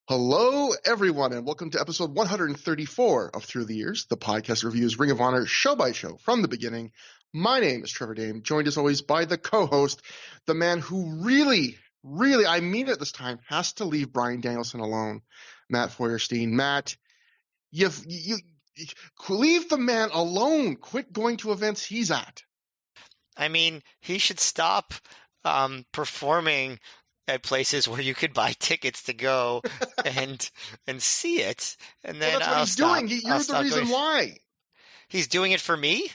Hello, everyone, and welcome to episode 134 of Through the Years, the podcast reviews Ring of Honor show by show from the beginning. My name is Trevor Dame, joined as always by the co-host, the man who really, I mean it this time, has to leave Bryan Danielson alone, Matt Feuerstein. Matt, you leave the man alone. Quit going to events he's at. I mean, he should stop performing at places where you could buy tickets to go and see it, and then well, that's what he's doing. You're the reason why. He's doing it for me?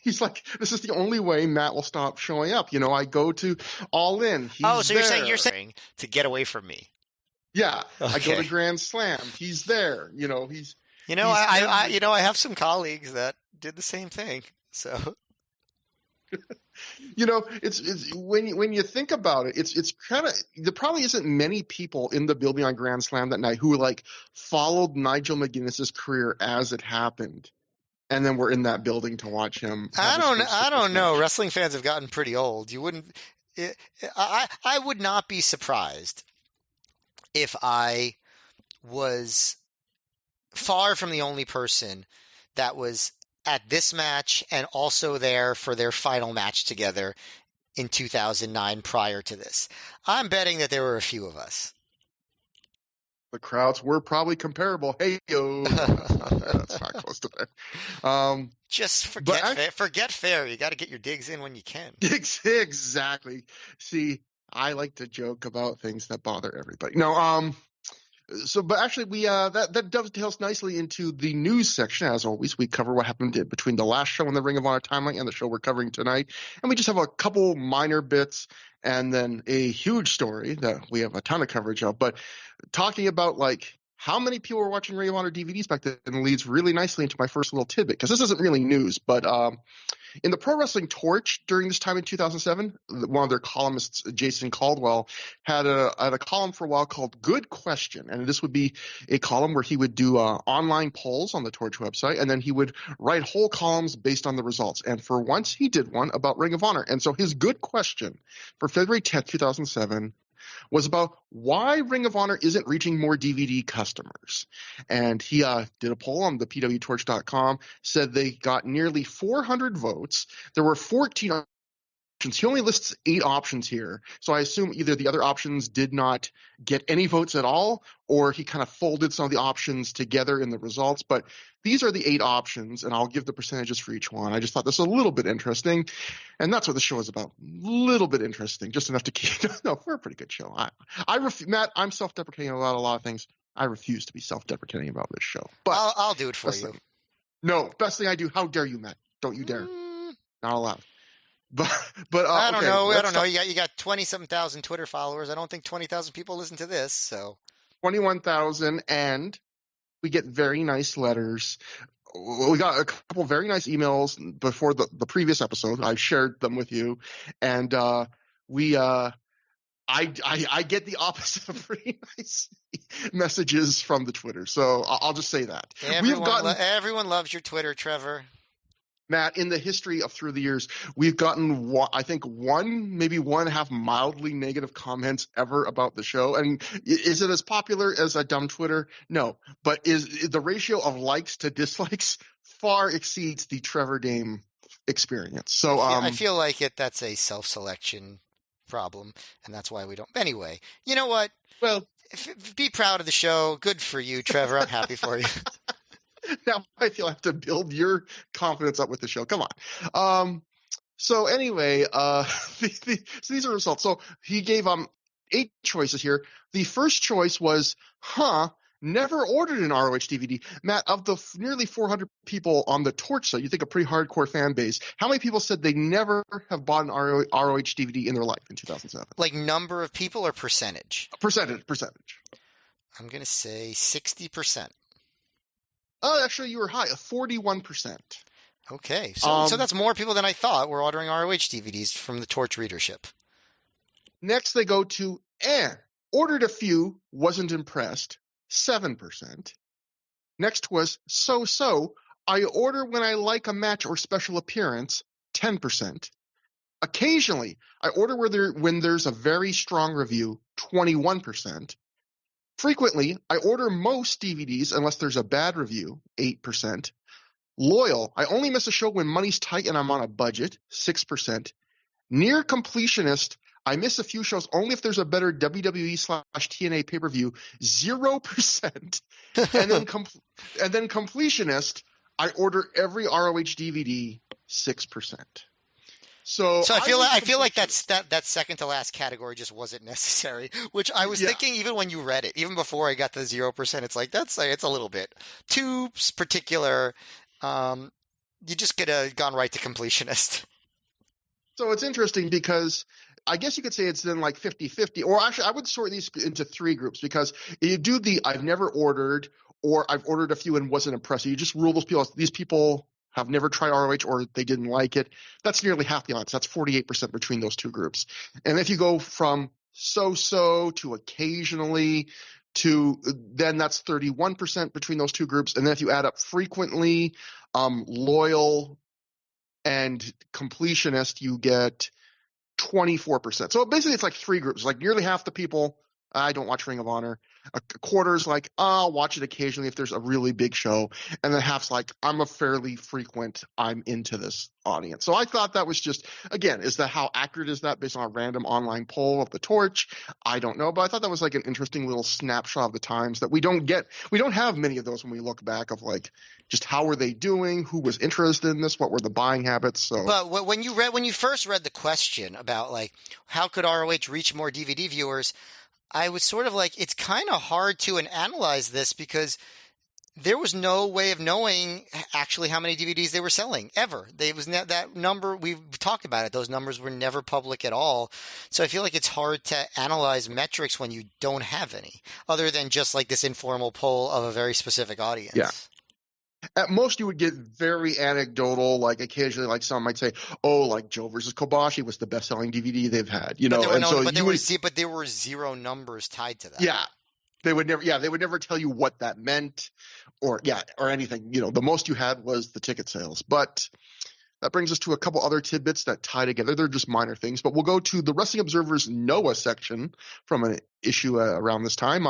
He's like, this is the only way Matt will stop showing up. You know, I go to All In. So you're saying to get away from me? Yeah, okay. I go to Grand Slam. He's there. You know, I have some colleagues that did the same thing. So. You know, it's when you think about it, it's kind of, there probably isn't many people in the building on Grand Slam that night who like followed Nigel McGuinness's career as it happened, and then were in that building to watch him. I don't know. Wrestling fans have gotten pretty old. You wouldn't. I would not be surprised if I was far from the only person that was at this match and also there for their final match together in 2009 prior to this. I'm betting that there were a few of us. The crowds were probably comparable. Hey, yo. That's not close to there. Just forget fair. You got to get your digs in when you can. Exactly. See, I like to joke about things that bother everybody. No, but actually, we that dovetails nicely into the news section. As always, we cover what happened between the last show in the Ring of Honor timeline and the show we're covering tonight, and we just have a couple minor bits and then a huge story that we have a ton of coverage of. But talking about like how many people were watching Ring of Honor DVDs back then leads really nicely into my first little tidbit, because this isn't really news, but in the Pro Wrestling Torch during this time in 2007, one of their columnists, Jason Caldwell, had a column for a while called Good Question. And this would be a column where he would do online polls on the Torch website, and then he would write whole columns based on the results. And for once, he did one about Ring of Honor. And so his Good Question for February 10th, 2007 was about why Ring of Honor isn't reaching more DVD customers. And he did a poll on the pwtorch.com, said they got nearly 400 votes. There were 14 options. He only lists 8 options here. So I assume either the other options did not get any votes at all, or he kind of folded some of the options together in the results. But these are the 8 options, and I'll give the percentages for each one. I just thought this was a little bit interesting, and that's what the show is about. A little bit interesting, just enough to keep – no, we're a pretty good show. Matt, I'm self-deprecating about a lot of things. I refuse to be self-deprecating about this show. But I'll do it for you. No, best thing I do. How dare you, Matt? Don't you dare. Not allowed. But I don't know. I don't know. You got 20-something thousand Twitter followers. I don't think 20,000 people listen to this. So 21,000, and we get very nice letters. We got a couple very nice emails before the previous episode. I shared them with you, and I get the opposite of pretty nice messages from the Twitter. So I'll just say that everyone loves your Twitter, Trevor. Matt, in the history of Through the Years, we've gotten, I think, maybe 1.5 mildly negative comments ever about the show. And is it as popular as a dumb Twitter? No. But is the ratio of likes to dislikes far exceeds the Trevor Dame experience. So I feel like that's a self-selection problem, and that's why we don't. Anyway, you know what? Well, be proud of the show. Good for you, Trevor. I'm happy for you. Now I feel I have to build your confidence up with the show. Come on. So anyway, so these are results. So he gave 8 choices here. The first choice was, never ordered an ROH DVD. Matt, of the nearly 400 people on the Torch site, you think a pretty hardcore fan base, how many people said they never have bought an ROH DVD in their life in 2007? Like number of people or percentage? Percentage. I'm going to say 60%. Oh, actually, you were high, 41%. Okay, so that's more people than I thought were ordering ROH DVDs from the Torch readership. Next, they go to, ordered a few, wasn't impressed, 7%. Next was, so, I order when I like a match or special appearance, 10%. Occasionally, I order when there's a very strong review, 21%. Frequently, I order most DVDs unless there's a bad review, 8%. Loyal, I only miss a show when money's tight and I'm on a budget, 6%. Near completionist, I miss a few shows only if there's a better WWE/TNA pay-per-view, 0%. And then completionist, I order every ROH DVD, 6%. So I feel like that second to last category just wasn't necessary, which I was thinking even when you read it, even before I got the 0%, it's like it's a little bit too particular. You just could have gone right to completionist. So it's interesting because I guess you could say it's then like 50-50, or actually I would sort these into three groups because you do the I've never ordered or I've ordered a few and wasn't impressed. You just rule those people. These people have never tried ROH or they didn't like it. That's nearly half the audience. That's 48% between those two groups. And if you go from so-so to occasionally to then that's 31% between those two groups. And then if you add up frequently, loyal, and completionist, you get 24%. So basically it's like three groups. Like nearly half the people, I don't watch Ring of Honor. A quarter's like, I'll watch it occasionally if there's a really big show. And then half's like, I'm a fairly frequent, I'm into this audience. So I thought that was just, again, is that how accurate is that based on a random online poll of the Torch? I don't know, but I thought that was like an interesting little snapshot of the times that we don't have many of those when we look back of like, just how were they doing? Who was interested in this? What were the buying habits? So, but when you first read the question about like, how could ROH reach more DVD viewers? I was sort of like, it's kind of hard to analyze this because there was no way of knowing actually how many DVDs they were selling ever. That number, we've talked about it. Those numbers were never public at all. So I feel like it's hard to analyze metrics when you don't have any other than just like this informal poll of a very specific audience. Yeah. At most, you would get very anecdotal, like occasionally, like someone might say, "Oh, like Joe versus Kobashi was the best-selling DVD they've had," you know. But there were zero numbers tied to that. Yeah, they would never tell you what that meant, or anything. You know, the most you had was the ticket sales. But that brings us to a couple other tidbits that tie together. They're just minor things, but we'll go to the Wrestling Observer's Noah section from an issue around this time.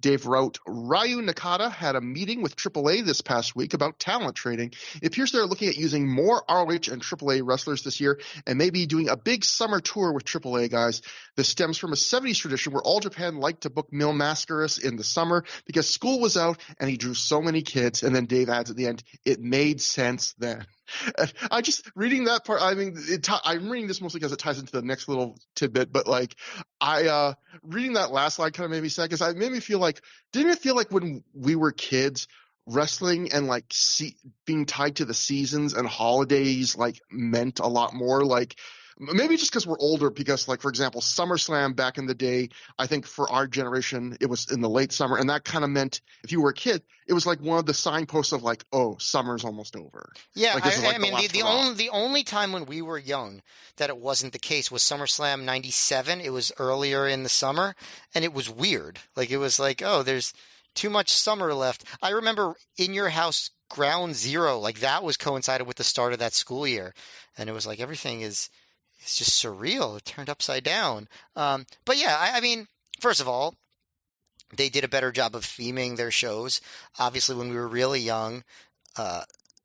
Dave wrote, Ryu Nakata had a meeting with AAA this past week about talent trading. It appears they're looking at using more ROH and AAA wrestlers this year and maybe doing a big summer tour with AAA guys. This stems from a 70s tradition where All Japan liked to book Mil Mascaras in the summer because school was out and he drew so many kids. And then Dave adds at the end, it made sense then. I just reading that part. I mean, I'm reading this mostly because it ties into the next little tidbit. But like, reading that last line kind of made me sad because it made me feel like, didn't it feel like when we were kids, wrestling and like being tied to the seasons and holidays like meant a lot more? Like maybe just because we're older, because like, for example, SummerSlam back in the day, I think for our generation, it was in the late summer. And that kind of meant if you were a kid, it was like one of the signposts of like, oh, summer's almost over. Yeah. Like, I mean, the only time when we were young that it wasn't the case was SummerSlam 97. It was earlier in the summer and it was weird. Like, it was like, oh, there's too much summer left. I remember In Your House Ground Zero, like that was coincided with the start of that school year. And it was like, everything it's just surreal. It turned upside down. But yeah, I mean, first of all, they did a better job of theming their shows. Obviously, when we were really young,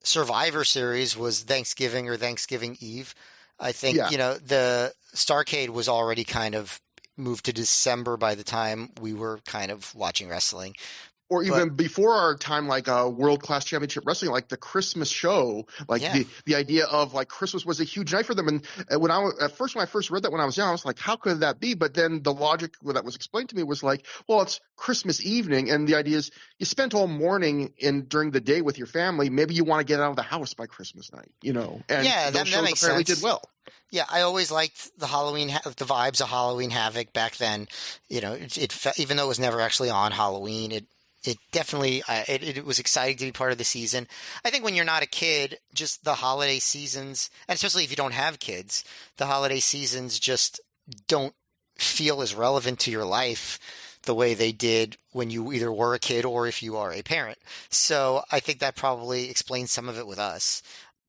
Survivor Series was Thanksgiving or Thanksgiving Eve. I think, the Starrcade was already kind of moved to December by the time we were kind of watching wrestling. Or even before our time, like World Class Championship Wrestling, like the Christmas show, like the idea of like Christmas was a huge night for them. And when I first read that when I was young, I was like, how could that be? But then the logic that was explained to me was like, well, it's Christmas evening, and the idea is you spent all morning during the day with your family. Maybe you want to get out of the house by Christmas night, you know? And those shows makes apparently sense. did well. Yeah, I always liked the vibes of Halloween Havoc back then. You know, even though it was never actually on Halloween, it definitely it was exciting to be part of the season. I think when you're not a kid, just the holiday seasons, and especially if you don't have kids, the holiday seasons just don't feel as relevant to your life the way they did when you either were a kid or if you are a parent. So I think that probably explains some of it with us.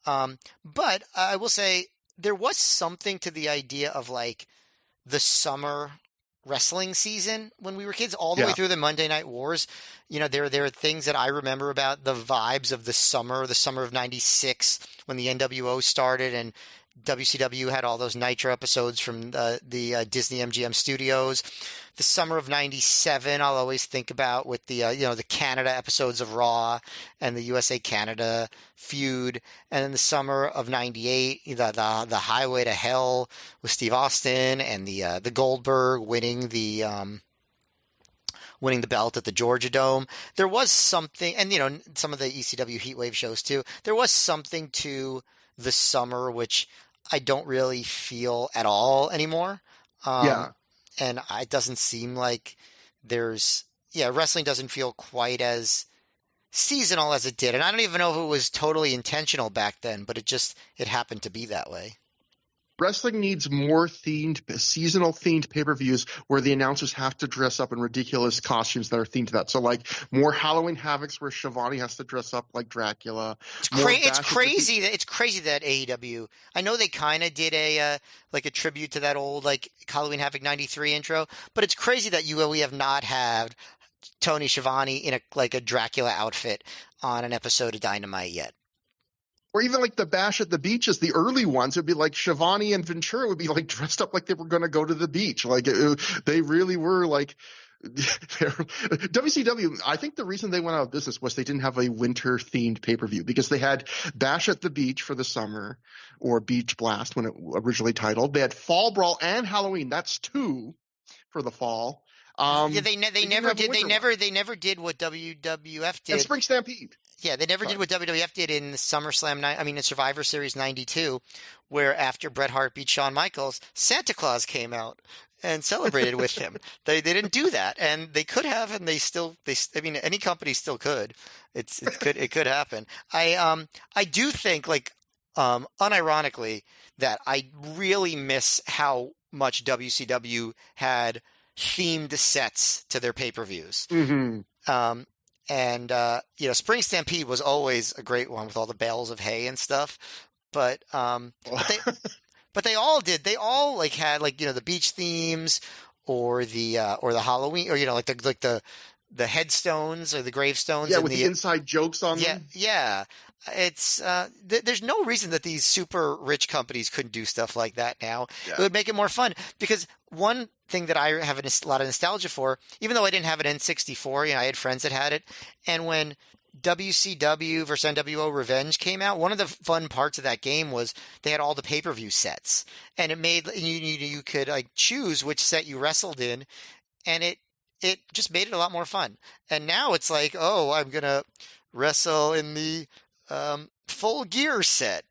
But I will say there was something to the idea of like the summer wrestling season when we were kids, all the way Yeah. through the Monday Night Wars. There are things that I remember about the vibes of the summer of '96 when the NWO started and WCW had all those Nitro episodes from the Disney MGM studios. The summer of '97, I'll always think about with the Canada episodes of Raw and the USA Canada feud, and then the summer of '98, the Highway to Hell with Steve Austin and the Goldberg winning the belt at the Georgia Dome. There was something, and some of the ECW Heatwave shows too. There was something to the summer which I don't really feel at all anymore. Yeah. And it doesn't seem like wrestling doesn't feel quite as seasonal as it did. And I don't even know if it was totally intentional back then, but it happened to be that way. Wrestling needs more seasonal themed pay-per-views where the announcers have to dress up in ridiculous costumes that are themed to that. So like more Halloween Havocs where Shivani has to dress up like Dracula. It's crazy that AEW, I know they kind of did a tribute to that old like Halloween Havoc 93 intro, but it's crazy that we have not had Tony Schiavone in a Dracula outfit on an episode of Dynamite yet. Or even like the Bash at the Beaches, the early ones, it would be like Shivani and Ventura would be like dressed up like they were going to go to the beach. Like they really were like WCW. I think the reason they went out of business was they didn't have a winter themed pay-per-view because they had Bash at the Beach for the summer or Beach Blast when it originally titled. They had Fall Brawl and Halloween. That's 2 for the fall. They never did what WWF did. And Spring Stampede. Yeah, they never did what WWF did in in Survivor Series 92, where after Bret Hart beat Shawn Michaels, Santa Claus came out and celebrated with him. They didn't do that, and they could have, and any company still could. It could happen. I do think unironically that I really miss how much WCW had themed sets to their pay-per-views. Mm-hmm. Spring Stampede was always a great one with all the bales of hay and stuff. But they all did. They all had the beach themes or the Halloween or the headstones or the gravestones. Yeah, with the inside jokes on them. Yeah. It's there's no reason that these super rich companies couldn't do stuff like that now. Yeah. It would make it more fun because one thing that I have a lot of nostalgia for, even though I didn't have an N64, I had friends that had it. And when WCW versus NWO Revenge came out, one of the fun parts of that game was they had all the pay-per-view sets, and it made you could choose which set you wrestled in, and it just made it a lot more fun. And now it's like, oh, I'm gonna wrestle in the Full Gear set,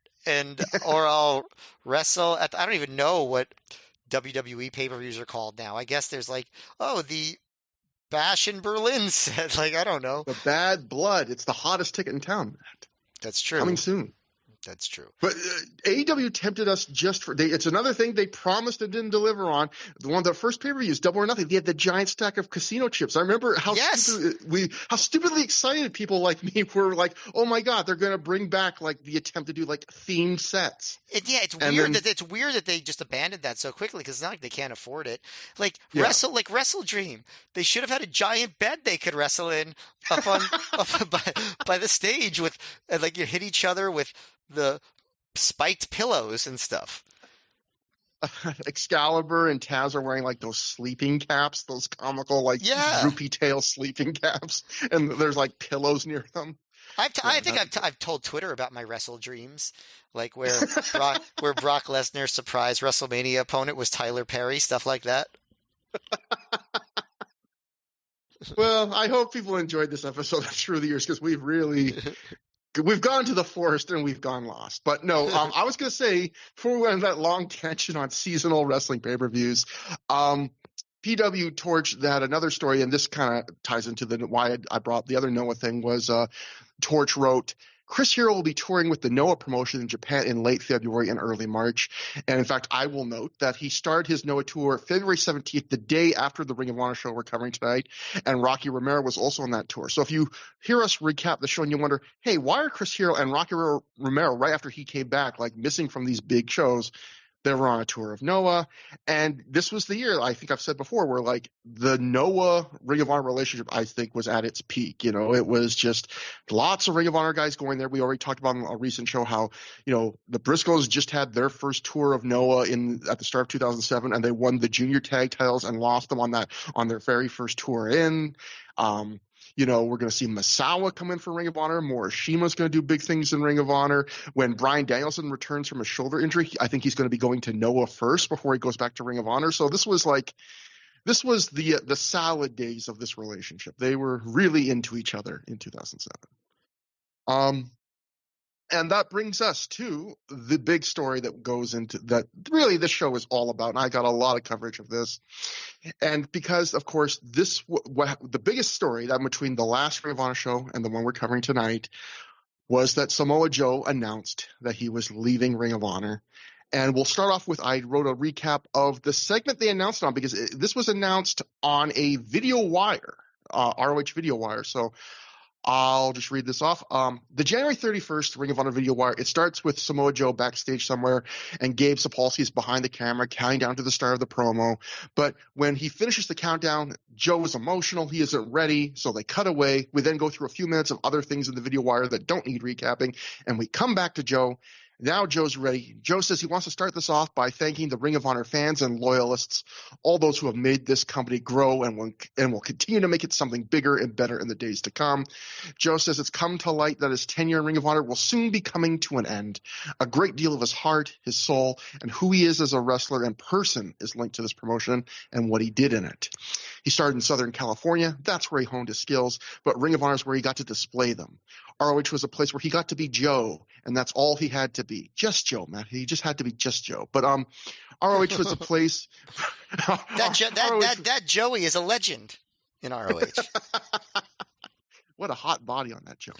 or I'll wrestle at I don't even know what WWE pay-per-views are called now. I guess there's the Bash in Berlin set. I don't know. The Bad Blood. It's the hottest ticket in town, Matt. That's true. Coming soon. That's true. But AEW tempted us it's another thing they promised and didn't deliver on. One of the first pay-per-views, Double or Nothing, they had the giant stack of casino chips. I remember how stupidly excited people like me were oh my God, they're going to bring back the attempt to do themed sets. It's weird that they just abandoned that so quickly because it's not like they can't afford it. Wrestle Dream. They should have had a giant bed they could wrestle in up by the stage with you hit each other with the spiked pillows and stuff. Excalibur and Taz are wearing those sleeping caps, those comical droopy tail sleeping caps, and there's pillows near them. I think I've told Twitter about my Wrestle Dreams, where Brock Lesnar's surprise WrestleMania opponent was Tyler Perry, stuff like that. Well, I hope people enjoyed this episode of Through the Years because we've gone to the forest and we've gone lost. But no, I was going to say, before we went into that long tangent on seasonal wrestling pay-per-views, PW torched that another story, and this kind of ties into why I brought the other Noah thing, was Torch wrote, Chris Hero will be touring with the Noah promotion in Japan in late February and early March. And in fact, I will note that he started his Noah tour February 17th, the day after the Ring of Honor show we're covering tonight. And Rocky Romero was also on that tour. So if you hear us recap the show and you wonder, hey, why are Chris Hero and Rocky Romero right after he came back, missing from these big shows? They were on a tour of Noah, and this was the year, I think I've said before, where like the Noah Ring of Honor relationship, I think, was at its peak. You know, it was just lots of Ring of Honor guys going there. We already talked about on a recent show how, you know, the Briscoes just had their first tour of Noah at the start of 2007, and they won the junior tag titles and lost them on their very first tour in. You know, we're going to see Misawa come in for Ring of Honor. Morishima's going to do big things in Ring of Honor. When Bryan Danielson returns from a shoulder injury, I think he's going to be going to Noah first before he goes back to Ring of Honor. So this was the solid days of this relationship. They were really into each other in 2007. And that brings us to the big story that goes into that really this show is all about. And I got a lot of coverage of this. And because, of course, the biggest story that between the last Ring of Honor show and the one we're covering tonight was that Samoa Joe announced that he was leaving Ring of Honor. And we'll start off with, I wrote a recap of the segment they announced on, because this was announced on a video wire, ROH video wire. So I'll just read this off. The January 31st Ring of Honor video wire, it starts with Samoa Joe backstage somewhere, and Gabe Sapolsky is behind the camera counting down to the start of the promo. But when he finishes the countdown, Joe is emotional. He isn't ready, so they cut away. We then go through a few minutes of other things in the video wire that don't need recapping, and we come back to Joe. Now Joe's ready. Joe says he wants to start this off by thanking the Ring of Honor fans and loyalists, all those who have made this company grow and will continue to make it something bigger and better in the days to come. Joe says it's come to light that his tenure in Ring of Honor will soon be coming to an end. A great deal of his heart, his soul, and who he is as a wrestler and person is linked to this promotion and what he did in it. He started in Southern California. That's where he honed his skills, but Ring of Honor is where he got to display them. ROH was a place where he got to be Joe, and that's all he had to be. Just Joe, Matt. He just had to be just Joe. But ROH was a place. that Joey is a legend in ROH. What a hot body on that Joe.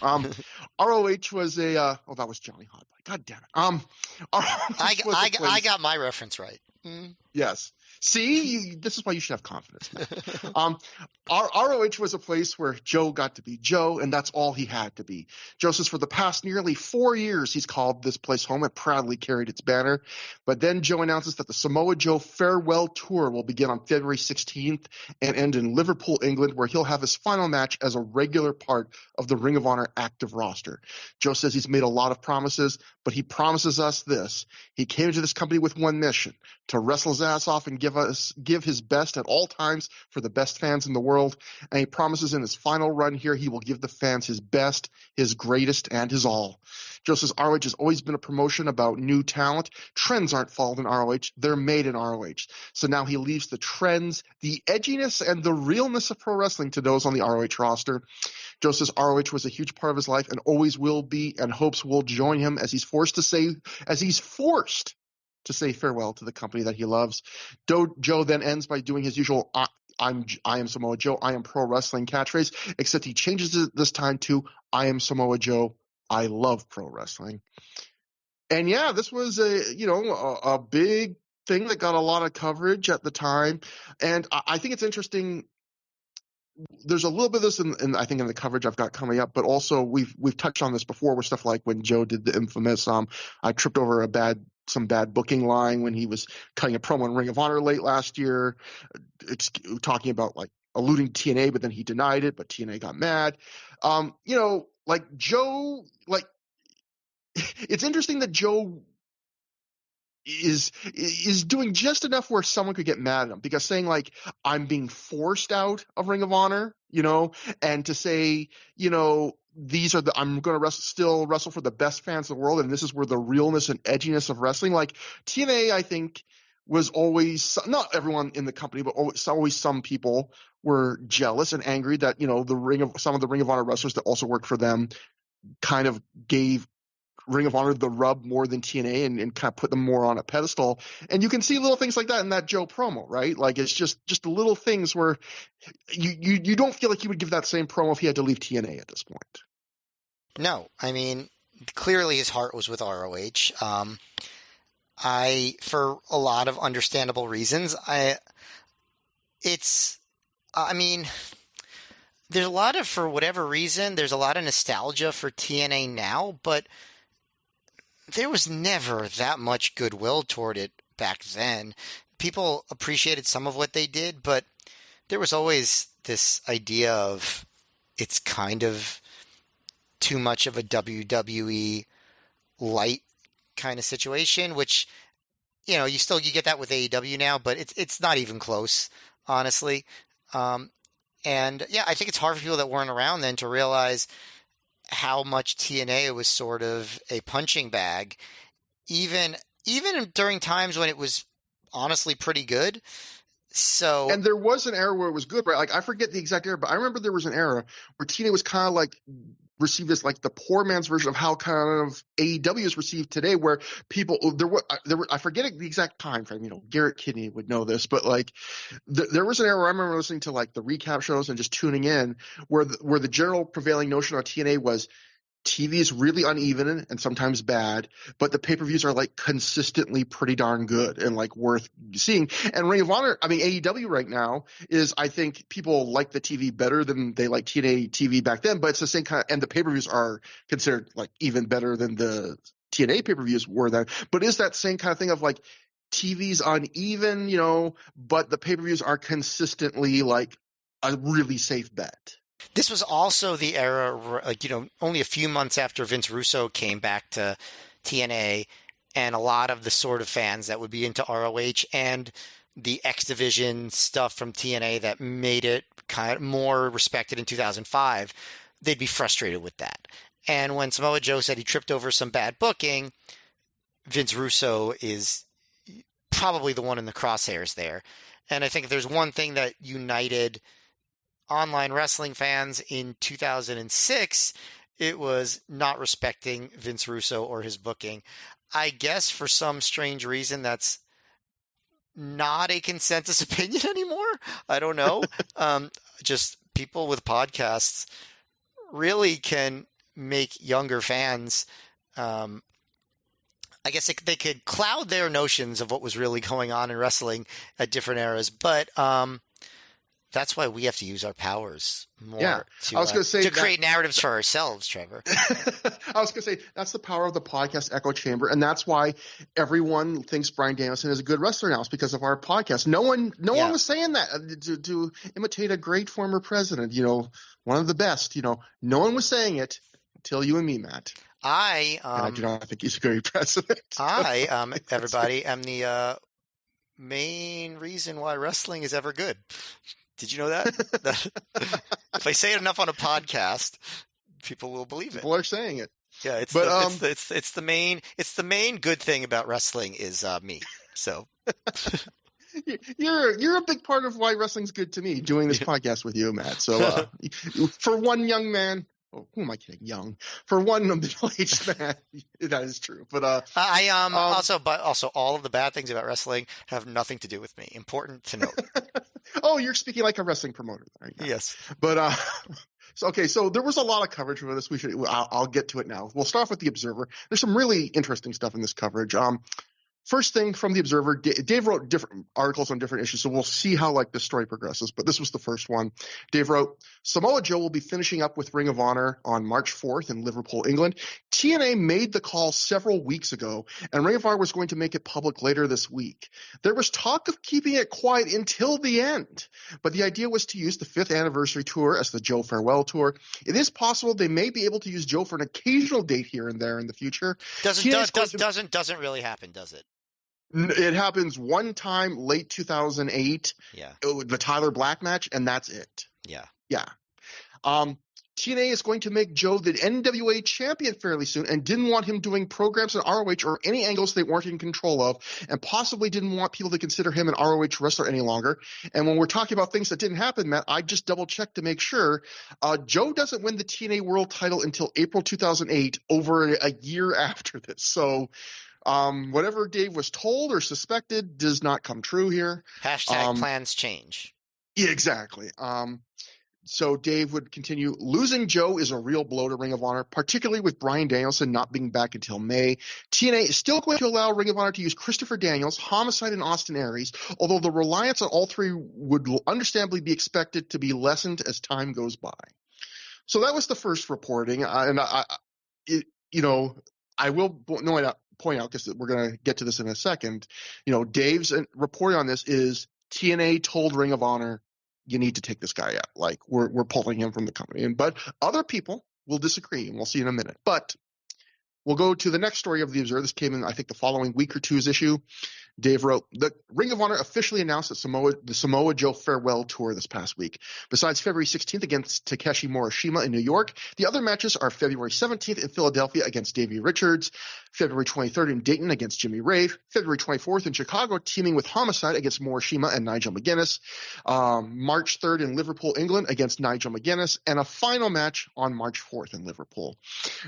ROH was a that was Johnny Hot Body. God damn it. I got my reference right. Yes. See, this is why you should have confidence. ROH was a place where Joe got to be Joe, and that's all he had to be. Joe says for the past nearly 4 years, he's called this place home and proudly carried its banner. But then Joe announces that the Samoa Joe Farewell Tour will begin on February 16th and end in Liverpool, England, where he'll have his final match as a regular part of the Ring of Honor active roster. Joe says he's made a lot of promises, but he promises us this. He came to this company with one mission: to wrestle his ass off and give his best at all times for the best fans in the world. And he promises in his final run here, he will give the fans his best, his greatest, and his all. Joe says ROH has always been a promotion about new talent. Trends aren't followed in ROH. They're made in ROH. So now he leaves the trends, the edginess, and the realness of pro wrestling to those on the ROH roster. Joe says ROH was a huge part of his life and always will be, and hopes will join him as he's forced to say farewell to the company that he loves. Joe then ends by doing his usual I am Samoa Joe, I am pro wrestling catchphrase, except he changes it this time to I am Samoa Joe, I love pro wrestling. And yeah, this was a big thing that got a lot of coverage at the time. And I think it's interesting. There's a little bit of this in I think in the coverage I've got coming up, but also we've touched on this before with stuff like when Joe did the infamous I tripped over some bad booking line when he was cutting a promo in Ring of Honor late last year. It's talking about like alluding TNA, but then he denied it, but TNA got mad. Like Joe, like it's interesting that Joe is doing just enough where someone could get mad at him, because saying like I'm being forced out of Ring of Honor, and to say, I'm going to still wrestle for the best fans in the world, and this is where the realness and edginess of wrestling, like TNA, I think was always, not everyone in the company, but always some people were jealous and angry that some of the Ring of Honor wrestlers that also worked for them kind of gave Ring of Honor the rub more than TNA and kind of put them more on a pedestal. And you can see little things like that in that Joe promo, right? Like it's just little things where you don't feel like he would give that same promo if he had to leave TNA at this point. No, I mean, clearly his heart was with ROH. For a lot of understandable reasons, there's a lot of, for whatever reason, there's a lot of nostalgia for TNA now, but there was never that much goodwill toward it back then. People appreciated some of what they did, but there was always this idea of it's kind of too much of a WWE light kind of situation, which, you know, you get that with AEW now, but it's not even close, honestly. And yeah, I think it's hard for people that weren't around then to realize how much TNA was sort of a punching bag, even during times when it was honestly pretty good. So, And there was an era where it was good, right? Like, I forget the exact era, but I remember there was an era where TNA was kind of like received as like the poor man's version of how kind of AEW is received today, where people there were I forget the exact time frame. You know, Garrett Kidney would know this, but like there was an era where I remember listening to like the recap shows and just tuning in, where the general prevailing notion on TNA was TV is really uneven and sometimes bad, but the pay-per-views are like consistently pretty darn good and like worth seeing. And Ring of Honor, I mean AEW right now is, I think people like the TV better than they like TNA TV back then, but it's the same kind of, and the pay-per-views are considered like even better than the TNA pay-per-views were then. But is that same kind of thing of like TV's uneven, you know, but the pay-per-views are consistently like a really safe bet. this was also the era, like, you know, only a few months after Vince Russo came back to TNA, and a lot of the sort of fans that would be into ROH and the X Division stuff from TNA that made it kind of more respected in 2005, they'd be frustrated with that. And when Samoa Joe said he tripped over some bad booking, Vince Russo is probably the one in the crosshairs there. And I think if there's one thing that united online wrestling fans in 2006, it was not respecting Vince Russo or his booking. I guess for some strange reason that's not a consensus opinion anymore. I don't know. Just people with podcasts really can make younger fans, I guess they could cloud their notions of what was really going on in wrestling at different eras, but that's why we have to use our powers more to create narratives for ourselves, Trevor. I was going to say, that's the power of the podcast echo chamber, and that's why everyone thinks Bryan Danielson is a good wrestler now. It's because of our podcast. No one was saying that to imitate a great former president, you know, one of the best. You know, no one was saying it until you and me, Matt. And I do not think he's a great president. Everybody, am the main reason why wrestling is ever good. Did you know that? If I say it enough on a podcast, people will believe it. People are saying it. Yeah, it's the main good thing about wrestling is me. So you're a big part of why wrestling's good to me, doing this podcast with you, Matt. So for one young man. Oh, who am I kidding? Young. For one middle-aged man, that is true. But also all of the bad things about wrestling have nothing to do with me. Important to note. Oh, you're speaking like a wrestling promoter right now. Yes. But so there was a lot of coverage for this. I'll get to it now. We'll start off with the Observer. There's some really interesting stuff in this coverage. First thing from the Observer, Dave wrote different articles on different issues, so we'll see how like the story progresses. But this was the first one. Dave wrote, Samoa Joe will be finishing up with Ring of Honor on March 4th in Liverpool, England. TNA made the call several weeks ago, and Ring of Honor was going to make it public later this week. There was talk of keeping it quiet until the end, but the idea was to use the 5th anniversary tour as the Joe farewell tour. It is possible they may be able to use Joe for an occasional date here and there in the future. Doesn't really happen, does it? It happens one time, late 2008. Yeah. The Tyler Black match, and that's it. Yeah. Yeah. TNA is going to make Joe the NWA champion fairly soon, and didn't want him doing programs in ROH or any angles they weren't in control of, and possibly didn't want people to consider him an ROH wrestler any longer. And when we're talking about things that didn't happen, Matt, I just double-checked to make sure. Joe doesn't win the TNA World title until April 2008, over a year after this. So whatever Dave was told or suspected does not come true here. Hashtag plans change. Yeah, exactly. So Dave would continue, losing Joe is a real blow to Ring of Honor, particularly with Bryan Danielson not being back until May. TNA is still going to allow Ring of Honor to use Christopher Daniels, Homicide, and Austin Aries, although the reliance on all three would understandably be expected to be lessened as time goes by. So that was the first reporting. I will point out, point out, because we're going to get to this in a second, Dave's reporting on this is TNA told Ring of Honor, you need to take this guy out. Like, we're pulling him from the company. But other people will disagree, and we'll see in a minute. But we'll go to the next story of the Observer. This came in, I think, the following week or two's issue. Dave wrote, the Ring of Honor officially announced the Samoa Joe farewell tour this past week. Besides February 16th against Takeshi Morishima in New York, the other matches are February 17th in Philadelphia against Davey Richards, February 23rd in Dayton against Jimmy Rave, February 24th in Chicago teaming with Homicide against Morishima and Nigel McGuinness, March 3rd in Liverpool, England against Nigel McGuinness, and a final match on March 4th in Liverpool.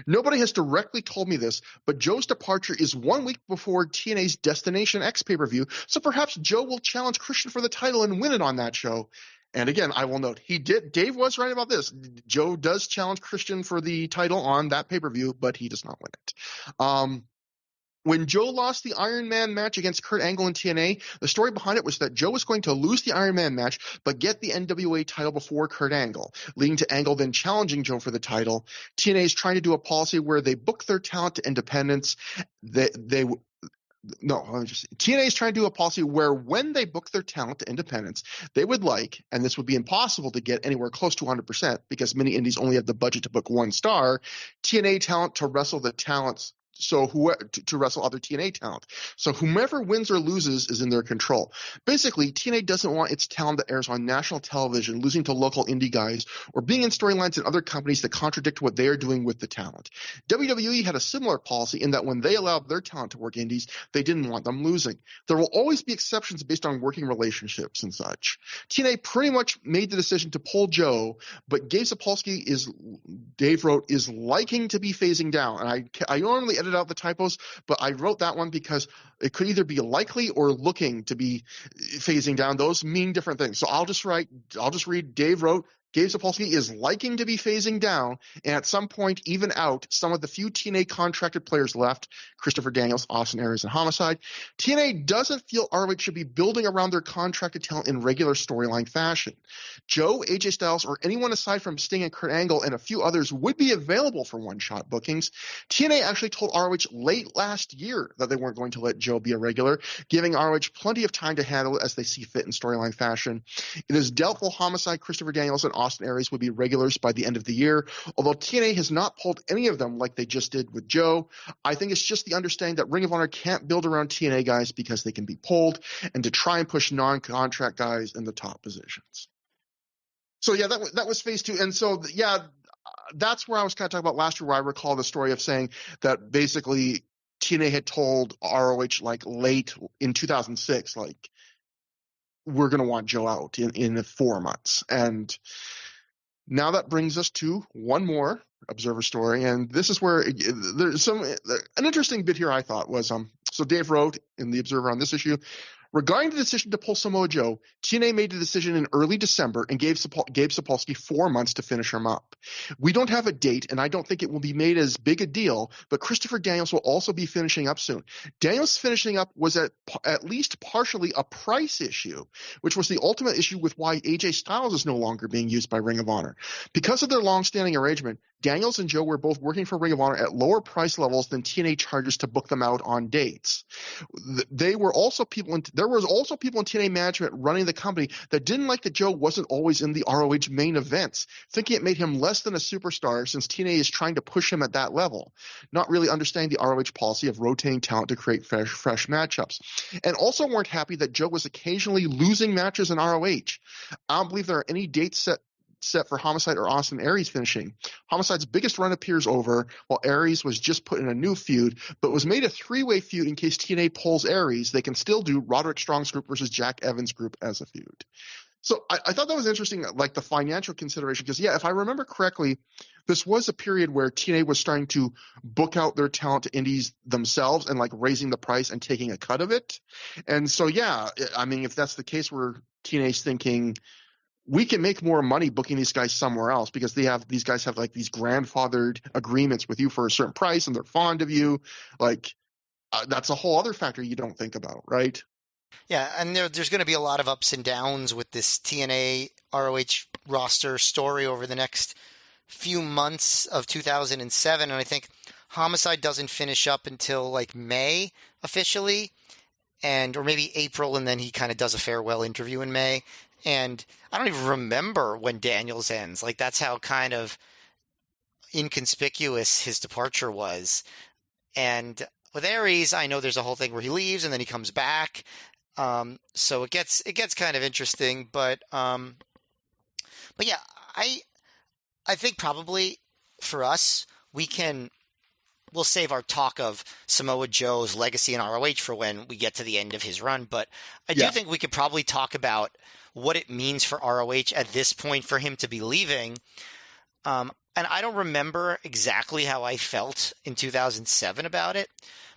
Nobody has directly told me this, but Joe's departure is 1 week before TNA's Destination X pay-per-view, so perhaps Joe will challenge Christian for the title and win it on that show. And again, I will note, Dave was right about this. Joe does challenge Christian for the title on that pay-per-view, but he does not win it. When Joe lost the Iron Man match against Kurt Angle in TNA, the story behind it was that Joe was going to lose the Iron Man match, but get the NWA title before Kurt Angle, leading to Angle then challenging Joe for the title. TNA is trying to do a policy where they book their talent to independence. TNA is trying to do a policy where when they book their talent to independence, they would like, and this would be impossible to get anywhere close to 100% because many indies only have the budget to book one star, TNA talent to wrestle the talents. To wrestle other TNA talent. So whomever wins or loses is in their control. Basically, TNA doesn't want its talent that airs on national television losing to local indie guys or being in storylines in other companies that contradict what they are doing with the talent. WWE had a similar policy in that when they allowed their talent to work indies, they didn't want them losing. There will always be exceptions based on working relationships and such. TNA pretty much made the decision to pull Joe, but Dave wrote, is liking to be phasing down. And I normally edit out the typos, but I wrote that one because it could either be likely or looking to be phasing down. Those mean different things. So I'll just read Dave wrote, Gabe Sapolsky is liking to be phasing down and at some point even out some of the few TNA contracted players left, Christopher Daniels, Austin Aries, and Homicide. TNA doesn't feel ROH should be building around their contracted talent in regular storyline fashion. Joe, AJ Styles, or anyone aside from Sting and Kurt Angle and a few others would be available for one-shot bookings. TNA actually told ROH late last year that they weren't going to let Joe be a regular, giving ROH plenty of time to handle it as they see fit in storyline fashion. It is doubtful Homicide, Christopher Daniels, and Austin Aries would be regulars by the end of the year, although TNA has not pulled any of them like they just did with Joe. I think it's just the understanding that Ring of Honor can't build around TNA guys because they can be pulled, and to try and push non-contract guys in the top positions. So yeah, that was phase two. And so yeah, that's where I was kind of talking about last year, where I recall the story of saying that basically TNA had told ROH like late in 2006, like, we're going to want Joe out in 4 months. And now that brings us to one more Observer story. And this is where there's an interesting bit here I thought was, so Dave wrote in the Observer on this issue, regarding the decision to pull Samoa Joe, TNA made the decision in early December and gave Sapolsky 4 months to finish him up. We don't have a date, and I don't think it will be made as big a deal, but Christopher Daniels will also be finishing up soon. Daniels finishing up was at least partially a price issue, which was the ultimate issue with why AJ Styles is no longer being used by Ring of Honor. Because of their long-standing arrangement, Daniels and Joe were both working for Ring of Honor at lower price levels than TNA charges to book them out on dates. There was also people in TNA management running the company that didn't like that Joe wasn't always in the ROH main events, thinking it made him less than a superstar since TNA is trying to push him at that level, not really understanding the ROH policy of rotating talent to create fresh matchups, and also weren't happy that Joe was occasionally losing matches in ROH. I don't believe there are any dates set for Homicide or Austin Aries finishing. Homicide's biggest run appears over, while Aries was just put in a new feud, but was made a three-way feud in case TNA pulls Aries. They can still do Roderick Strong's group versus Jack Evans' group as a feud. So I thought that was interesting, like the financial consideration, because yeah, if I remember correctly, this was a period where TNA was starting to book out their talent to indies themselves and like raising the price and taking a cut of it. And so yeah, I mean, if that's the case where TNA's thinking, we can make more money booking these guys somewhere else because these guys have like these grandfathered agreements with you for a certain price and they're fond of you. Like that's a whole other factor you don't think about, right? Yeah, and there's going to be a lot of ups and downs with this TNA ROH roster story over the next few months of 2007. And I think Homicide doesn't finish up until like May officially, or maybe April, and then he kind of does a farewell interview in May. And I don't even remember when Daniels ends. Like that's how kind of inconspicuous his departure was. And with Aries, I know there's a whole thing where he leaves and then he comes back. So it gets kind of interesting, but yeah, I think probably for us, we'll save our talk of Samoa Joe's legacy in ROH for when we get to the end of his run. But I do think we could probably talk about what it means for ROH at this point for him to be leaving. And I don't remember exactly how I felt in 2007 about it,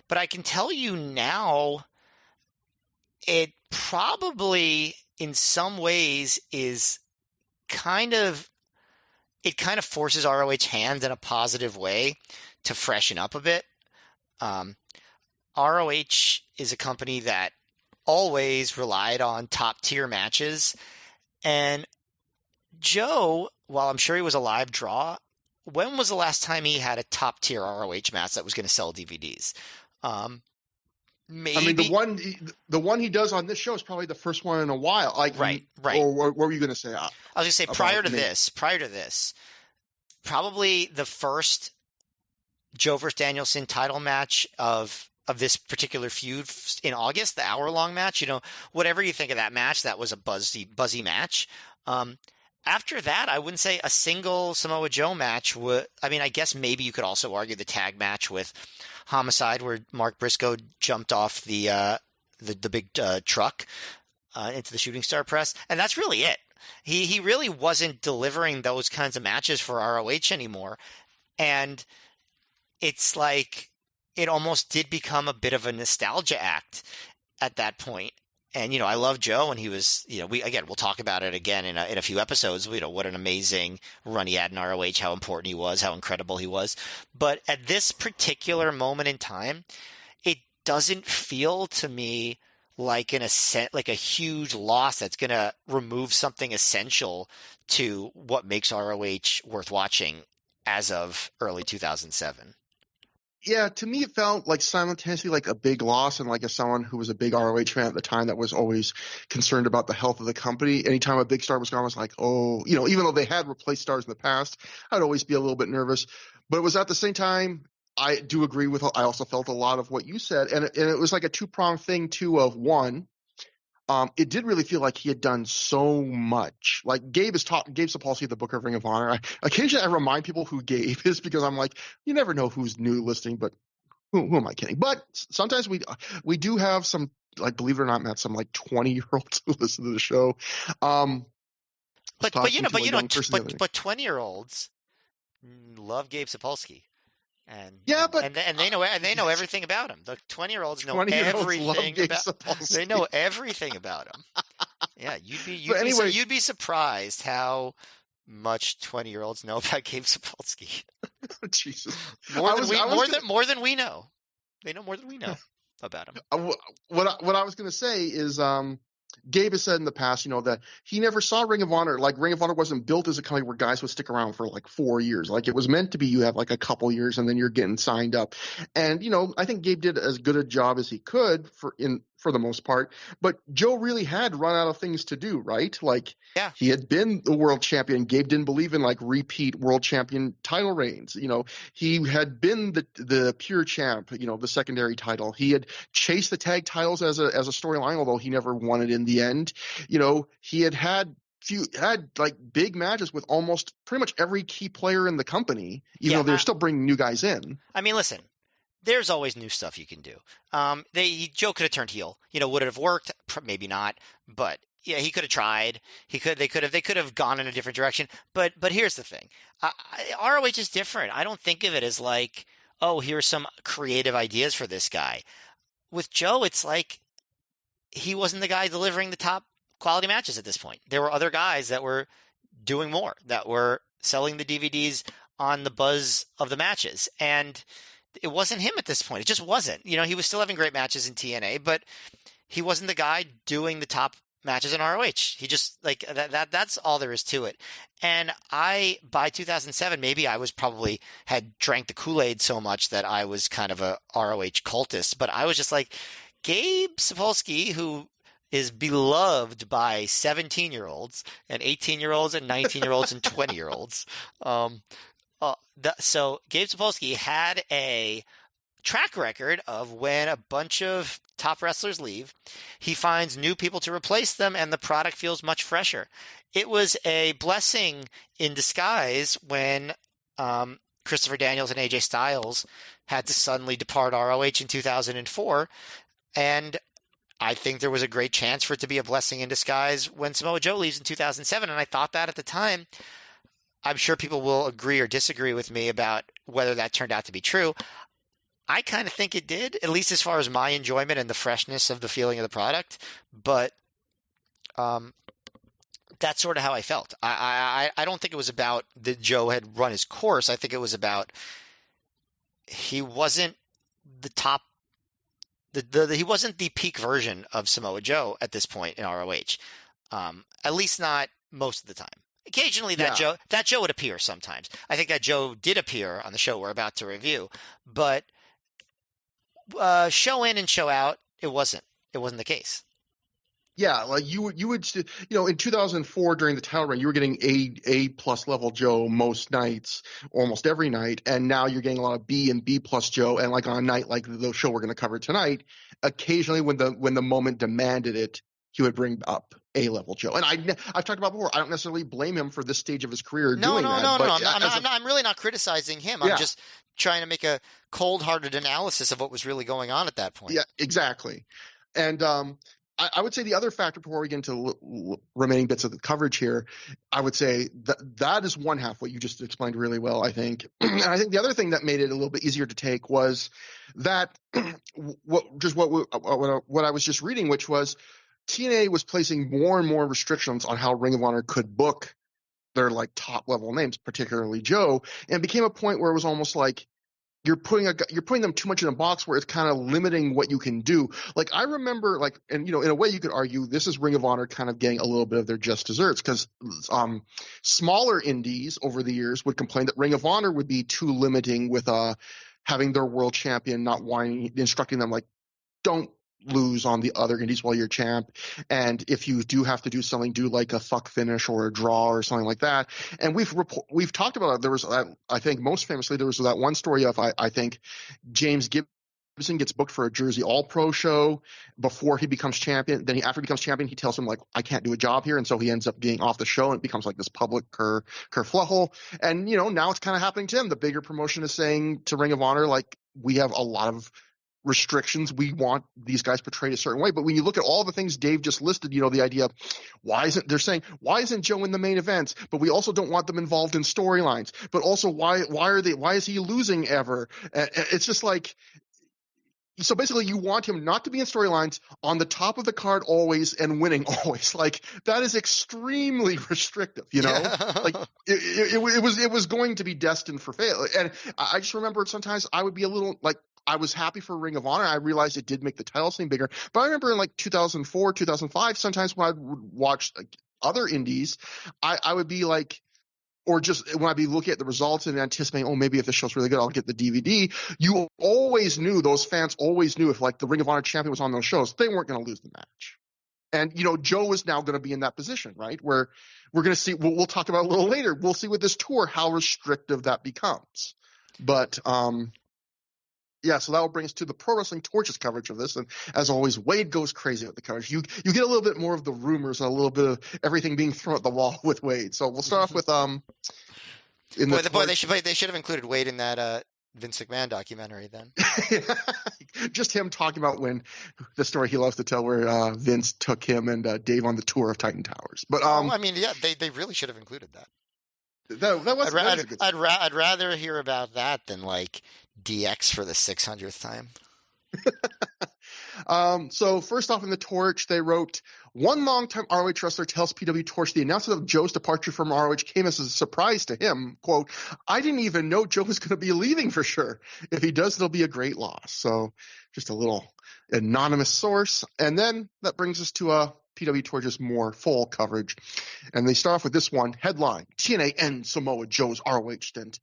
but I can tell you now it probably in some ways is it kind of forces ROH hands in a positive way to freshen up a bit. ROH is a company that always relied on top tier matches. And Joe, while I'm sure he was a live draw, when was the last time he had a top tier ROH match that was going to sell DVDs? Maybe. I mean, the one he does on this show is probably the first one in a while. Like, right. Or what were you going to say? I was going to say prior to this, probably the first Joe versus Danielson title match of this particular feud in August, the hour-long match. Whatever you think of that match, that was a buzzy match. After that, I wouldn't say a single Samoa Joe match would. I mean, I guess maybe you could also argue the tag match with Homicide, where Mark Briscoe jumped off the big truck into the Shooting Star Press, and that's really it. He really wasn't delivering those kinds of matches for ROH anymore, and it's like it almost did become a bit of a nostalgia act at that point. And, I love Joe, and he was, we'll talk about it again in a few episodes, what an amazing run he had in ROH, how important he was, how incredible he was. But at this particular moment in time, it doesn't feel to me like a huge loss that's going to remove something essential to what makes ROH worth watching as of early 2007. Yeah, to me it felt like simultaneously like a big loss, and like as someone who was a big ROH fan at the time that was always concerned about the health of the company. Anytime a big star was gone, I was like, oh, even though they had replaced stars in the past, I'd always be a little bit nervous. But it was at the same time, I do agree with. I also felt a lot of what you said, and it was like a two-pronged thing too. Of one, it did really feel like he had done so much. Like Gabe Sapolsky, the Booker of Ring of Honor. Occasionally I remind people who Gabe is because I'm like, you never know who's new listening, but who am I kidding? But sometimes we do have some, like, believe it or not, Matt, some like 20-year-olds who listen to the show. But 20-year-olds love Gabe Sapolsky. And they know everything about him. The 20-year-olds know everything about. They know everything about him. Yeah, you'd be surprised how much 20-year-olds know about Gabe Sapolsky. Jesus, more than we know. They know more than we know about him. What I was going to say is, Gabe has said in the past, that he never saw Ring of Honor. Like, Ring of Honor wasn't built as a company where guys would stick around for like 4 years. Like, it was meant to be you have like a couple years and then you're getting signed up. And, I think Gabe did as good a job as he could for the most part. But Joe really had run out of things to do, right? Like, yeah. He had been the world champion. Gabe didn't believe in like repeat world champion title reigns. He had been the pure champ, the secondary title. He had chased the tag titles as a storyline, although he never won it in the end. He had like big matches with almost pretty much every key player in the company, even though they're still bringing new guys in. I mean, listen, there's always new stuff you can do. Joe could have turned heel. Would it have worked? Maybe not. But yeah, he could have tried. They could have gone in a different direction. But here's the thing. ROH is different. I don't think of it as like, oh, here's some creative ideas for this guy. With Joe, it's like he wasn't the guy delivering the top quality matches at this point. There were other guys that were doing more, that were selling the DVDs on the buzz of the matches. And it wasn't him at this point. It just wasn't. He was still having great matches in TNA, but he wasn't the guy doing the top matches in ROH. He just like that's all there is to it. And by 2007, maybe I was probably had drank the Kool-Aid so much that I was kind of a ROH cultist, but I was just like Gabe Sapolsky, who is beloved by 17-year-olds and 18-year-olds and 19-year-olds and 20-year-olds. So Gabe Sapolsky had a track record of when a bunch of top wrestlers leave, he finds new people to replace them, and the product feels much fresher. It was a blessing in disguise when Christopher Daniels and AJ Styles had to suddenly depart ROH in 2004, and I think there was a great chance for it to be a blessing in disguise when Samoa Joe leaves in 2007, and I thought that at the time. I'm sure people will agree or disagree with me about whether that turned out to be true. I kind of think it did, at least as far as my enjoyment and the freshness of the feeling of the product. But that's sort of how I felt. I don't think it was about that Joe had run his course. I think it was about he wasn't the top. He wasn't the peak version of Samoa Joe at this point in ROH. At least not most of the time. Occasionally that Joe would appear sometimes. I think that Joe did appear on the show we're about to review, but show in and show out, it wasn't the case. Yeah, like you would, in 2004 during the title run, you were getting A plus level Joe most nights, almost every night, and now you're getting a lot of B and B plus Joe. And like on a night like the show we're going to cover tonight, occasionally when the moment demanded it, he would bring up A level Joe. And I've talked about before, I don't necessarily blame him for this stage of his career doing that. No. I'm really not criticizing him. Yeah. I'm just trying to make a cold-hearted analysis of what was really going on at that point. Yeah, exactly. And I would say the other factor before we get into remaining bits of the coverage here, I would say that is one half, what you just explained really well, I think. And I think the other thing that made it a little bit easier to take was that what I was just reading, which was TNA was placing more and more restrictions on how Ring of Honor could book their like top level names, particularly Joe, and it became a point where it was almost like you're putting them too much in a box where it's kind of limiting what you can do. Like I remember, in a way you could argue this is Ring of Honor kind of getting a little bit of their just desserts, because smaller indies over the years would complain that Ring of Honor would be too limiting with having their world champion not instructing them like, don't lose on the other indies while you're champ, and if you do have to do something, do like a fuck finish or a draw or something like that. And we've talked about it. There was I think most famously there was that one story of I think James Gibson gets booked for a Jersey All Pro show before he becomes champion. Then after he becomes champion, he tells him like, I can't do a job here, and so he ends up being off the show, and it becomes like this public kerfluffle. And now it's kind of happening to him. The bigger promotion is saying to Ring of Honor, like, we have a lot of restrictions. We want these guys portrayed a certain way. But when you look at all the things Dave just listed, the idea of why isn't Joe in the main events? But we also don't want them involved in storylines. But also why is he losing ever? It's just like, so basically you want him not to be in storylines, on the top of the card always, and winning always. Like, that is extremely restrictive, Yeah. Like it was going to be destined for fail. And I just remember sometimes I would be a little like, I was happy for Ring of Honor. I realized it did make the title seem bigger. But I remember in like 2004, 2005, sometimes when I would watch like other indies, I would be like, or just when I'd be looking at the results and anticipating, oh, maybe if the show's really good, I'll get the DVD. Those fans always knew if like the Ring of Honor champion was on those shows, they weren't going to lose the match. And, Joe is now going to be in that position, right? Where we're going to see, we'll talk about a little later. We'll see with this tour how restrictive that becomes. But, yeah, so that will bring us to the Pro Wrestling Torches coverage of this. And as always, Wade goes crazy with the coverage. You get a little bit more of the rumors and a little bit of everything being thrown at the wall with Wade. So we'll start off with they should have included Wade in that Vince McMahon documentary then. Just him talking about when the story he loves to tell where Vince took him and Dave on the tour of Titan Towers. But they really should have included that. I'd rather hear about that than like DX for the 600th time. So first off in the Torch, they wrote, one longtime ROH wrestler tells PW Torch the announcement of Joe's departure from ROH came as a surprise to him. Quote, I didn't even know Joe was going to be leaving for sure. If he does, it'll be a great loss. So just a little anonymous source. And then that brings us to PW Torch's more full coverage. And they start off with this one headline: TNA ends Samoa Joe's ROH stint.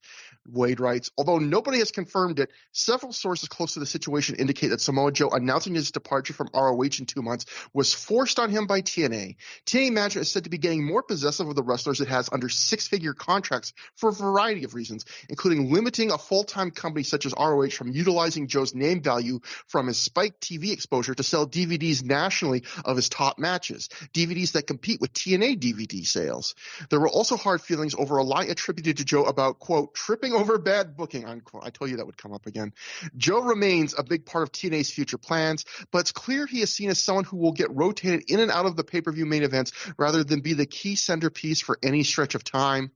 Wade writes, although nobody has confirmed it, several sources close to the situation indicate that Samoa Joe announcing his departure from ROH in 2 months was forced on him by TNA. TNA management is said to be getting more possessive of the wrestlers it has under six-figure contracts for a variety of reasons, including limiting a full-time company such as ROH from utilizing Joe's name value from his Spike TV exposure to sell DVDs nationally of his top matches, DVDs that compete with TNA DVD sales. There were also hard feelings over a lie attributed to Joe about, quote, tripping over bad booking, unquote. I told you that would come up again. Joe remains a big part of TNA's future plans, but it's clear he is seen as someone who will get rotated in and out of the pay-per-view main events rather than be the key centerpiece for any stretch of time.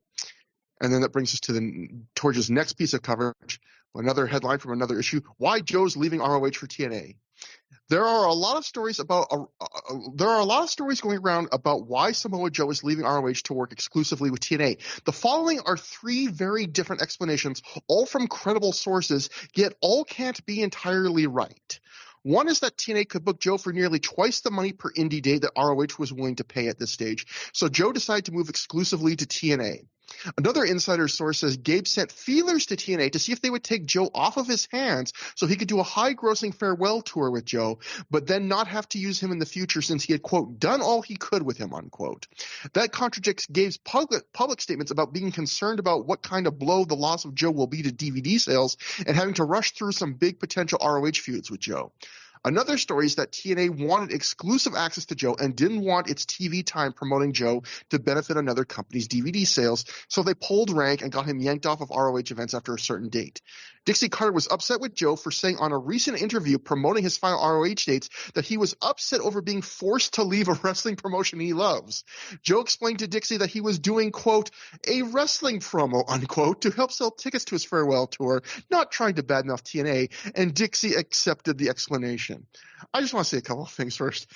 And then that brings us to Torch's next piece of coverage, another headline from another issue: why Joe's leaving ROH for TNA. There are a lot of stories going around about why Samoa Joe is leaving ROH to work exclusively with TNA. The following are 3 very different explanations, all from credible sources, yet all can't be entirely right. One is that TNA could book Joe for nearly twice the money per indie date that ROH was willing to pay at this stage, so Joe decided to move exclusively to TNA. Another insider source says Gabe sent feelers to TNA to see if they would take Joe off of his hands so he could do a high-grossing farewell tour with Joe, but then not have to use him in the future since he had, quote, done all he could with him, unquote. That contradicts Gabe's public statements about being concerned about what kind of blow the loss of Joe will be to DVD sales and having to rush through some big potential ROH feuds with Joe. Another story is that TNA wanted exclusive access to Joe and didn't want its TV time promoting Joe to benefit another company's DVD sales, so they pulled rank and got him yanked off of ROH events after a certain date. Dixie Carter was upset with Joe for saying on a recent interview promoting his final ROH dates that he was upset over being forced to leave a wrestling promotion he loves. Joe explained to Dixie that he was doing, quote, a wrestling promo, unquote, to help sell tickets to his farewell tour, not trying to badmouth TNA, and Dixie accepted the explanation. I just want to say a couple of things first.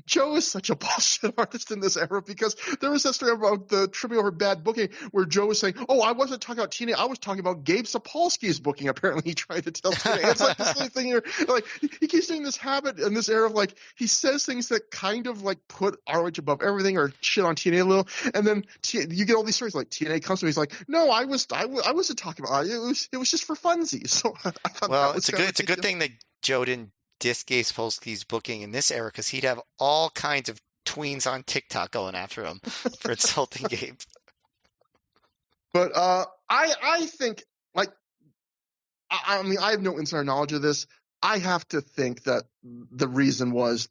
Joe is such a bullshit artist in this era because there was that story about the tripping over bad booking where Joe was saying, oh, I wasn't talking about TNA, I was talking about Gabe Sapolsky's booking. Apparently he tried to tell TNA. It's like this same thing here. Like, he keeps doing this habit in this era of, like, he says things that kind of, like, put ROH above everything or shit on TNA a little, and then you get all these stories like TNA comes to me, he's like, no, I wasn't talking about it. It was just for funsies. So I thought well, that was it's a good thing that Joe didn't diss Gabe Sapolsky's booking in this era, because he'd have all kinds of tweens on TikTok going after him for insulting Gabe. But I think, like, I mean, I have no insider knowledge of this. I have to think that the reason was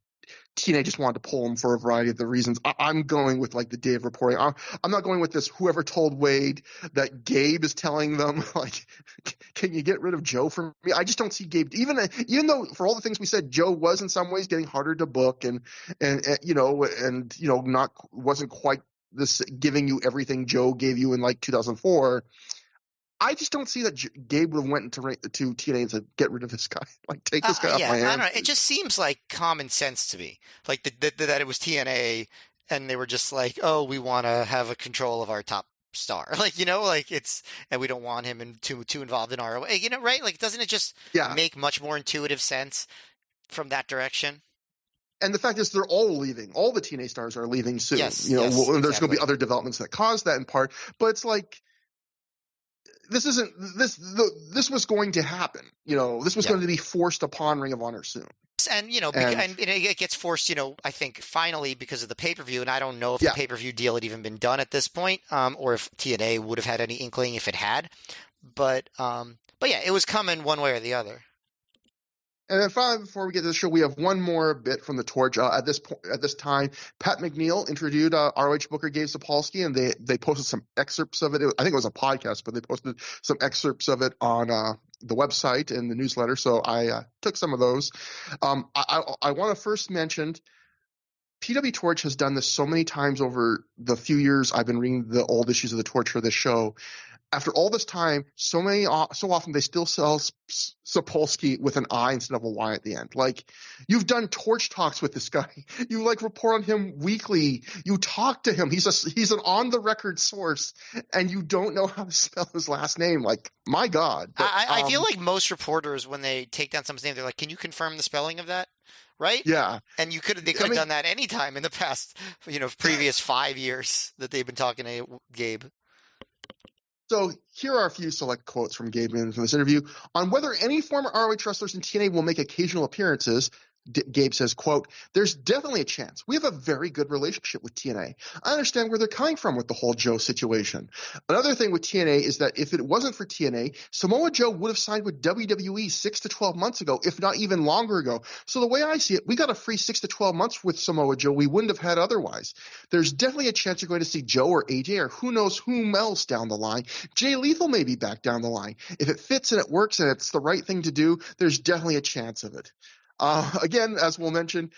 TNA just wanted to pull him for a variety of the reasons. I'm going with, like, the day of reporting. I'm not going with this whoever told Wade that Gabe is telling them, like, can you get rid of Joe from me? I just don't see Gabe, even though for all the things we said, Joe was in some ways getting harder to book and not wasn't quite this giving you everything Joe gave you in, like, 2004. I just don't see that Gabe would have went to TNA and said, get rid of this guy. Like, take this guy off my hands. I don't know. It just seems like common sense to me. Like, that it was TNA and they were just like, oh, we want to have a control of our top star. Like, and we don't want him too involved in ROH. Right? Like, doesn't it just make much more intuitive sense from that direction? And the fact is, they're all leaving. All the TNA stars are leaving soon. Yes, there's exactly. going to be other developments that cause that in part. But it's like, this was going to happen. This was going to be forced upon Ring of Honor soon. And it gets forced, I think finally because of the pay-per-view, and I don't know if the pay-per-view deal had even been done at this point, or if TNA would have had any inkling if it had. But yeah, it was coming one way or the other. And then finally, before we get to the show, we have one more bit from the Torch. At this time, Pat McNeil interviewed ROH booker Gabe Sapolsky, and they posted some excerpts of it. I think it was a podcast, but they posted some excerpts of it on the website and the newsletter. So I took some of those. I want to first mention PW Torch has done this so many times over the few years I've been reading the old issues of the Torch for this show. After all this time, so often they still sell Sapolsky with an I instead of a Y at the end. Like, you've done Torch talks with this guy. You, like, report on him weekly. You talk to him. He's an on the record source, and you don't know how to spell his last name. Like, my God. But, I feel like most reporters, when they take down someone's name, they're like, "Can you confirm the spelling of that?" right? Yeah. And they could have done that anytime in the past, previous 5 years that they've been talking to Gabe. So here are a few select quotes from Gabe from this interview. On whether any former ROH wrestlers in TNA will make occasional appearances, Gabe says, quote, "There's definitely a chance. We have a very good relationship with TNA. I understand where they're coming from with the whole Joe situation. Another thing with TNA is that if it wasn't for TNA, Samoa Joe would have signed with WWE 6 to 12 months ago, if not even longer ago. So the way I see it, we got a free 6 to 12 months with Samoa Joe we wouldn't have had otherwise. There's definitely a chance you're going to see Joe or AJ or who knows whom else down the line. Jay Lethal may be back down the line. If it fits and it works and it's the right thing to do, there's definitely a chance of it." Again, as we'll mention,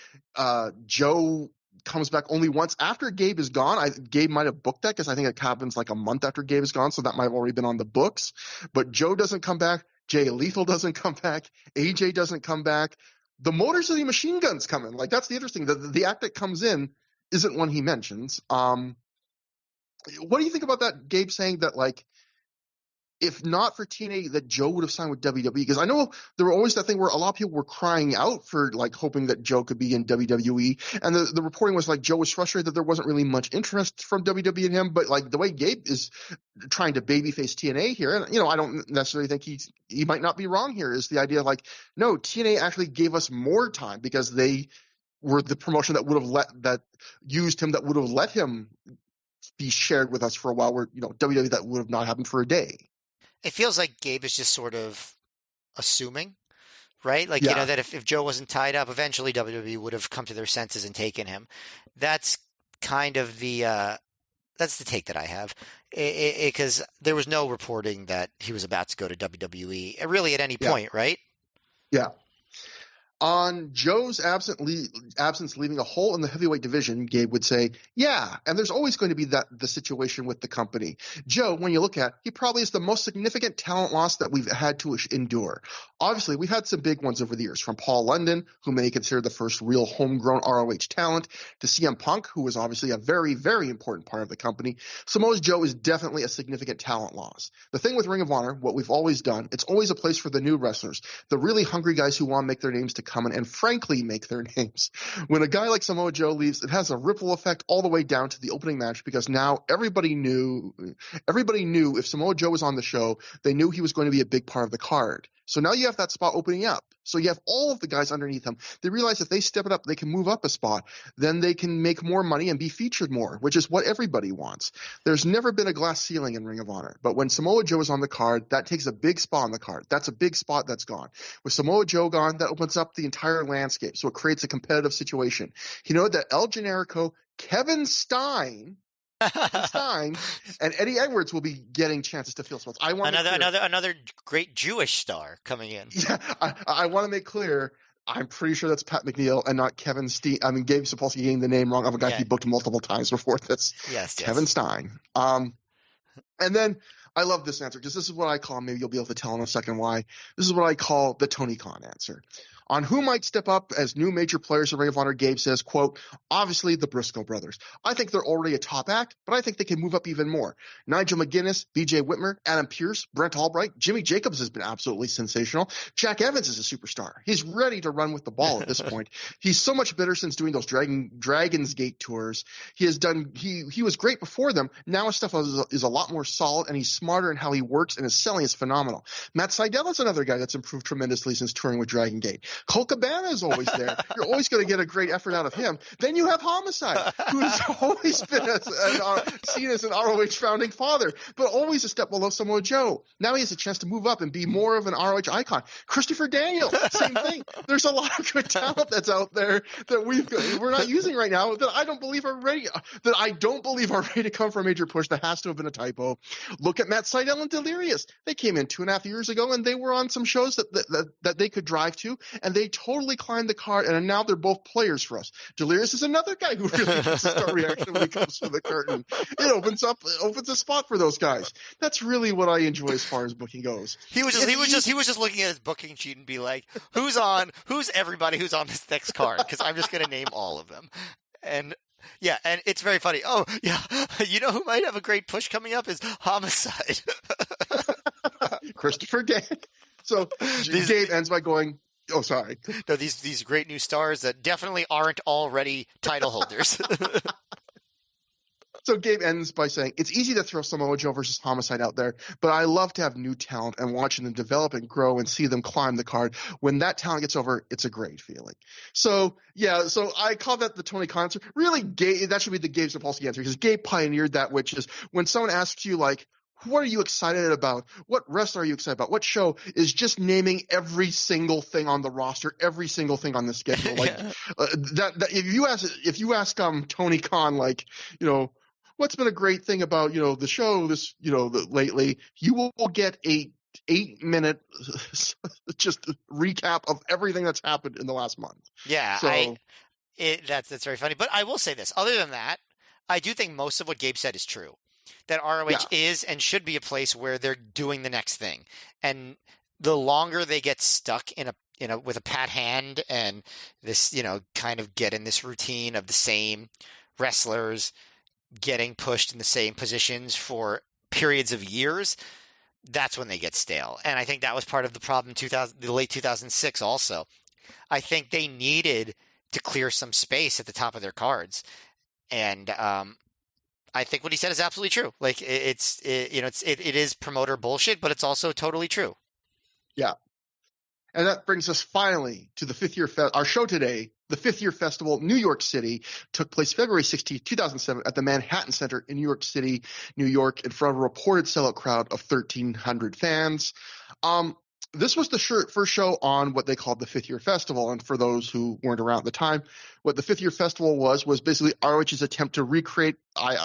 Joe comes back only once after Gabe is gone. Gabe might have booked that because I think it happens like a month after Gabe is gone, so that might have already been on the books. But Joe doesn't come back. Jay Lethal doesn't come back. AJ doesn't come back. The Motor City Machine Guns come in. Like, that's the interesting. The act that comes in isn't one he mentions. What do you think about that, Gabe saying that, like, if not for TNA, that Joe would have signed with WWE? Because I know there were always that thing where a lot of people were crying out for, like, hoping that Joe could be in WWE. And the reporting was like Joe was frustrated that there wasn't really much interest from WWE in him. But, like, the way Gabe is trying to babyface TNA here, and, I don't necessarily think he might not be wrong here, is the idea of, like, no, TNA actually gave us more time because they were the promotion that would have used him, that would have let him be shared with us for a while, where, WWE, that would have not happened for a day. It feels like Gabe is just sort of assuming, right? Like, Yeah. that if Joe wasn't tied up, eventually WWE would have come to their senses and taken him. That's kind of that's the take that I have, because there was no reporting that he was about to go to WWE really at any point, right? Yeah. On Joe's absence leaving a hole in the heavyweight division, Gabe would say, yeah, and there's always going to be the situation with the company. Joe, when you look at, he probably is the most significant talent loss that we've had to endure. Obviously, we've had some big ones over the years, from Paul London, who many consider the first real homegrown ROH talent, to CM Punk, who was obviously a very, very important part of the company. Samoa Joe is definitely a significant talent loss. The thing with Ring of Honor, what we've always done, it's always a place for the new wrestlers, the really hungry guys who want to make their names to come in and frankly make their names. When a guy like Samoa Joe leaves, it has a ripple effect all the way down to the opening match, because now everybody knew if Samoa Joe was on the show, they knew he was going to be a big part of the card. So now you have that spot opening up. So you have all of the guys underneath him. They realize if they step it up, they can move up a spot. Then they can make more money and be featured more, which is what everybody wants. There's never been a glass ceiling in Ring of Honor. But when Samoa Joe is on the card, that takes a big spot on the card. That's a big spot that's gone. With Samoa Joe gone, that opens up the entire landscape. So it creates a competitive situation. You know that El Generico, Kevin Stein, and Eddie Edwards will be getting chances to fill spots. I want another great Jewish star coming in. Yeah, I want to make clear, I'm pretty sure that's Pat McNeil and not Kevin Stein. I mean, Gabe Sapolsky getting the name wrong of a guy he booked multiple times before this. Yes, Kevin Stein. And then I love this answer, because this is what I call, maybe you'll be able to tell in a second why, this is what I call the Tony Khan answer. On who might step up as new major players in Ring of Honor, Gabe says, quote, obviously the Briscoe brothers. I think they're already a top act, but I think they can move up even more. Nigel McGuinness, BJ Whitmer, Adam Pearce, Brent Albright, Jimmy Jacobs has been absolutely sensational. Jack Evans is a superstar. He's ready to run with the ball at this point. He's so much better since doing those Dragon's Gate tours. He was great before them. Now his stuff is a lot more solid, and he's smarter in how he works, and his selling is phenomenal. Matt Sydal is another guy that's improved tremendously since touring with Dragon Gate. Cole Cabana is always there. You're always going to get a great effort out of him. Then you have Homicide, who has always been seen as an ROH founding father, but always a step below Samoa Joe. Now he has a chance to move up and be more of an ROH icon. Christopher Daniel, same thing. There's a lot of good talent that's out there that we're not using right now that I don't believe are ready to come for a major push. That has to have been a typo. Look at Matt Sydal and Delirious. They came in 2.5 years ago, and they were on some shows that they could drive to, and they totally climbed the card, and now they're both players for us. Delirious is another guy who really gets a star reaction when he comes through the curtain. It opens a spot for those guys. That's really what I enjoy as far as booking goes. He was just looking at his booking sheet and be like, who's everybody who's on this next card? Because I'm just going to name all of them. And yeah, and it's very funny. Oh, yeah, you know who might have a great push coming up is Homicide. Christopher Gang. So Gabe ends by going, Oh, sorry. No, these great new stars that definitely aren't already title holders. So Gabe ends by saying, it's easy to throw Samoa Joe versus Homicide out there, but I love to have new talent and watching them develop and grow and see them climb the card. When that talent gets over, it's a great feeling. So, yeah, so I call that the Tony Khan answer. Really, Gabe, that should be the Gabe Sapolsky answer, because Gabe pioneered that, which is when someone asks you, like, what are you excited about? What wrestler are you excited about? What show? Is just naming every single thing on the roster, every single thing on the schedule. Like Yeah. that if you ask Tony Khan, like, you know, what's been a great thing about, the show lately, you will get a 8-minute just recap of everything that's happened in the last month. Yeah, So that's very funny. But I will say this. Other than that, I do think most of what Gabe said is true. That yeah, ROH is and should be a place where they're doing the next thing. And the longer they get stuck in a with a pat hand and this, kind of get in this routine of the same wrestlers getting pushed in the same positions for periods of years, that's when they get stale. And I think that was part of the problem in the late 2006 also. I think they needed to clear some space at the top of their cards. And I think what he said is absolutely true. Like it is promoter bullshit, but it's also totally true. yeah. And that brings us finally to the fifth year our show today. The fifth year festival, New York City, took place February 16th, 2007 at the Manhattan Center in New York City, New York, in front of a reported sellout crowd of 1,300 fans. This was the first show on what they called the fifth year festival. And for those who weren't around at the time, what the fifth year festival was basically ROH's attempt to recreate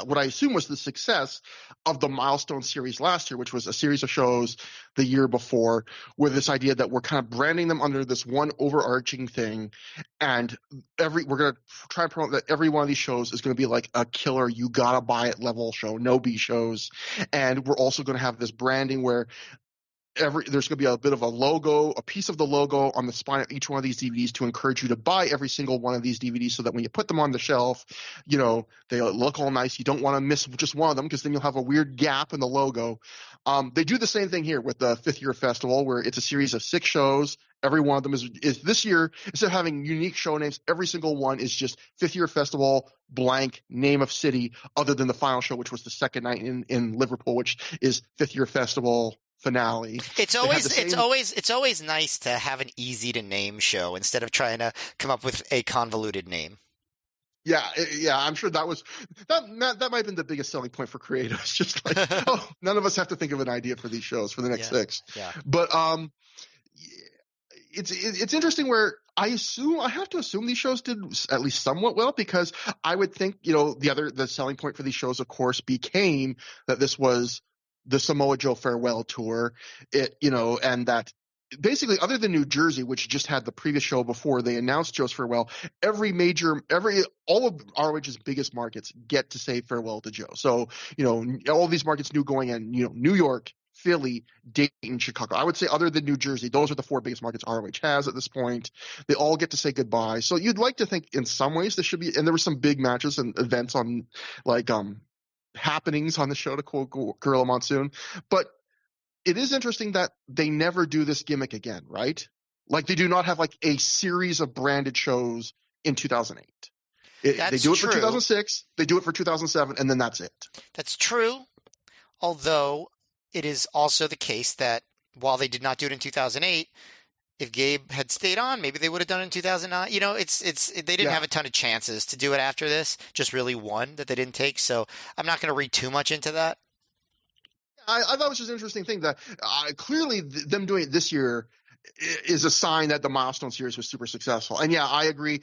what I assume was the success of the Milestone series last year, which was a series of shows the year before, with this idea that we're kind of branding them under this one overarching thing. And we're going to try and promote that every one of these shows is going to be like a killer, you got to buy it level show, no B shows. And we're also going to have this branding where there's going to be a bit of a logo, a piece of the logo on the spine of each one of these DVDs to encourage you to buy every single one of these DVDs, so that when you put them on the shelf, they look all nice. You don't want to miss just one of them, because then you'll have a weird gap in the logo. They do the same thing here with the fifth year festival, where it's a series of 6 shows. Every one of them is this year, instead of having unique show names, every single one is just fifth year festival blank name of city, other than the final show, which was the second night in Liverpool, which is fifth year festival finale. It's always nice to have an easy to name show instead of trying to come up with a convoluted name. Yeah, I'm sure that might have been the biggest selling point for creatives. Just like, none of us have to think of an idea for these shows for the next 6. Yeah. But it's interesting where I have to assume these shows did at least somewhat well, because I would think, the selling point for these shows, of course, became that this was the Samoa Joe farewell tour, and that basically, other than New Jersey, which just had the previous show before they announced Joe's farewell, all of ROH's biggest markets get to say farewell to Joe. So, all of these markets knew going in, New York, Philly, Dayton, Chicago. I would say, other than New Jersey, those are the 4 biggest markets ROH has at this point. They all get to say goodbye. So you'd like to think in some ways this should be, and there were some big matches and events on, like, happenings on the show, to quote Gorilla Monsoon. But it is interesting that they never do this gimmick again, right? Like, they do not have like a series of branded shows in 2008. They do it for 2006, they do it for 2007, and then that's it. That's true. Although it is also the case that while they did not do it in 2008, if Gabe had stayed on, maybe they would have done it in 2009. They didn't have a ton of chances to do it after this, just really one that they didn't take. So I'm not going to read too much into that. I thought it was just an interesting thing that clearly them doing it this year is a sign that the Milestone series was super successful. And yeah, I agree.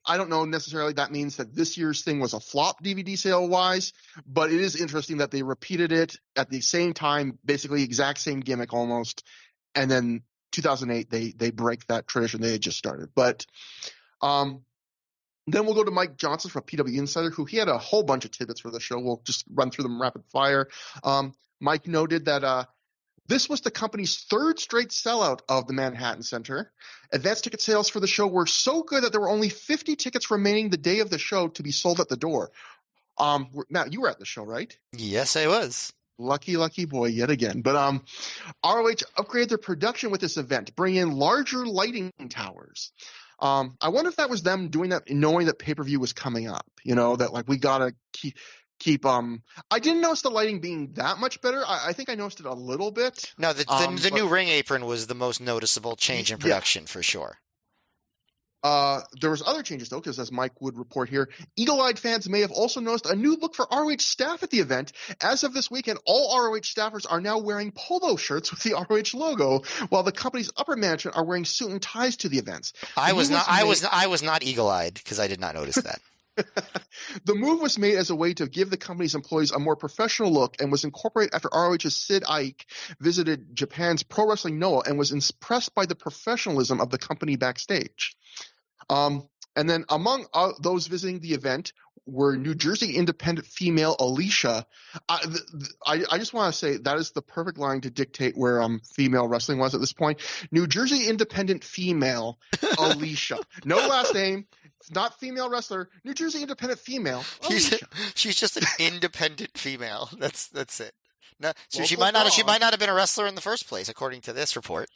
I don't know necessarily that means that this year's thing was a flop DVD sale wise, but it is interesting that they repeated it at the same time, basically exact same gimmick almost. And then 2008, they break that tradition they had just started. But then we'll go to Mike Johnson from PW Insider, who he had a whole bunch of tidbits for the show. We'll just run through them rapid fire. Mike noted that this was the company's 3rd straight sellout of the Manhattan Center. Advance ticket sales for the show were so good that there were only 50 tickets remaining the day of the show to be sold at the door. Matt, you were at the show, right? Yes, I was. Lucky boy yet again. But ROH upgraded their production with this event, bringing in larger lighting towers. I wonder if that was them doing that, knowing that pay-per-view was coming up. That like we gotta keep. I didn't notice the lighting being that much better. I think I noticed it a little bit. No, the new ring apron was the most noticeable change in production for sure. There was other changes though, because as Mike would report here, eagle-eyed fans may have also noticed a new look for ROH staff at the event. As of this weekend, all ROH staffers are now wearing polo shirts with the ROH logo, while the company's upper management are wearing suit and ties to the events. I was not eagle-eyed because I did not notice that. The move was made as a way to give the company's employees a more professional look and was incorporated after ROH's Sid Ike visited Japan's Pro Wrestling Noah and was impressed by the professionalism of the company backstage. And then among those visiting the event were New Jersey independent female Alicia. I just want to say that is the perfect line to dictate where female wrestling was at this point. New Jersey independent female Alicia. No last name. It's not female wrestler. New Jersey independent female Alicia. She's just an independent female. That's it. No, so she might not have been a wrestler in the first place, according to this report.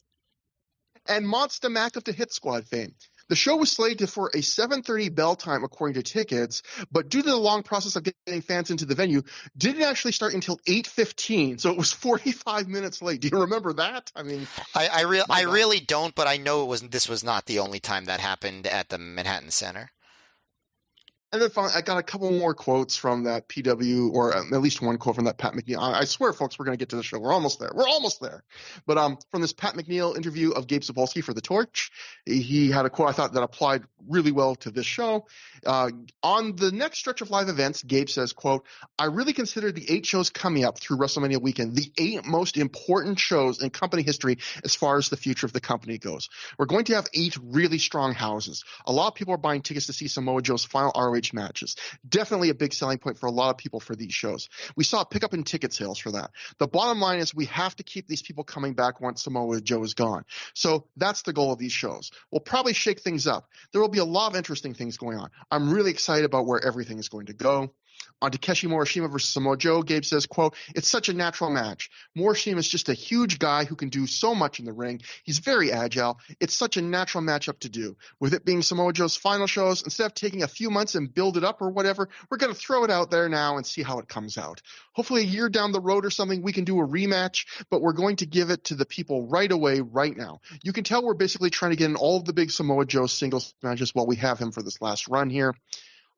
And Monster Mac of the Hit Squad fame. The show was slated for a 7:30 bell time according to tickets, but due to the long process of getting fans into the venue, didn't actually start until 8:15, so it was 45 minutes late. Do you remember that? I mean, I really don't, but I know this was not the only time that happened at the Manhattan Center. And then finally, I got a couple more quotes from that PW, or at least one quote from that Pat McNeil. I swear, folks, we're going to get to the show. We're almost there. But from this Pat McNeil interview of Gabe Sapolsky for The Torch, he had a quote I thought that applied really well to this show. On the next stretch of live events, Gabe says, quote, I really consider the 8 shows coming up through WrestleMania weekend the 8 most important shows in company history as far as the future of the company goes. We're going to have 8 really strong houses. A lot of people are buying tickets to see Samoa Joe's final ROH matches. Definitely a big selling point for a lot of people for these shows. We saw a pickup in ticket sales for that. The bottom line is we have to keep these people coming back once Samoa Joe is gone. So that's the goal of these shows. We'll probably shake things up. There will be a lot of interesting things going on. I'm really excited about where everything is going to go. On Takeshi Morishima versus Samoa Joe, Gabe says, quote, it's such a natural match. Morishima is just a huge guy who can do so much in the ring. He's very agile. It's such a natural matchup to do. With it being Samoa Joe's final shows, instead of taking a few months and build it up or whatever, we're going to throw it out there now and see how it comes out. Hopefully a year down the road or something, we can do a rematch, but we're going to give it to the people right away, right now. You can tell we're basically trying to get in all of the big Samoa Joe singles matches while we have him for this last run here.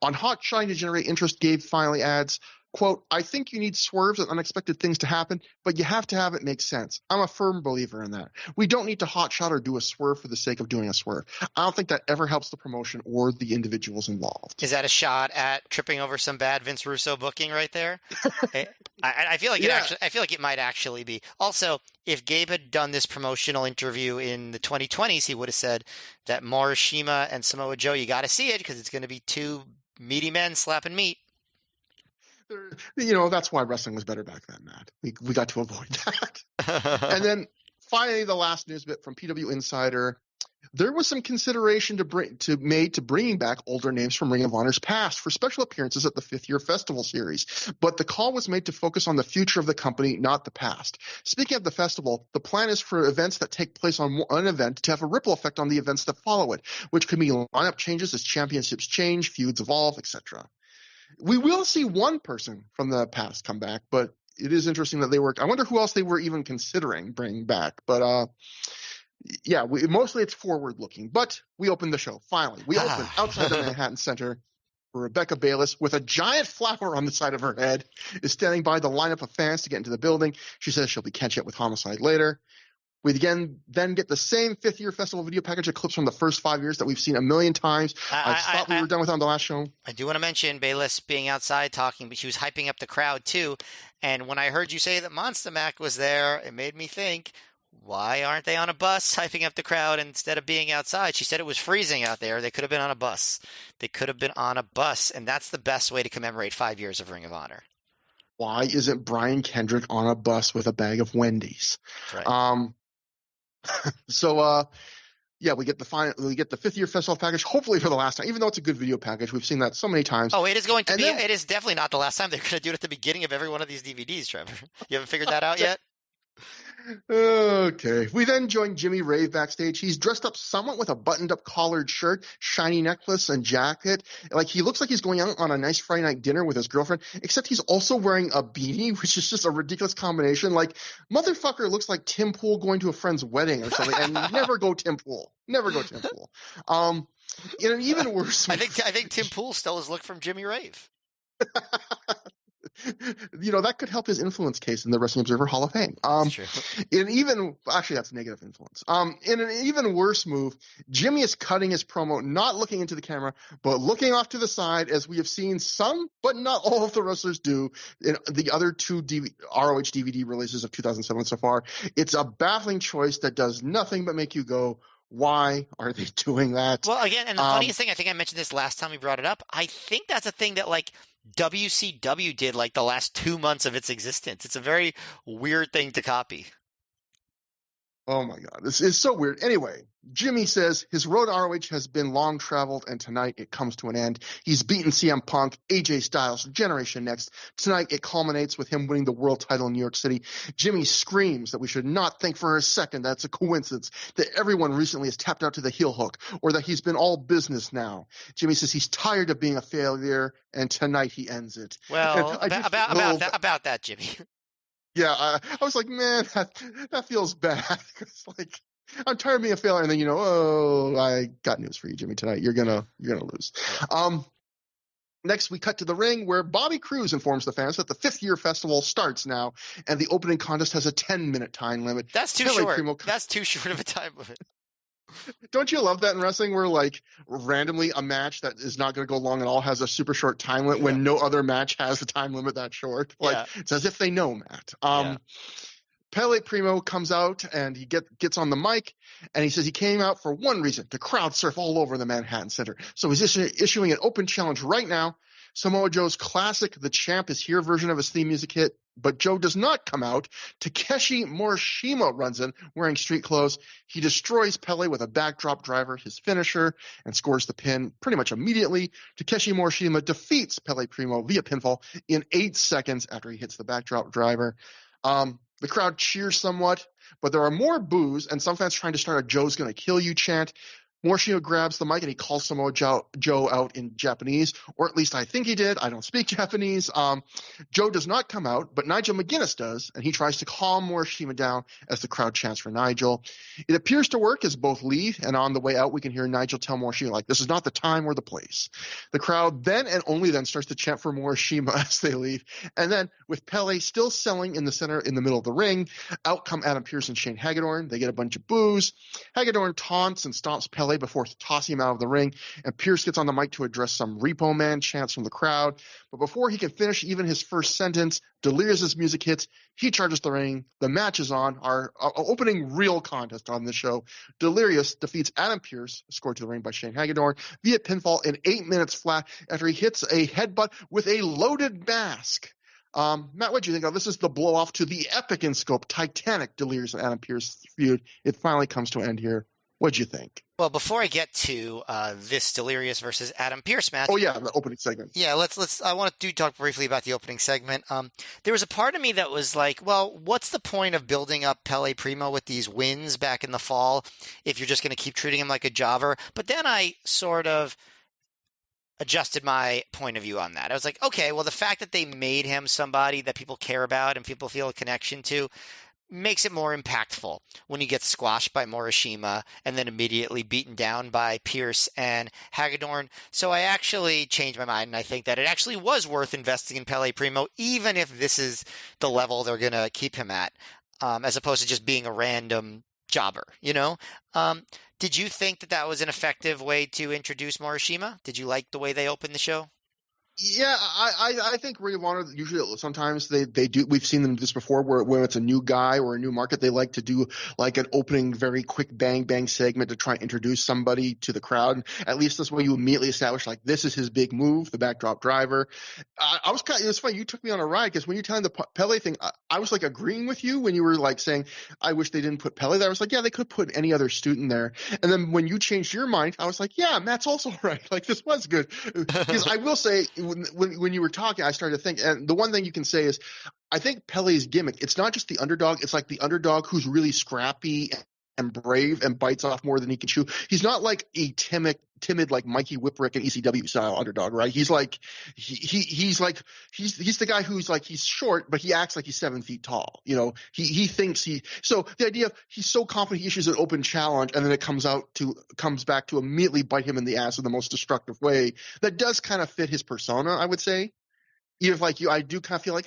On Hot Shine to generate interest, Gabe finally adds, quote, I think you need swerves and unexpected things to happen, but you have to have it make sense. I'm a firm believer in that. We don't need to hot shot or do a swerve for the sake of doing a swerve. I don't think that ever helps the promotion or the individuals involved. Is that a shot at tripping over some bad Vince Russo booking right there? I feel like it might actually be. Also, if Gabe had done this promotional interview in the 2020s, he would have said that Morishima and Samoa Joe, you got to see it because it's going to be 2 meaty men slapping meat. That's why wrestling was better back then, Matt. We got to avoid that. And then finally, the last news bit from PW Insider. There was some consideration made to bringing back older names from Ring of Honor's past for special appearances at the 5th Year Festival series, but the call was made to focus on the future of the company, not the past. Speaking of the festival, the plan is for events that take place on one event to have a ripple effect on the events that follow it, which could mean lineup changes as championships change, feuds evolve, etc. We will see one person from the past come back, but it is interesting that they were – I wonder who else they were even considering bringing back, but yeah, mostly it's forward-looking, but we opened the show, finally. We opened outside the Manhattan Center. Rebecca Bayless, with a giant flower on the side of her head, is standing by the lineup of fans to get into the building. She says she'll be catching up with Homicide later. We again then get the same 5th Year Festival video package of clips from the first 5 years that we've seen a million times. I thought we were done with on the last show. I do want to mention Bayless being outside talking, but she was hyping up the crowd too. And when I heard you say that Monster Mac was there, it made me think, why aren't they on a bus hyping up the crowd instead of being outside? She said it was freezing out there. They could have been on a bus. And that's the best way to commemorate 5 years of Ring of Honor. Why isn't Brian Kendrick on a bus with a bag of Wendy's? That's right. we get the fifth year festival package, hopefully for the last time, even though it's a good video package. We've seen that so many times. Oh, it is going to And be. then- It is definitely not the last time. They're going to do it at the beginning of every one of these DVDs, Trevor. You haven't figured that out yet? Okay. We then join Jimmy Rave backstage. He's dressed up somewhat with a buttoned-up collared shirt, shiny necklace, and jacket. Like, he looks like he's going out on a nice Friday night dinner with his girlfriend, except he's also wearing a beanie, which is just a ridiculous combination. Like, motherfucker looks like Tim Pool going to a friend's wedding or something, and never go Tim Pool. Never go Tim Pool. In an even worse... I think Tim Pool stole his look from Jimmy Rave. That could help his influence case in the Wrestling Observer Hall of Fame. That's true. That's negative influence. In an even worse move, Jimmy is cutting his promo, not looking into the camera, but looking off to the side, as we have seen some, but not all of the wrestlers do in the other two ROH DVD releases of 2007 so far. It's a baffling choice that does nothing but make you go, why are they doing that? Well, again, and the funniest thing, I think I mentioned this last time we brought it up, I think that's a thing that, like, WCW did, like, the last 2 months of its existence. It's a very weird thing to copy. Oh my God, this is so weird. Anyway, Jimmy says his road to ROH has been long traveled, and tonight it comes to an end. He's beaten CM Punk, AJ Styles, Generation Next. Tonight it culminates with him winning the world title in New York City. Jimmy screams that we should not think for a second that it's a coincidence that everyone recently has tapped out to the heel hook, or that he's been all business now. Jimmy says he's tired of being a failure, and tonight he ends it. Well, about that, Jimmy. Yeah, I was like, man, that feels bad. It's like, I'm tired of being a failure, and then I got news for you, Jimmy. Tonight you're gonna lose. Next, we cut to the ring where Bobby Cruz informs the fans that the fifth year festival starts now, and the opening contest has a 10-minute time limit. That's too short. That's too short of a time limit. Don't you love that in wrestling, where like randomly a match that is not going to go long at all has a super short time limit when no other match has a time limit that short? Like, it's as if they know, Matt. Pele Primo comes out and he gets on the mic and he says he came out for one reason, to crowd surf all over the Manhattan Center. So he's issuing an open challenge right now. Samoa Joe's classic "The Champ Is Here" version of his theme music hit, but Joe does not come out. Takeshi Morishima runs in wearing street clothes. He destroys Pele with a backdrop driver, his finisher, and scores the pin pretty much immediately. Takeshi Morishima defeats Pele Primo via pinfall in 8 seconds after he hits the backdrop driver. The crowd cheers somewhat, but there are more boos and some fans trying to start a "Joe's gonna kill you" chant. Morishima grabs the mic and he calls Samoa Joe out in Japanese, or at least I think he did. I don't speak Japanese. Joe does not come out, but Nigel McGuinness does, and he tries to calm Morishima down as the crowd chants for Nigel. It appears to work as both leave, and on the way out we can hear Nigel tell Morishima, like, this is not the time or the place. The crowd then and only then starts to chant for Morishima as they leave, and then with Pele still selling in the middle of the ring, out come Adam Pearce and Shane Hagedorn. They get a bunch of boos. Hagedorn taunts and stomps Pele before tossing him out of the ring, and Pearce gets on the mic to address some Repo Man chants from the crowd. But before he can finish even his first sentence, Delirious' music hits. He charges the ring. The match is on. Our opening real contest on this show. Delirious defeats Adam Pearce, scored to the ring by Shane Hagedorn, via pinfall in 8 minutes flat after he hits a headbutt with a loaded mask. Matt, what do you think of this? Is the blow off to the epic in scope, titanic Delirious and Adam Pearce feud. It finally comes to an end here. What'd you think? Well, before I get to this Delirious versus Adam Pearce match. Oh yeah, the opening segment. Yeah, let's. I want to talk briefly about the opening segment. There was a part of me that was like, well, what's the point of building up Pele Primo with these wins back in the fall if you're just going to keep treating him like a jobber? But then I sort of adjusted my point of view on that. I was like, okay, well, the fact that they made him somebody that people care about and people feel a connection to makes it more impactful when he gets squashed by Morishima and then immediately beaten down by Pearce and Hagedorn. So I actually changed my mind, and I think that it actually was worth investing in Pele Primo, even if this is the level they're going to keep him at, as opposed to just being a random jobber, Did you think that was an effective way to introduce Morishima? Did you like the way they opened the show? Yeah, I think Ring of Honor usually sometimes they do. We've seen them do this before, where when it's a new guy or a new market, they like to do like an opening, very quick bang segment to try and introduce somebody to the crowd. At least this way, you immediately establish like this is his big move, the backdrop driver. I was kind of, it was funny. You took me on a ride because when you're telling the Pele thing, I was like agreeing with you when you were like saying, I wish they didn't put Pele there. I was like, yeah, they could put any other student there. And then when you changed your mind, I was like, yeah, Matt's also right. Like this was good. Because I will say, when you were talking, I started to think, and the one thing you can say is, I think Pele's gimmick, it's not just the underdog, it's like the underdog who's really scrappy and brave and bites off more than he can chew. He's not like a timid like Mikey Whipwreck and ECW style underdog, right? He's like he's the guy who's like he's short, but he acts like he's 7 feet tall. You know, he thinks so the idea of he's so confident he issues an open challenge and then it comes back to immediately bite him in the ass in the most destructive way. That does kind of fit his persona, I would say. Even if like you, I do kind of feel like,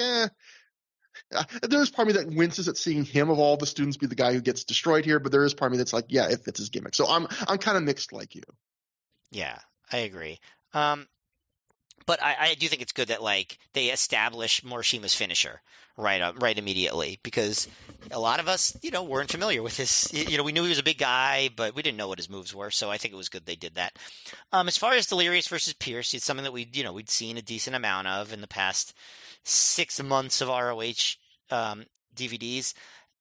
there's part of me that winces at seeing him of all the students be the guy who gets destroyed here, but there is part of me that's like, yeah, it fits his gimmick. So I'm kind of mixed like you. Yeah, I agree. But I do think it's good that like they establish Morishima's finisher right immediately, because a lot of us, weren't familiar with his. We knew he was a big guy, but we didn't know what his moves were. So I think it was good they did that. As far as Delirious versus Pierce, it's something that we'd seen a decent amount of in the past 6 months of ROH DVDs.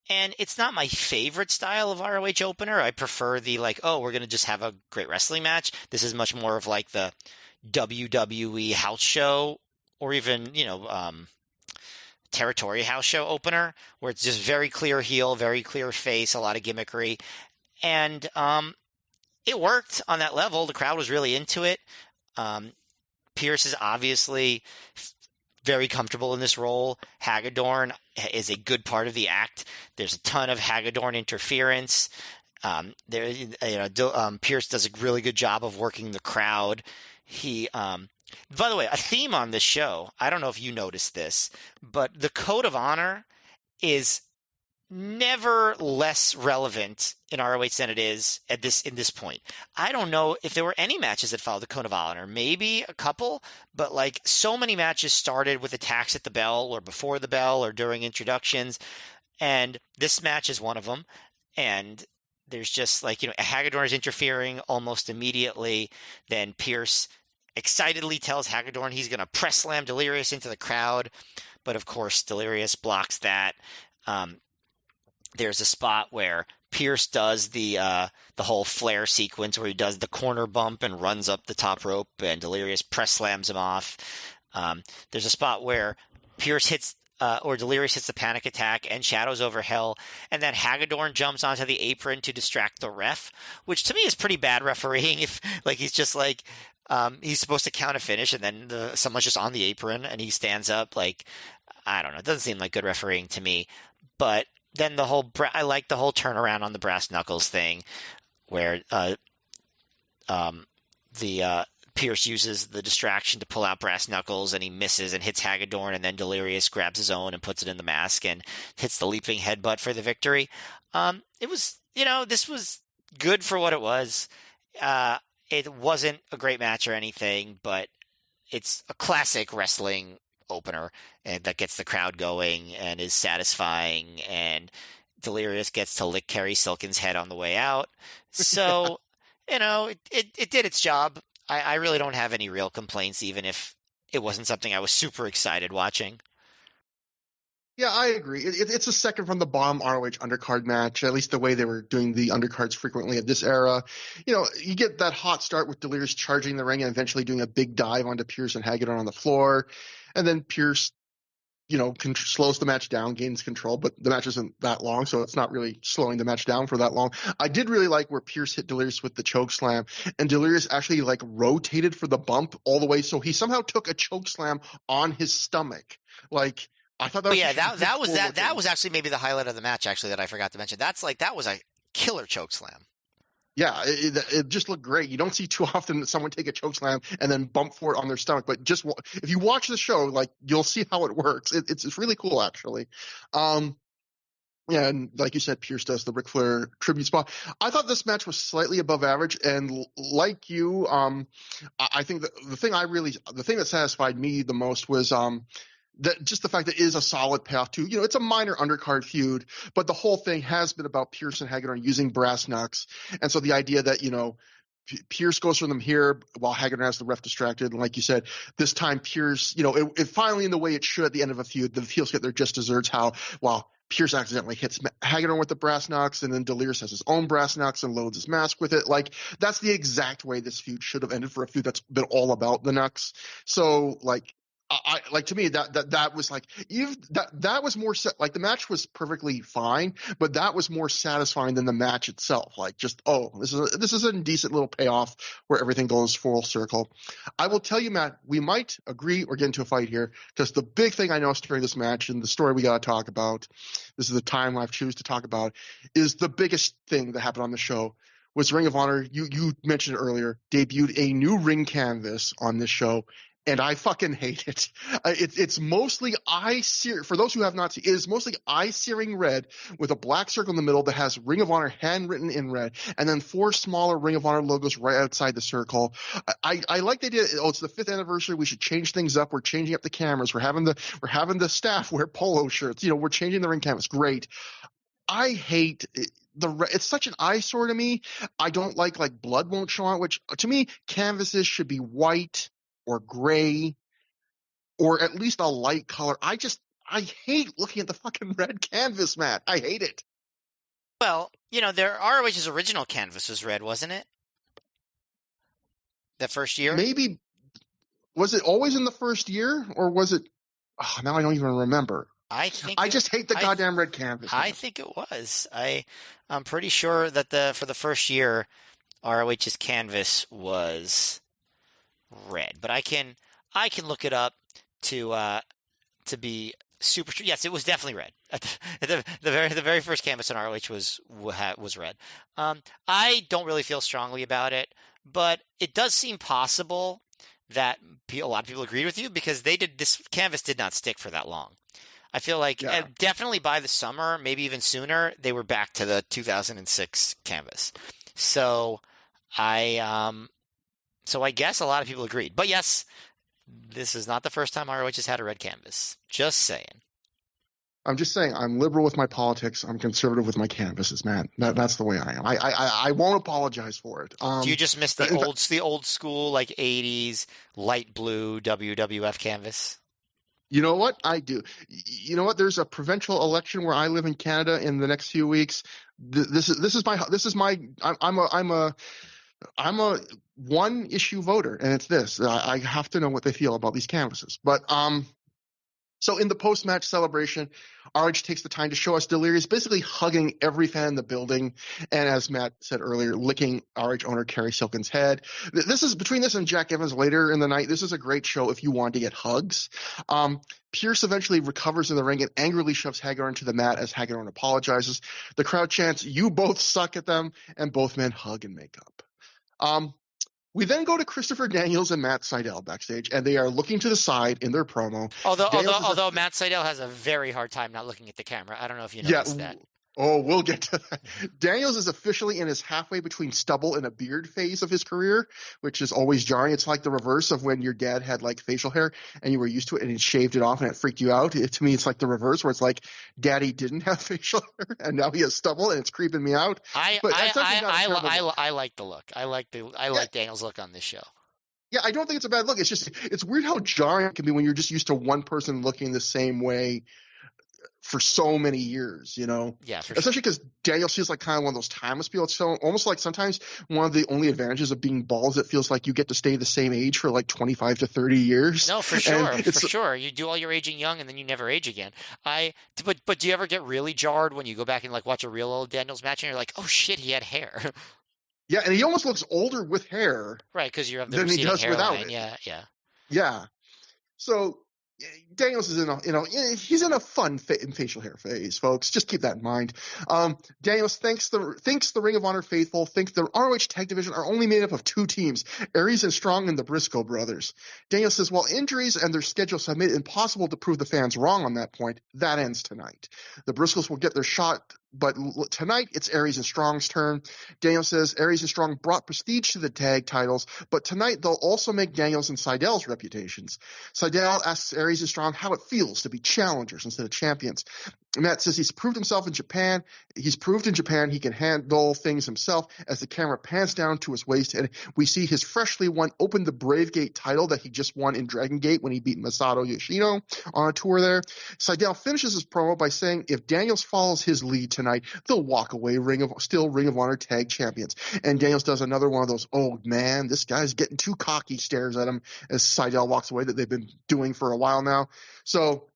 And it's not my favorite style of ROH opener. I prefer the like, oh, we're going to just have a great wrestling match. This is much more of like the WWE house show, or even, territory house show opener, where it's just very clear heel, very clear face, a lot of gimmickry. And it worked on that level. The crowd was really into it. Pierce is obviously very comfortable in this role. Hagedorn is a good part of the act. There's a ton of Hagedorn interference. Pierce does a really good job of working the crowd. He, by the way, a theme on this show, I don't know if you noticed this, but the code of honor is never less relevant in ROH than it is in this point. I don't know if there were any matches that followed the code of honor, maybe a couple, but like so many matches started with attacks at the bell or before the bell or during introductions, and this match is one of them. And there's just like, Hagedorn is interfering almost immediately. Then Pierce excitedly tells Hagedorn he's going to press slam Delirious into the crowd. But of course, Delirious blocks that. There's a spot where Pierce does the whole flare sequence where he does the corner bump and runs up the top rope, and Delirious press slams him off. There's a spot where Pierce hits or Delirious hits the panic attack and shadows over Hell, and then Hagedorn jumps onto the apron to distract the ref, which to me is pretty bad refereeing. If like he's just like he's supposed to count a finish, and then someone's just on the apron and he stands up. Like, I don't know, it doesn't seem like good refereeing to me. But then I like the whole turnaround on the brass knuckles thing, where Pierce uses the distraction to pull out brass knuckles, and he misses and hits Hagedorn, and then Delirious grabs his own and puts it in the mask and hits the leaping headbutt for the victory. It was, this was good for what it was. It wasn't a great match or anything, but it's a classic wrestling opener, and that gets the crowd going and is satisfying, and Delirious gets to lick Kerry Silkin's head on the way out. So, it did its job. I really don't have any real complaints, even if it wasn't something I was super excited watching. Yeah, I agree. It's a second from the bottom ROH undercard match, at least the way they were doing the undercards frequently at this era. You get that hot start with Delirious charging the ring and eventually doing a big dive onto Pierce and Hagedorn on the floor. And then Pierce, slows the match down, gains control, but the match isn't that long, so it's not really slowing the match down for that long. I did really like where Pierce hit Delirious with the choke slam, and Delirious actually like rotated for the bump all the way, so he somehow took a choke slam on his stomach. Like, I thought that was that was actually maybe the highlight of the match, actually, that I forgot to mention. That was a killer choke slam. Yeah, it just looked great. You don't see too often that someone take a choke slam and then bump for it on their stomach. But just if you watch the show, like, you'll see how it works. It's really cool, actually. Yeah, and like you said, Pierce does the Ric Flair tribute spot. I thought this match was slightly above average, and like you, I think the thing that satisfied me the most was that just the fact that it is a solid path to, it's a minor undercard feud, but the whole thing has been about Pierce and Hagedorn using brass knucks, and so the idea that Pierce goes for them here while Hagedorn has the ref distracted. And like you said, this time Pierce, it finally in the way it should at the end of a feud, the heels get their just desserts. While Pierce accidentally hits Hagedorn with the brass knucks, and then Delirious has his own brass knucks and loads his mask with it. Like, that's the exact way this feud should have ended for a feud that's been all about the knucks. So, like, to me that was like, even that was more like, the match was perfectly fine, but that was more satisfying than the match itself. Like, just, this is a decent little payoff where everything goes full circle. I will tell you, Matt, we might agree or get into a fight here, because the big thing I noticed during this match, and the story we got to talk about, this is the time I've choose to talk about, is the biggest thing that happened on the show was Ring of Honor. You mentioned it earlier, debuted a new ring canvas on this show, and I fucking hate it. It's mostly eye-searing. For those who have not seen, it is mostly eye-searing red with a black circle in the middle that has Ring of Honor handwritten in red, and then 4 smaller Ring of Honor logos right outside the circle. I like the idea. It's the 5th anniversary. We should change things up. We're changing up the cameras. We're having the staff wear polo shirts. We're changing the ring canvas. Great. I hate it. It's such an eyesore to me. I don't like blood won't show on, which to me, canvases should be white or gray, or at least a light color. I hate looking at the fucking red canvas, Matt. I hate it. Well, their ROH's original canvas was red, wasn't it? That first year? Maybe. Was it always in the first year, or was it? Oh, now I don't even remember. I just hate the goddamn red canvas. I think it was. I'm pretty sure that for the first year, ROH's canvas was red, but I can look it up to be super sure. Yes, it was definitely red. The very first canvas on ROH was red. I don't really feel strongly about it, but it does seem possible that a lot of people agreed with you, because this canvas did not stick for that long. I feel like definitely by the summer, maybe even sooner, they were back to the 2006 canvas. So I guess a lot of people agreed. But yes, this is not the first time ROH has had a red canvas. Just saying. I'm just saying, I'm liberal with my politics. I'm conservative with my canvases, man. That's the way I am. I won't apologize for it. Do you just miss the old school, like 80s light blue WWF canvas? You know what? I do. You know what? There's a provincial election where I live in Canada in the next few weeks. I'm a one issue voter, and it's this. I have to know what they feel about these canvases. But so in the post-match celebration, ROH takes the time to show us Delirious basically hugging every fan in the building, and as Matt said earlier, licking ROH owner Kerry Silkin's head. This is between this and Jack Evans later in the night. This is a great show if you want to get hugs. Pierce eventually recovers in the ring and angrily shoves Hagedorn to the mat as Hagedorn apologizes. The crowd chants, "You both suck" at them, and both men hug and make up. We then go to Christopher Daniels and Matt Sydal backstage, and they are looking to the side in their promo. Although Matt Sydal has a very hard time not looking at the camera. I don't know if you noticed that. Oh, we'll get to that. Daniels is officially in his halfway between stubble and a beard phase of his career, which is always jarring. It's like the reverse of when your dad had like facial hair and you were used to it and he shaved it off and it freaked you out. To me, it's like the reverse, where it's like daddy didn't have facial hair and now he has stubble and it's creeping me out. I like the look. I like Daniels' look on this show. Yeah, I don't think it's a bad look. It's just, it's weird how jarring it can be when you're just used to one person looking the same way for so many years, you know? Yeah, for especially because Daniel feels like kind of one of those timeless people. It's so almost like sometimes one of the only advantages of being bald is it feels like you get to stay the same age for like 25 to 30 years. No, for sure. For sure. You do all your aging young and then you never age again. But do you ever get really jarred when you go back and like watch a real old Daniels match and you're like, oh shit, he had hair? Yeah, and he almost looks older with hair. Right, because you have the than he does hairline. without it. Yeah. Yeah. So Daniels is in he's in a fun facial hair phase, folks. Just keep that in mind. Daniels thinks the Ring of Honor faithful think the ROH tag division are only made up of two teams, Aries and Strong and the Briscoe brothers. Daniels says, while injuries and their schedules have made it impossible to prove the fans wrong on that point, that ends tonight. The Briscoes will get their shot, but tonight it's Aries and Strong's turn. Daniels says Aries and Strong brought prestige to the tag titles, but tonight they'll also make Daniels and Seidel's reputations. Seidel asks Aries and Strong how it feels to be challengers instead of champions. Matt says he's proved himself in Japan. He's proved in Japan he can handle things himself. As the camera pans down to his waist, and we see his freshly won Open the Brave Gate title that he just won in Dragon Gate when he beat Masato Yoshino on a tour there. Seidel finishes his promo by saying if Daniels follows his lead tonight, they'll walk away Ring of Honor tag champions. And Daniels does another one of those, oh man, this guy's getting too cocky stares at him as Seidel walks away that they've been doing for a while now. So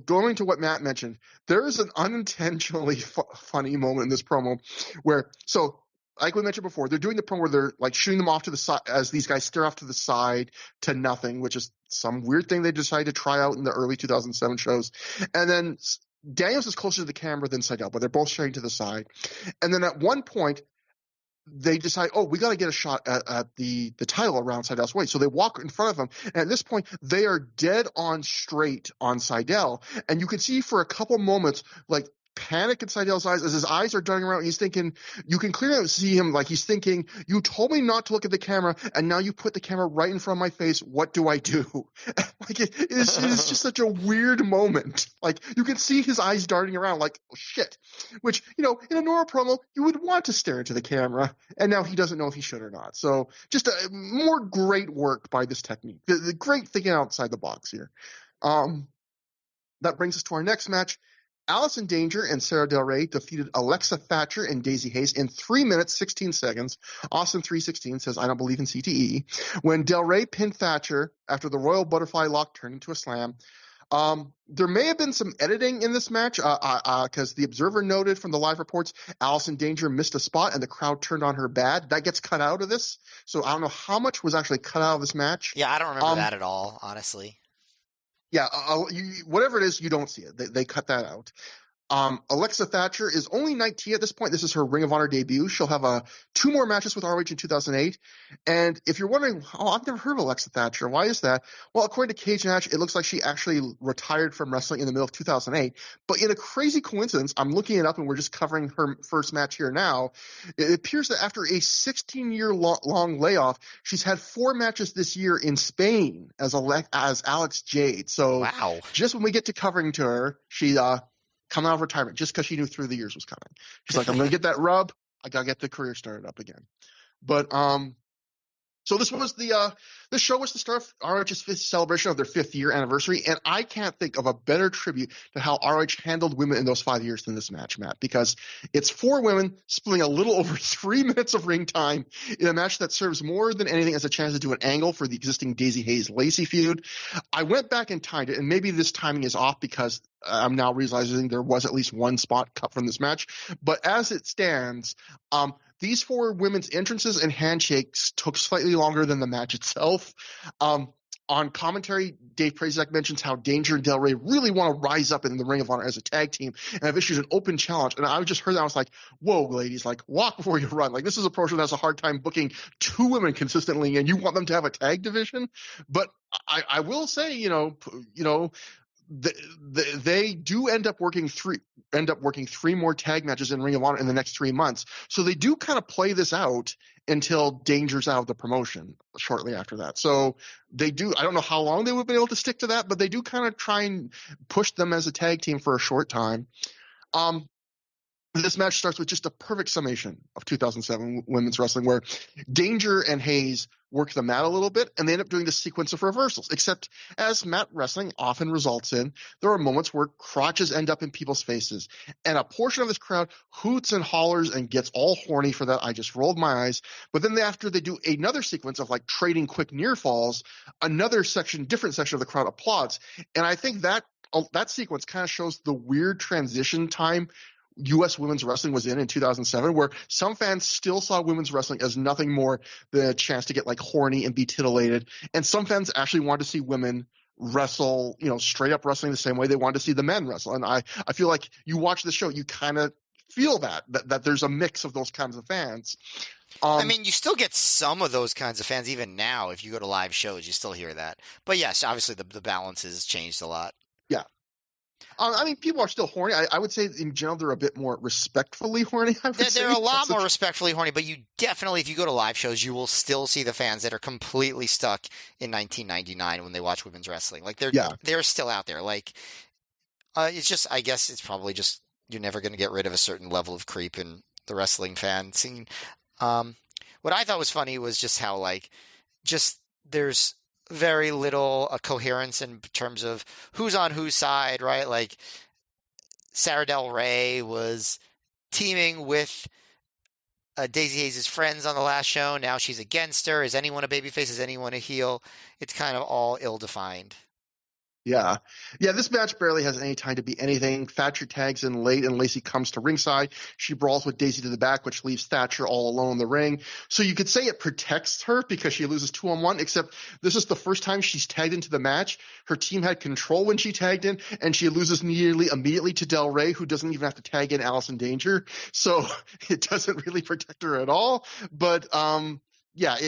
going to what Matt mentioned, there is an unintentionally funny moment in this promo where, so like we mentioned before, they're doing the promo where they're like shooting them off to the side as these guys stare off to the side to nothing, which is some weird thing they decided to try out in the early 2007 shows. And then Daniels is closer to the camera than Seidel, but they're both staring to the side. And then at one point, they decide, oh, we got to get a shot at the title around Seidel's waist. So they walk in front of him. And at this point, they are dead on straight on Seidel. And you can see for a couple moments, like, panic in Seidel's eyes as his eyes are darting around. He's thinking, you can clearly see him like he's thinking, you told me not to look at the camera, and now you put the camera right in front of my face. What do I do? Like it is just such a weird moment. Like you can see his eyes darting around like, oh, shit. Which, in a normal promo, you would want to stare into the camera, and now he doesn't know if he should or not. So just more great work by this technique. The great thinking outside the box here. That brings us to our next match. Allison Danger and Sarah Del Rey defeated Alexa Thatcher and Daisy Hayes in 3 minutes, 16 seconds. Austin316 says, I don't believe in CTE. When Del Rey pinned Thatcher after the Royal Butterfly Lock turned into a slam. There may have been some editing in this match because the Observer noted from the live reports Allison Danger missed a spot and the crowd turned on her bad. That gets cut out of this. So I don't know how much was actually cut out of this match. Yeah, I don't remember that at all, honestly. Yeah, whatever it is, you don't see it. They cut that out. Alexa Thatcher is only 19 at this point. This is her Ring of Honor debut. She'll have 2 more matches with ROH in 2008. And if you're wondering, I've never heard of Alexa Thatcher. Why is that? Well, according to Cage Match, it looks like she actually retired from wrestling in the middle of 2008. But in a crazy coincidence, I'm looking it up and we're just covering her first match here now. It appears that after a 16-year-long layoff, she's had 4 matches this year in Spain as Alex Jade. So wow. Just when we get to covering to her, she come out of retirement just because she knew Through the Years was coming. She's like, I'm going to get that rub. I got to get the career started up again. But so this was this show was the start of ROH's 5th celebration of their 5th year anniversary, and I can't think of a better tribute to how ROH handled women in those 5 years than this match, Matt, because it's 4 women splitting a little over 3 minutes of ring time in a match that serves more than anything as a chance to do an angle for the existing Daisy Hayes-Lacey feud. I went back and timed it, and maybe this timing is off because I'm now realizing there was at least 1 spot cut from this match. But as it stands, these 4 women's entrances and handshakes took slightly longer than the match itself. On commentary, Dave Prazak mentions how Danger and Del Rey really want to rise up in the Ring of Honor as a tag team and have issued an open challenge. And I just heard that. I was like, whoa, ladies, like walk before you run. Like this is a promotion that has a hard time booking 2 women consistently and you want them to have a tag division. But I will say, they do end up working 3 more tag matches in Ring of Honor in the next 3 months. So they do kind of play this out until Danger's out of the promotion shortly after that. So they do. I don't know how long they would be able to stick to that, but they do kind of try and push them as a tag team for a short time. This match starts with just a perfect summation of 2007 women's wrestling where Danger and Hayes work the mat a little bit, and they end up doing this sequence of reversals, except as mat wrestling often results in, there are moments where crotches end up in people's faces, and a portion of this crowd hoots and hollers and gets all horny for that. I just rolled my eyes. But then after they do another sequence of like trading quick near falls, different section of the crowd applauds. And I think that sequence kind of shows the weird transition time U.S. women's wrestling was in 2007, where some fans still saw women's wrestling as nothing more than a chance to get like horny and be titillated, and some fans actually wanted to see women wrestle, straight up wrestling the same way they wanted to see the men wrestle. And I feel like you watch the show, you kind of feel that there's a mix of those kinds of fans. I mean, you still get some of those kinds of fans even now. If you go to live shows, you still hear that. But yes, obviously the balance has changed a lot. Yeah. I mean, people are still horny. I would say in general they're a bit more respectfully horny. They're a lot more respectfully horny, but you definitely, if you go to live shows, you will still see the fans that are completely stuck in 1999 when they watch women's wrestling. Like they're still out there. Like it's just, I guess it's probably just you're never going to get rid of a certain level of creep in the wrestling fan scene. What I thought was funny was just how just there's very little coherence in terms of who's on whose side, right? Like Sarah Del Rey was teaming with Daisy Hayes' friends on the last show. Now she's against her. Is anyone a babyface? Is anyone a heel? It's kind of all ill-defined. Yeah. This match barely has any time to be anything. Thatcher tags in late and Lacey comes to ringside. She brawls with Daisy to the back, which leaves Thatcher all alone in the ring. So you could say it protects her because she loses 2-on-1, except this is the first time she's tagged into the match. Her team had control when she tagged in, and she loses nearly immediately to Del Rey, who doesn't even have to tag in Allison Danger. So it doesn't really protect her at all. But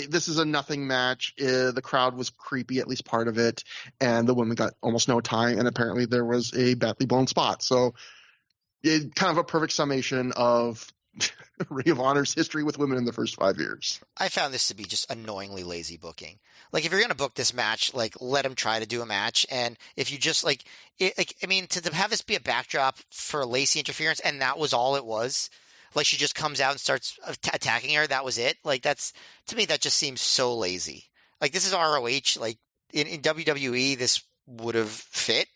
this is a nothing match. The crowd was creepy, at least part of it, and the women got almost no time, and apparently there was a badly blown spot. So kind of a perfect summation of Ring of Honor's history with women in the first 5 years. I found this to be just annoyingly lazy booking. Like, if you're going to book this match, let them try to do a match, and if you just, to have this be a backdrop for Lacey interference, and that was all it was. Like, she just comes out and starts attacking her. That was it. Like, to me, that just seems so lazy. Like, this is ROH. Like, in WWE, this would have fit.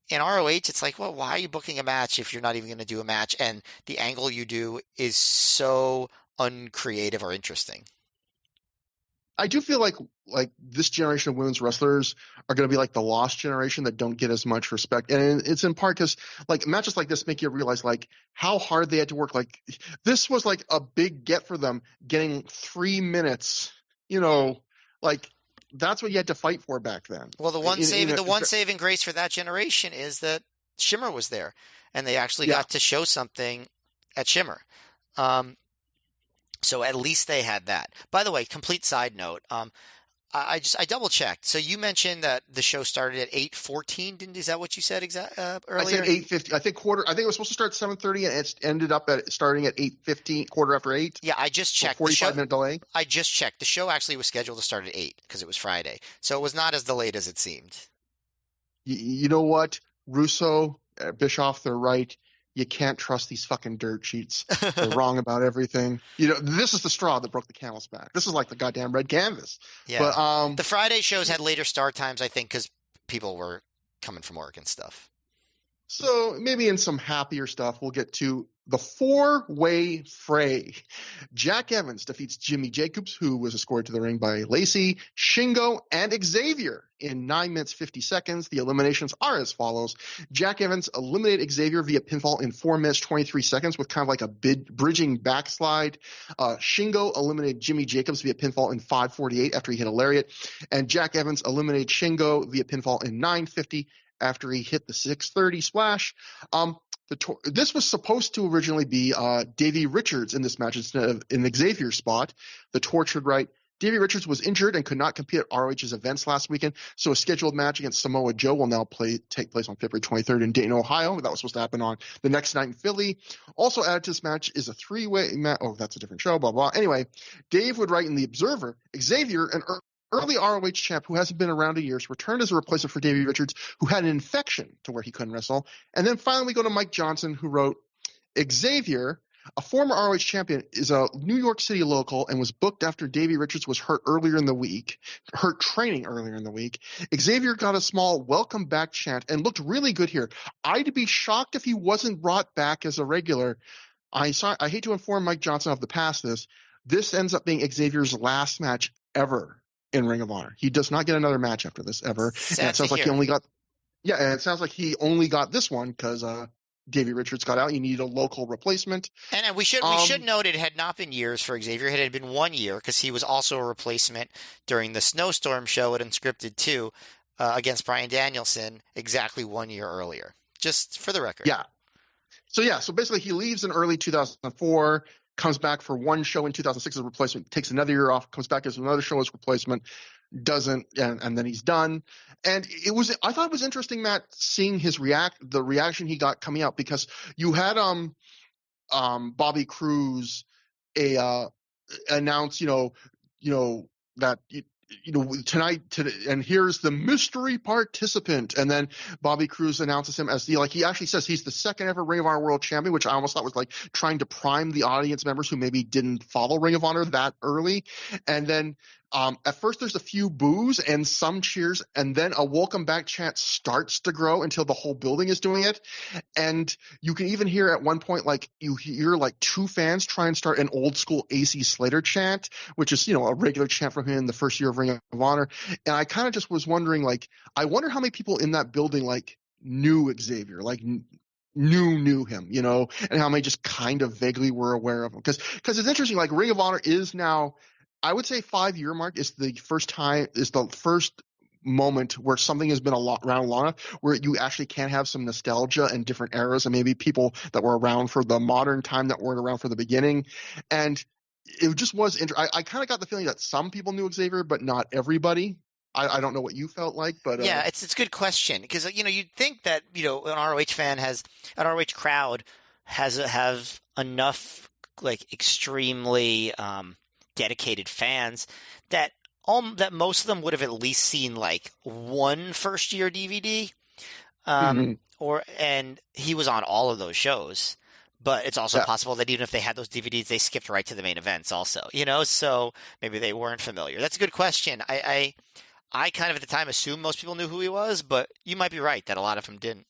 In ROH, it's like, well, why are you booking a match if you're not even going to do a match? And the angle you do is so uncreative or interesting. I do feel like this generation of women's wrestlers are going to be like the lost generation that don't get as much respect. And it's in part because matches like this make you realize how hard they had to work. Like, this was like a big get for them, getting 3 minutes, that's what you had to fight for back then. Well, the one saving grace for that generation is that Shimmer was there, and they actually got to show something at Shimmer. So at least they had that. By the way, complete side note. I double checked. So you mentioned that the show started at 8:14. Is that what you said earlier? I said 8:50. I think it was supposed to start at 7:30, and it ended up starting at 8:15, quarter after 8. Yeah, I just checked. 45-minute delay. I just checked. The show actually was scheduled to start at 8 because it was Friday, so it was not as delayed as it seemed. You know what, Russo, Bischoff, they're right. You can't trust these fucking dirt sheets. They're wrong about everything. This is the straw that broke the camel's back. This is like the goddamn red canvas. Yeah. But the Friday shows had later start times, I think, because people were coming from work and stuff. So maybe in some happier stuff, we'll get to the 4-way fray. Jack Evans defeats Jimmy Jacobs, who was escorted to the ring by Lacey, Shingo, and Xavier in 9 minutes 50 seconds. The eliminations are as follows. Jack Evans eliminated Xavier via pinfall in 4 minutes 23 seconds with kind of like a bridging backslide. Shingo eliminated Jimmy Jacobs via pinfall in 5:48 after he hit a lariat. And Jack Evans eliminated Shingo via pinfall in 9:50 after he hit the 6:30 splash. This was supposed to originally be Davey Richards in this match instead of in Xavier's spot. The Tortured Right. Davey Richards was injured and could not compete at ROH's events last weekend, so a scheduled match against Samoa Joe will now take place on February 23rd in Dayton, Ohio. That was supposed to happen on the next night in Philly. Also added to this match is a 3-way match. Oh, that's a different show, blah, blah. Anyway, Dave would write in The Observer, Xavier, an early ROH champ who hasn't been around in years, returned as a replacement for Davey Richards, who had an infection to where he couldn't wrestle. And then finally we go to Mike Johnson, who wrote, Xavier, a former ROH champion, is a New York City local and was booked after Davey Richards was hurt training earlier in the week. Xavier got a small welcome back chant and looked really good here. I'd be shocked if he wasn't brought back as a regular. I hate to inform Mike Johnson of the past this ends up being Xavier's last match ever in Ring of Honor. He does not get another match after this ever. And it sounds like he only got this one because Davey Richards got out. You need a local replacement. And we should note it had not been years for Xavier. It had been 1 year because he was also a replacement during the Snowstorm show at Unscripted too. against Bryan Danielson exactly 1 year earlier. Just for the record. Yeah. So basically he leaves in early 2004, comes back for one show in 2006 as a replacement, takes another year off, comes back as another show as replacement, doesn't, and then he's done. And I thought it was interesting, Matt, seeing the reaction he got coming out, because you had Bobby Cruz announce, that tonight, and here's the mystery participant, and then Bobby Cruz announces him as he actually says he's the second ever Ring of Honor World Champion, which I almost thought was like trying to prime the audience members who maybe didn't follow Ring of Honor that early. And then at first there's a few boos and some cheers, and then a welcome back chant starts to grow until the whole building is doing it. And you can even hear at one point, like, you hear like two fans try and start an old school AC Slater chant, which is, a regular chant from him in the first year of Ring of Honor. And I kind of just was wondering, like, I wonder how many people in that building, like, knew Xavier, like, knew him, and how many just kind of vaguely were aware of him. Because it's interesting, like, Ring of Honor is now, I would say 5-year mark is the first moment where something has been around long enough where you actually can have some nostalgia and different eras, and maybe people that were around for the modern time that weren't around for the beginning. And it just was I kind of got the feeling that some people knew Xavier, but not everybody. I don't know what you felt like, but yeah, it's a good question, because you'd think that an ROH crowd have enough like extremely dedicated fans that most of them would have at least seen like one first year DVD, and he was on all of those shows. But it's also possible that even if they had those DVDs, they skipped right to the main events also, so maybe they weren't familiar. That's a good question. I kind of at the time assumed most people knew who he was, but you might be right that a lot of them didn't.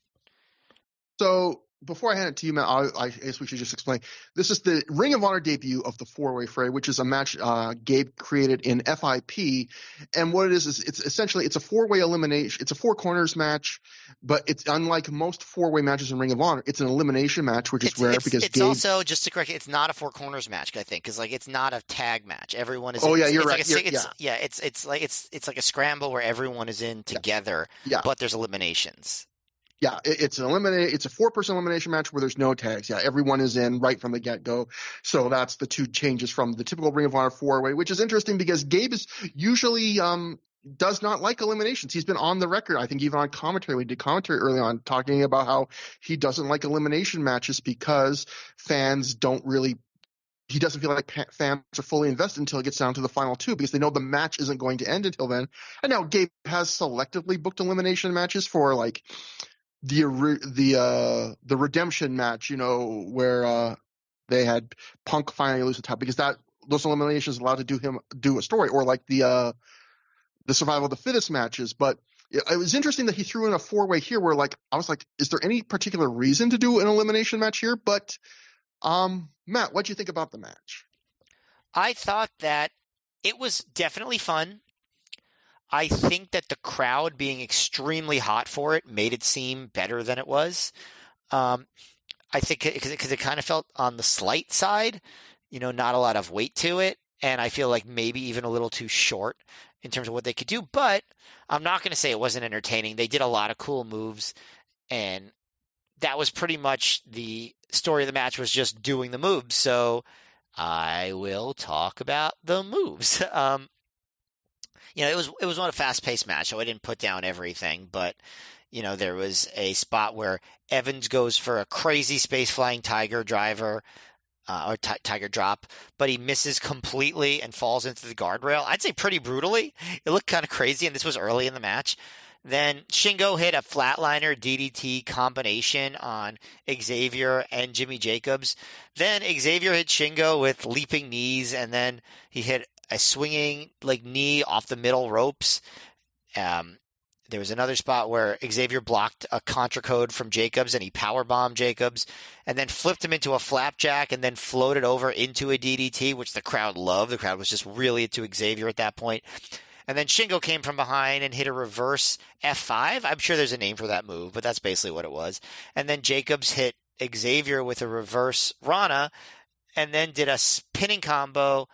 So before I hand it to you, Matt, I guess we should just explain. This is the Ring of Honor debut of the four-way fray, which is a match Gabe created in FIP. And what it is it's essentially a four-way elimination. It's a four corners match, but it's unlike most four-way matches in Ring of Honor. It's an elimination match, which is rare because it's also, just to correct you, it's not a four corners match, I think, because like it's not a tag match. Everyone is. Oh yeah, you're right. It's like a scramble where everyone is in together, but there's eliminations. Yeah, it's a 4-person elimination match where there's no tags. Yeah, everyone is in right from the get-go. So that's the two changes from the typical Ring of Honor four-way, which is interesting because Gabe is usually does not like eliminations. He's been on the record, I think even on commentary. We did commentary early on talking about how he doesn't like elimination matches because fans don't really – he doesn't feel like fans are fully invested until it gets down to the final two because they know the match isn't going to end until then. And now Gabe has selectively booked elimination matches for like – the redemption match, where they had Punk finally lose the title because those eliminations allowed to do a story, or like the survival of the fittest matches. But it was interesting that he threw in a four-way here where like I was like, is there any particular reason to do an elimination match here? But Matt, what'd you think about the match? I thought that it was definitely fun. I think that the crowd being extremely hot for it made it seem better than it was. I think because it kind of felt on the slight side, not a lot of weight to it. And I feel like maybe even a little too short in terms of what they could do. But I'm not going to say it wasn't entertaining. They did a lot of cool moves. And that was pretty much the story of the match, was just doing the moves. So I will talk about the moves. It was not a fast-paced match, so I didn't put down everything. But, there was a spot where Evans goes for a crazy space-flying tiger driver, or tiger drop, but he misses completely and falls into the guardrail. I'd say pretty brutally. It looked kind of crazy, and this was early in the match. Then Shingo hit a flatliner DDT combination on Xavier and Jimmy Jacobs. Then Xavier hit Shingo with leaping knees, and then he hit a swinging like knee off the middle ropes. There was another spot where Xavier blocked a contra code from Jacobs and he powerbombed Jacobs and then flipped him into a flapjack and then floated over into a DDT, which the crowd loved. The crowd was just really into Xavier at that point. And then Shingo came from behind and hit a reverse F5. I'm sure there's a name for that move, but that's basically what it was. And then Jacobs hit Xavier with a reverse Rana and then did a spinning combo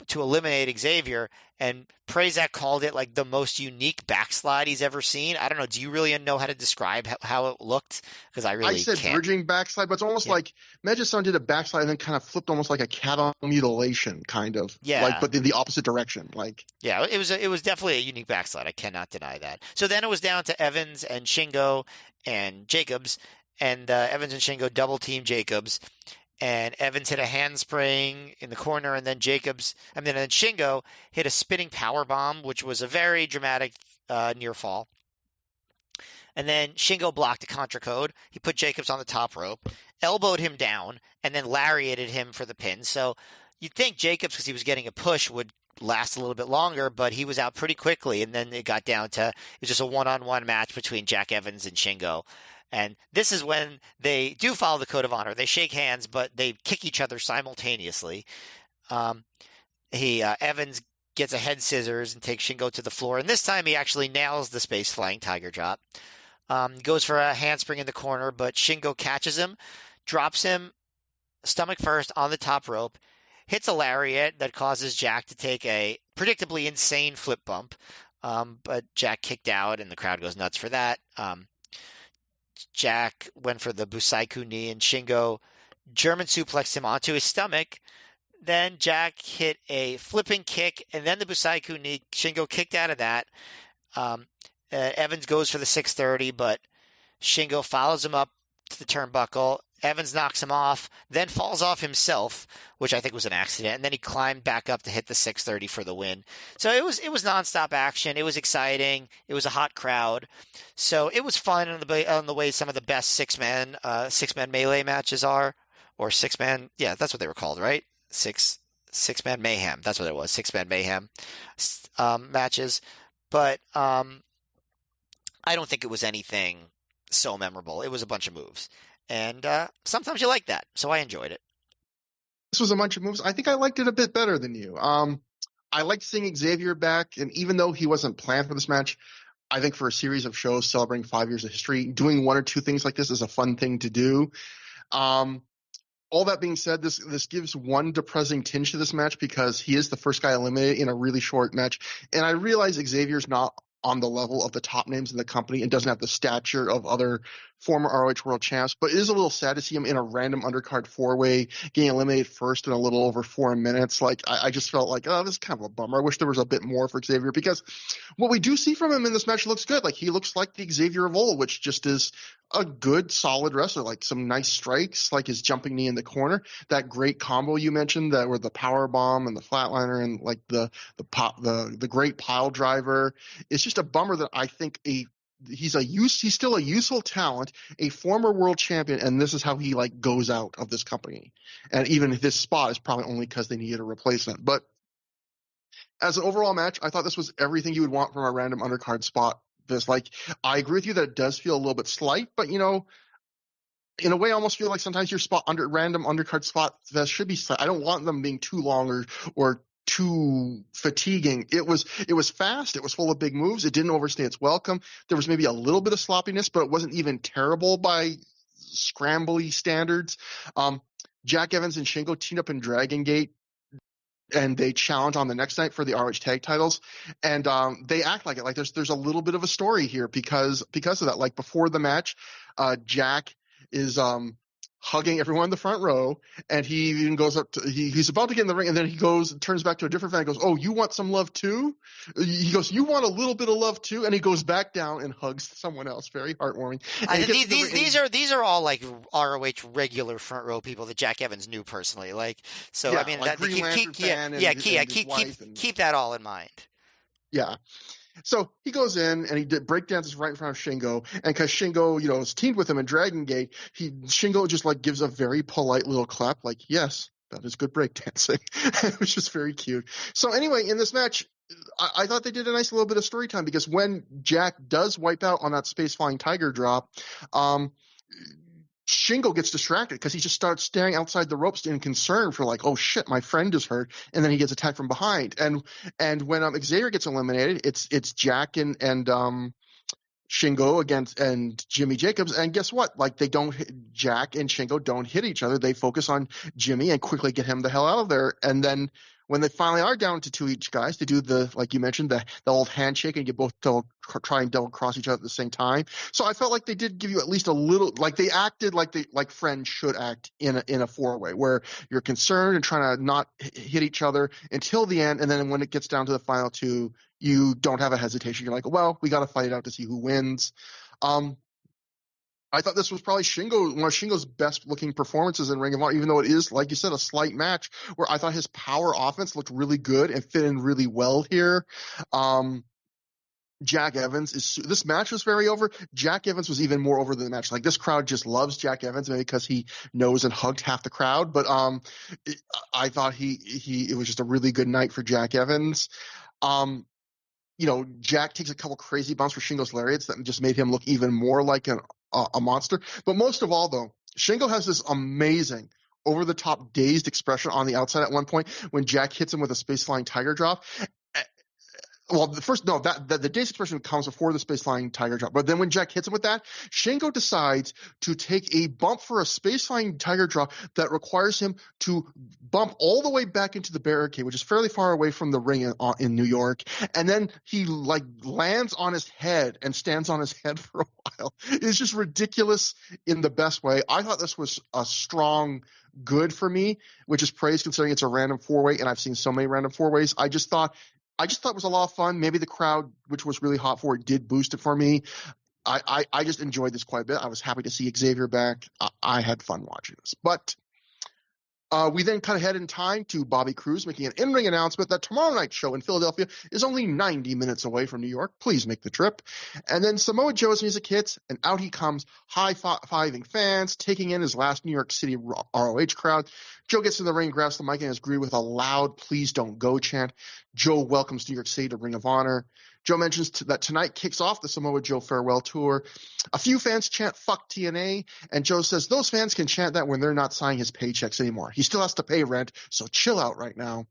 to eliminate Xavier, and Prazak called it like the most unique backslide he's ever seen. I don't know. Do you really know how to describe how it looked? Because I I really said can't. bridging backslide, but it's almost Yeah. like Megason did a backslide and then kind of flipped almost like a cattle mutilation, kind of. Yeah. Like, but in the opposite direction. Like, Yeah, it was definitely a unique backslide. I cannot deny that. So then it was down to Evans and Shingo and Jacobs, and Evans and Shingo double team Jacobs, and Evans hit a handspring in the corner, and then then Shingo hit a spinning power bomb, which was a very dramatic near fall. And then Shingo blocked a contra code. He put Jacobs on the top rope, elbowed him down, and then lariated him for the pin. So you'd think Jacobs, because he was getting a push, would last a little bit longer, but he was out pretty quickly. And then it got down to, it was just a one-on-one match between Jack Evans and Shingo. And this is when they do follow the code of honor. They shake hands, but they kick each other simultaneously. Evans gets a head scissors and takes Shingo to the floor. And this time he actually nails the space flying tiger drop. Goes for a handspring in the corner, but Shingo catches him, drops him stomach first on the top rope, hits a lariat that causes Jack to take a predictably insane flip bump. But Jack kicked out, and the crowd goes nuts for that. Jack went for the Busaiku knee, and Shingo German suplexed him onto his stomach. Then Jack hit a flipping kick, and then the Busaiku knee. Shingo kicked out of that. Evans goes for the 630, but Shingo follows him up to the turnbuckle. Evans knocks him off, then falls off himself, which I think was an accident, and then he climbed back up to hit the 630 for the win. So it was nonstop action. It was exciting. It was a hot crowd. So it was fun on the way some of the best six-man melee matches are, or six-man, yeah, that's what they were called, right? Six-man mayhem. That's what it was, six-man mayhem matches. But I don't think it was anything so memorable. It was a bunch of moves. And sometimes you like that, so I enjoyed it. This was a bunch of moves. I think I liked it a bit better than you. I liked seeing Xavier back, and even though he wasn't planned for this match, I think for a series of shows celebrating 5 years of history, doing one or two things like this is a fun thing to do. All that being said, this gives one depressing tinge to this match because he is the first guy eliminated in a really short match, and I realize Xavier's not on the level of the top names in the company and doesn't have the stature of other former ROH world champs, but it is a little sad to see him in a random undercard four-way getting eliminated first in a little over 4 minutes. Like, I just felt like, oh, this is kind of a bummer. I wish there was a bit more for Xavier because what we do see from him in this match looks good. Like, he looks like the Xavier of old, which just is a good, solid wrestler. Like, some nice strikes, like his jumping knee in the corner. That great combo you mentioned that were the power bomb and the flatliner and like the great pile driver. It's just a bummer that I think he's still a useful talent, a former world champion, and this is how he like goes out of this company. And even this spot is probably only because they needed a replacement. But as an overall match, I thought this was everything you would want from a random undercard spot. I agree with you that it does feel a little bit slight, but in a way, I almost feel like sometimes your random undercard spot that should be slight. I don't want them being too long or too fatiguing. It was fast. It was full of big moves. It didn't overstay its welcome. There was maybe a little bit of sloppiness, but it wasn't even terrible by scrambly standards. Jack Evans and Shingo teamed up in Dragon Gate, and they challenge on the next night for the ROH tag titles. And they act like it. Like there's a little bit of a story here because of that. Like before the match, Jack is hugging everyone in the front row, and he even goes up to he's about to get in the ring, and then he turns back to a different fan and goes, "Oh, you want some love too?" He goes, "You want a little bit of love too?" And he goes back down and hugs someone else. Very heartwarming. These are all like ROH regular front row people that Jack Evans knew personally. Like, so yeah, I mean, like keep that all in mind. Yeah. So he goes in and he breakdances right in front of Shingo, and because Shingo, is teamed with him in Dragon Gate, Shingo just like gives a very polite little clap, like, yes, that is good breakdancing, which is very cute. So anyway, in this match, I thought they did a nice little bit of story time because when Jack does wipe out on that space flying tiger drop, Shingo gets distracted because he just starts staring outside the ropes in concern for like, oh shit, my friend is hurt, and then he gets attacked from behind. And when Xavier gets eliminated, it's Jack and Shingo and Jimmy Jacobs, and guess what? Like Jack and Shingo don't hit each other. They focus on Jimmy and quickly get him the hell out of there. And then when they finally are down to 2 each, guys, they do like you mentioned, the old handshake, and you both try and double cross each other at the same time. So I felt like they did give you at least a little, like they acted like friends should act in a 4-way, where you're concerned and trying to not hit each other until the end, and then when it gets down to the final 2, you don't have a hesitation. You're like, well, we got to fight it out to see who wins. I thought this was probably one of Shingo's best looking performances in Ring of Honor, even though it is, like you said, a slight match, where I thought his power offense looked really good and fit in really well here. Jack Evans this match was very over. Jack Evans was even more over than the match. Like, this crowd just loves Jack Evans, maybe because he knows and hugged half the crowd. But I thought it was just a really good night for Jack Evans. Jack takes a couple crazy bumps for Shingo's lariats that just made him look even more like a monster. But most of all, though, Shingo has this amazing over-the-top dazed expression on the outside at one point when Jack hits him with a space-flying tiger drop. Well, the dazed expression comes before the space-flying tiger drop. But then when Jack hits him with that, Shingo decides to take a bump for a space-flying tiger drop that requires him to bump all the way back into the barricade, which is fairly far away from the ring in New York. And then he lands on his head and stands on his head for a while. It's just ridiculous in the best way. I thought this was a strong good for me, which is praise considering it's a random 4-way, and I've seen so many random 4-ways. I just thought it was a lot of fun. Maybe the crowd, which was really hot for it, did boost it for me. I just enjoyed this quite a bit. I was happy to see Xavier back. I had fun watching this. But we then cut ahead in time to Bobby Cruz making an in-ring announcement that tomorrow night's show in Philadelphia is only 90 minutes away from New York. Please make the trip. And then Samoa Joe's music hits, and out he comes, high-fiving fans, taking in his last New York City ROH crowd. Joe gets in the ring, grabs the mic, and is greeted with a loud "Please don't go" chant. Joe welcomes New York City to Ring of Honor. Joe mentions that tonight kicks off the Samoa Joe farewell tour. A few fans chant "Fuck TNA," and Joe says those fans can chant that when they're not signing his paychecks anymore. He still has to pay rent, so chill out right now.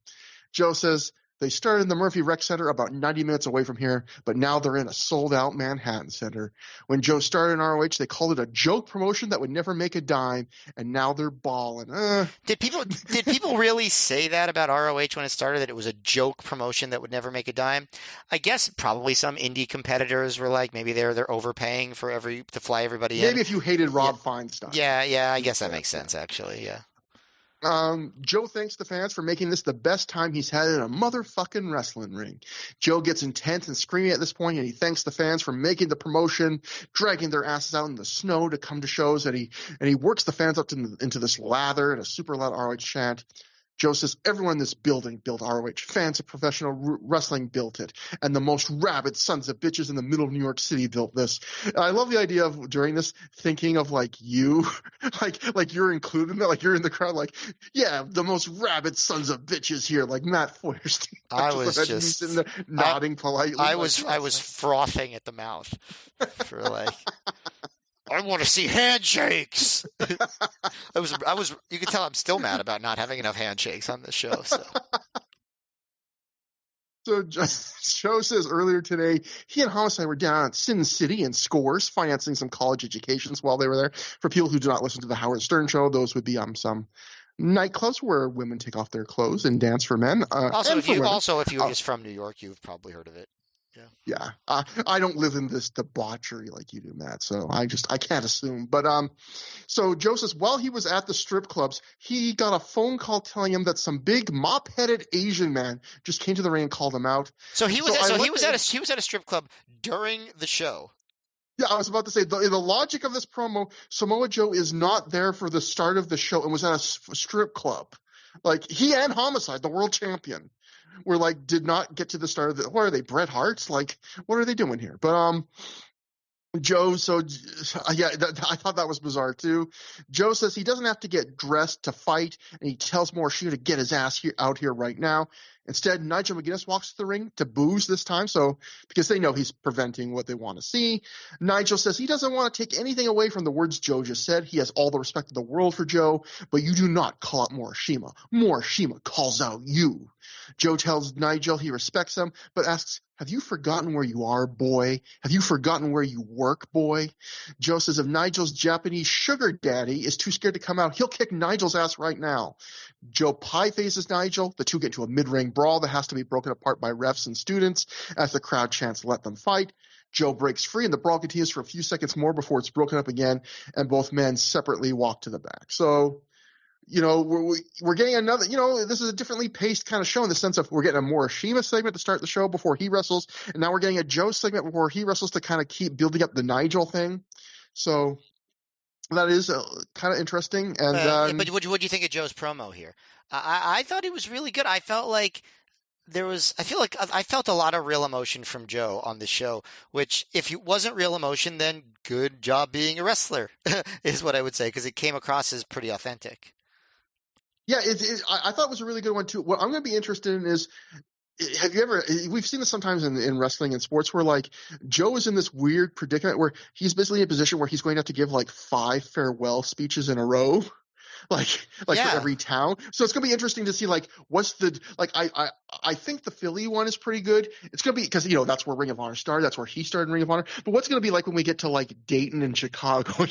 Joe says they started in the Murphy Rec Center about 90 minutes away from here, but now they're in a sold-out Manhattan Center. When Joe started in ROH, they called it a joke promotion that would never make a dime, and now they're balling. Did people really say that about ROH when it started, that it was a joke promotion that would never make a dime? I guess probably some indie competitors were like, maybe they're overpaying to fly everybody in. Maybe if you hated Rob Feinstein. Yeah, I guess that makes sense, actually, yeah. Joe thanks the fans for making this the best time he's had in a motherfucking wrestling ring. Joe gets intense and screaming at this point, and he thanks the fans for making the promotion, dragging their asses out in the snow to come to shows, and he works the fans up into this lather and a super loud ROH chant. Joe says everyone in this building built ROH. Fans of professional wrestling built it. And the most rabid sons of bitches in the middle of New York City built this. And I love the idea of, during this, thinking of you, like you're included in that, like you're in the crowd, like, yeah, the most rabid sons of bitches here, like Matt Feuerstein. I was just sitting there nodding politely. I was frothing at the mouth for I want to see handshakes. I was. You can tell I'm still mad about not having enough handshakes on this show. So Joe says earlier today, he and Homicide were down at Sin City and Scores, financing some college educations while they were there. For people who do not listen to the Howard Stern show, those would be some nightclubs where women take off their clothes and dance for men. If you're just from New York, you've probably heard of it. Yeah. I don't live in this debauchery like you do, Matt, so I can't assume. But so Joe says while he was at the strip clubs, he got a phone call telling him that some big mop-headed Asian man just came to the ring and called him out. So he was at a strip club during the show. Yeah, I was about to say, the logic of this promo, Samoa Joe is not there for the start of the show and was at a strip club. Like, he and Homicide, the world champion, were did not get to the start of what are they, Bret Hart's? Like, what are they doing here? But Joe, I thought that was bizarre too. Joe says he doesn't have to get dressed to fight, and he tells Morishima to get his ass out here right now. Instead, Nigel McGuinness walks to the ring to booze this time, because they know he's preventing what they want to see. Nigel says he doesn't want to take anything away from the words Joe just said. He has all the respect in the world for Joe, but you do not call out Morishima. Morishima calls out you. Joe tells Nigel he respects him, but asks, have you forgotten where you are, boy? Have you forgotten where you work, boy? Joe says if Nigel's Japanese sugar daddy is too scared to come out, he'll kick Nigel's ass right now. Joe pie faces Nigel. The two get into a mid-ring brawl that has to be broken apart by refs and students as the crowd chants let them fight. Joe breaks free and the brawl continues for a few seconds more before it's broken up again and both men separately walk to the back. So, we're getting another, this is a differently paced kind of show in the sense of we're getting a Morishima segment to start the show before he wrestles, and now we're getting a Joe segment before he wrestles to kind of keep building up the Nigel thing. So that is kind of interesting. And but what do you think of Joe's promo here? I thought he was really good. I felt like I felt a lot of real emotion from Joe on the show, which if it wasn't real emotion, then good job being a wrestler is what I would say, because it came across as pretty authentic. Yeah, I thought it was a really good one too. What I'm going to be interested in is, we've seen this sometimes in wrestling and sports where like Joe is in this weird predicament where he's basically in a position where he's going to have to give like 5 farewell speeches in a row. Like for every town. So it's going to be interesting to see like what's the like I think the Philly one is pretty good. It's going to be because that's where Ring of Honor started. That's where he started in Ring of Honor. But what's going to be like when we get to like Dayton and Chicago? I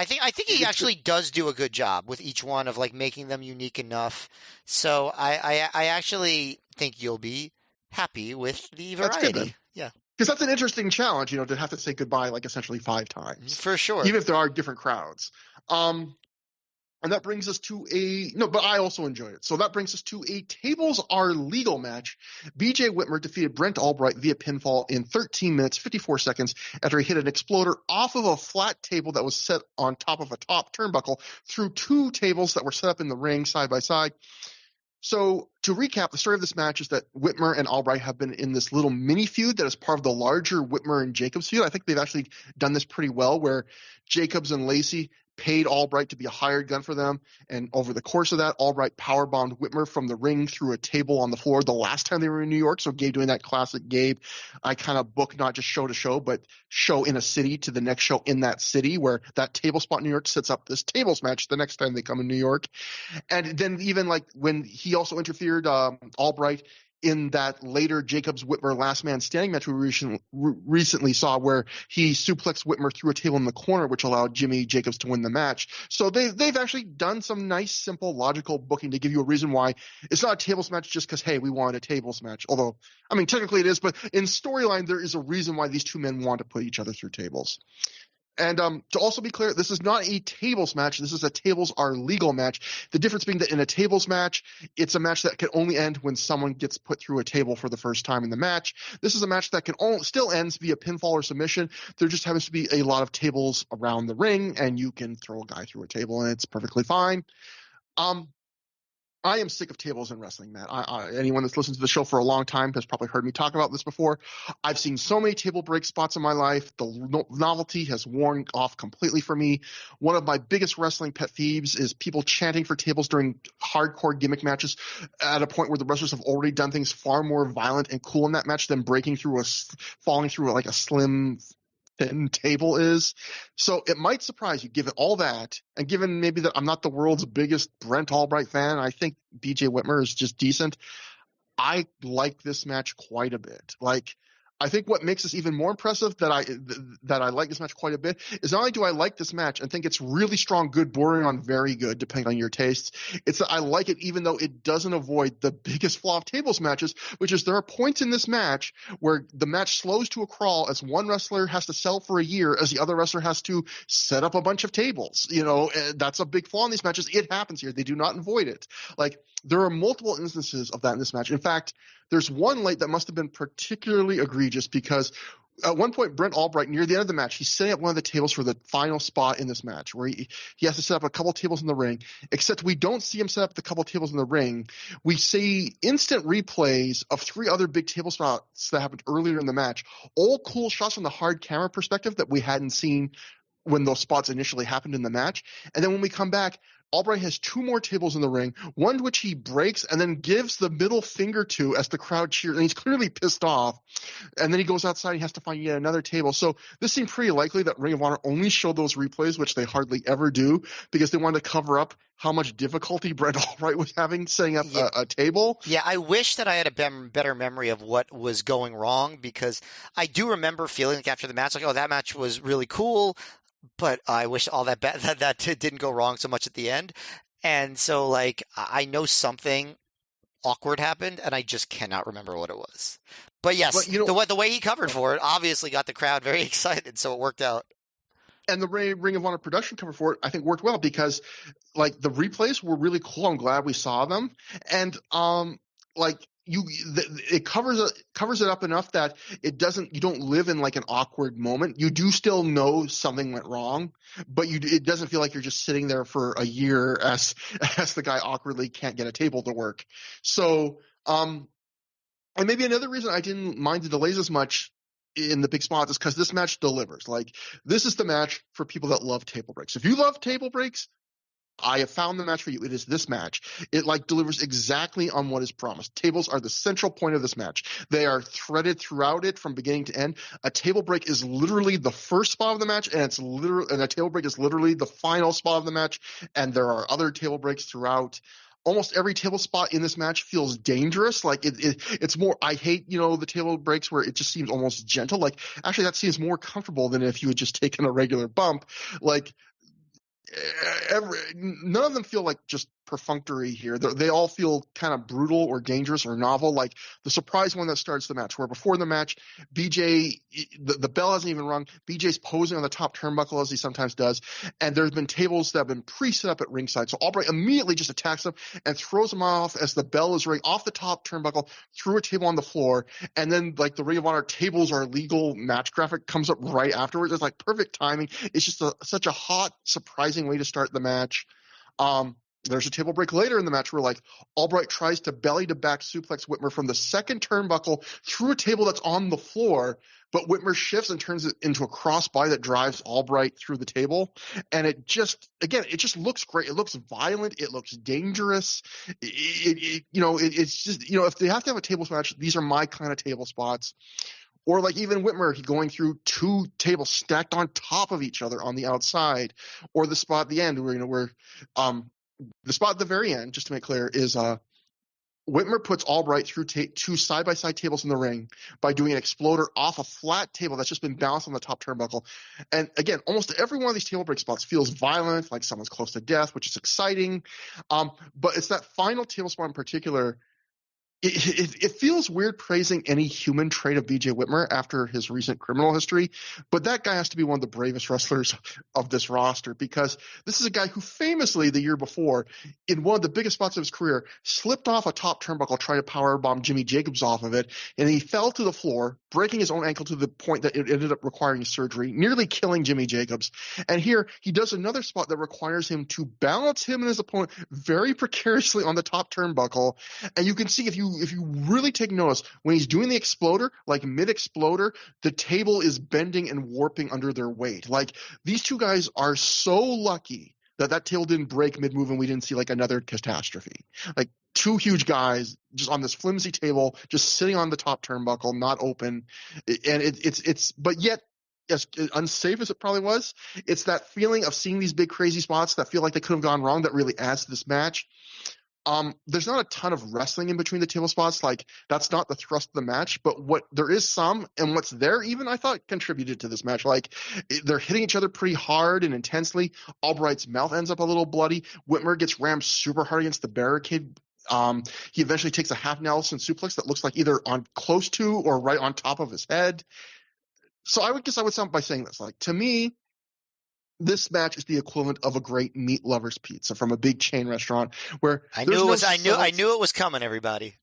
think he actually does do a good job with each one of like making them unique enough. So I actually think you'll be happy with the variety. That's good, yeah. Because that's an interesting challenge, to have to say goodbye like essentially 5 times. For sure. Even if there are different crowds. And that brings us to but I also enjoyed it. So that brings us to a Tables Are Legal match. BJ Whitmer defeated Brent Albright via pinfall in 13 minutes, 54 seconds after he hit an exploder off of a flat table that was set on top of a top turnbuckle through 2 tables that were set up in the ring side by side. So to recap, the story of this match is that Whitmer and Albright have been in this little mini feud that is part of the larger Whitmer and Jacobs feud. I think they've actually done this pretty well, where Jacobs and Lacey paid Albright to be a hired gun for them, and over the course of that, Albright powerbombed Whitmer from the ring through a table on the floor the last time they were in New York. So Gabe doing that classic Gabe, I kind of book not just show to show, but show in a city to the next show in that city, where that table spot in New York sets up this tables match the next time they come in New York. And then even like when he also interfered, Albright, in that later Jacobs Whitmer last man standing match we recently saw, where he suplexed Whitmer through a table in the corner, which allowed Jimmy Jacobs to win the match. So they've actually done some nice, simple, logical booking to give you a reason why it's not a tables match just because, hey, we wanted a tables match. Although, I mean, technically it is, but in storyline, there is a reason why these two men want to put each other through tables. And to also be clear, this is not a tables match. This is a Tables Are Legal match. The difference being that in a tables match, it's a match that can only end when someone gets put through a table for the first time in the match. This is a match that can still ends via pinfall or submission. There just happens to be a lot of tables around the ring, and you can throw a guy through a table, and it's perfectly fine. I am sick of tables in wrestling, Matt. Anyone that's listened to the show for a long time has probably heard me talk about this before. I've seen so many table break spots in my life. The novelty has worn off completely for me. One of my biggest wrestling pet peeves is people chanting for tables during hardcore gimmick matches at a point where the wrestlers have already done things far more violent and cool in that match than falling through like a slim thin table is. So it might surprise you, given all that, and given maybe that I'm not the world's biggest Brent Albright fan, I think BJ Whitmer is just decent. I like this match quite a bit. Like, I think what makes this even more impressive that I like this match quite a bit is not only do I like this match and think it's really strong, good, bordering on very good, depending on your tastes, it's that I like it even though it doesn't avoid the biggest flaw of tables matches, which is there are points in this match where the match slows to a crawl as one wrestler has to sell for a year as the other wrestler has to set up a bunch of tables. That's a big flaw in these matches. It happens here. They do not avoid it. Like, there are multiple instances of that in this match. In fact, there's one late that must have been particularly egregious because at one point, Brent Albright, near the end of the match, he's setting up one of the tables for the final spot in this match where he has to set up a couple tables in the ring, except we don't see him set up the couple tables in the ring. We see instant replays of 3 other big table spots that happened earlier in the match, all cool shots from the hard camera perspective that we hadn't seen when those spots initially happened in the match. And then when we come back, Albright has 2 more tables in the ring, one which he breaks and then gives the middle finger to as the crowd cheers, and he's clearly pissed off. And then he goes outside and he has to find yet another table. So this seemed pretty likely that Ring of Honor only showed those replays, which they hardly ever do, because they wanted to cover up how much difficulty Brent Albright was having setting up a table. Yeah, I wish that I had a better memory of what was going wrong, because I do remember feeling like after the match, like, oh, that match was really cool, but I wish all that that didn't go wrong so much at the end. And so, like, I know something awkward happened, and I just cannot remember what it was. But yes, the way he covered for it obviously got the crowd very excited, so it worked out. And the Ring of Honor production cover for it, I think, worked well because, like, the replays were really cool. I'm glad we saw them, and it covers it up enough that you don't live in like an awkward moment. You do still know something went wrong, but it doesn't feel like you're just sitting there for a year as the guy awkwardly can't get a table to work. So, and maybe another reason I didn't mind the delays as much in the big spots is because this match delivers. Like, this is the match for people that love table breaks. If you love table breaks, I have found the match for you. It is this match. It delivers exactly on what is promised. Tables are the central point of this match. They are threaded throughout it from beginning to end. A table break is literally the first spot of the match, and a table break is literally the final spot of the match. And there are other table breaks throughout. Almost every table spot in this match feels dangerous. Like it's more. I hate the table breaks where it just seems almost gentle. Like, actually, that seems more comfortable than if you had just taken a regular bump. Like, none of them feel like just perfunctory here. They all feel kind of brutal or dangerous or novel. Like the surprise one that starts the match, where before the match, BJ, the bell hasn't even rung. BJ's posing on the top turnbuckle as he sometimes does, and there's been tables that have been pre-set up at ringside. So Albright immediately just attacks them and throws them off as the bell is ringing off the top turnbuckle through a table on the floor, and then like the Ring of Honor tables are legal match graphic comes up right afterwards. It's like perfect timing. It's just such a hot, surprising way to start the match. There's a table break later in the match where like Albright tries to belly to back suplex Whitmer from the second turnbuckle through a table that's on the floor, but Whitmer shifts and turns it into a crossbody that drives Albright through the table. And it just looks great. It looks violent. It looks dangerous. It's just, if they have to have a tables match, these are my kind of table spots. Or like even Whitmer, he going through 2 tables stacked on top of each other on the outside, or the spot at the end where the spot at the very end, just to make clear, is Whitmer puts Albright through 2 side-by-side tables in the ring by doing an exploder off a flat table that's just been balanced on the top turnbuckle. And again, almost every one of these table break spots feels violent, like someone's close to death, which is exciting. But it's that final table spot in particular. It feels weird praising any human trait of BJ Whitmer after his recent criminal history, but that guy has to be one of the bravest wrestlers of this roster, because this is a guy who famously the year before, in one of the biggest spots of his career, slipped off a top turnbuckle trying to powerbomb Jimmy Jacobs off of it, and he fell to the floor, breaking his own ankle to the point that it ended up requiring surgery, nearly killing Jimmy Jacobs. And here he does another spot that requires him to balance him and his opponent very precariously on the top turnbuckle, and you can see if you really take notice, when he's doing the exploder, like mid-exploder, the table is bending and warping under their weight. Like, these 2 guys are so lucky that table didn't break mid-move and we didn't see like another catastrophe. Like, 2 huge guys just on this flimsy table, just sitting on the top turnbuckle, not open. And but yet, as unsafe as it probably was, it's that feeling of seeing these big crazy spots that feel like they could have gone wrong that really adds to this match. There's not a ton of wrestling in between the table spots. Like, that's not the thrust of the match, but what there is some, and what's there even, I thought contributed to this match. Like, they're hitting each other pretty hard and intensely. Albright's mouth ends up a little bloody. Whitmer gets rammed super hard against the barricade. He eventually takes a half Nelson suplex that looks like either on close to or right on top of his head. So I would sum up by saying this. Like, to me, this match is the equivalent of a great meat lover's pizza from a big chain restaurant where I knew it was coming, everybody.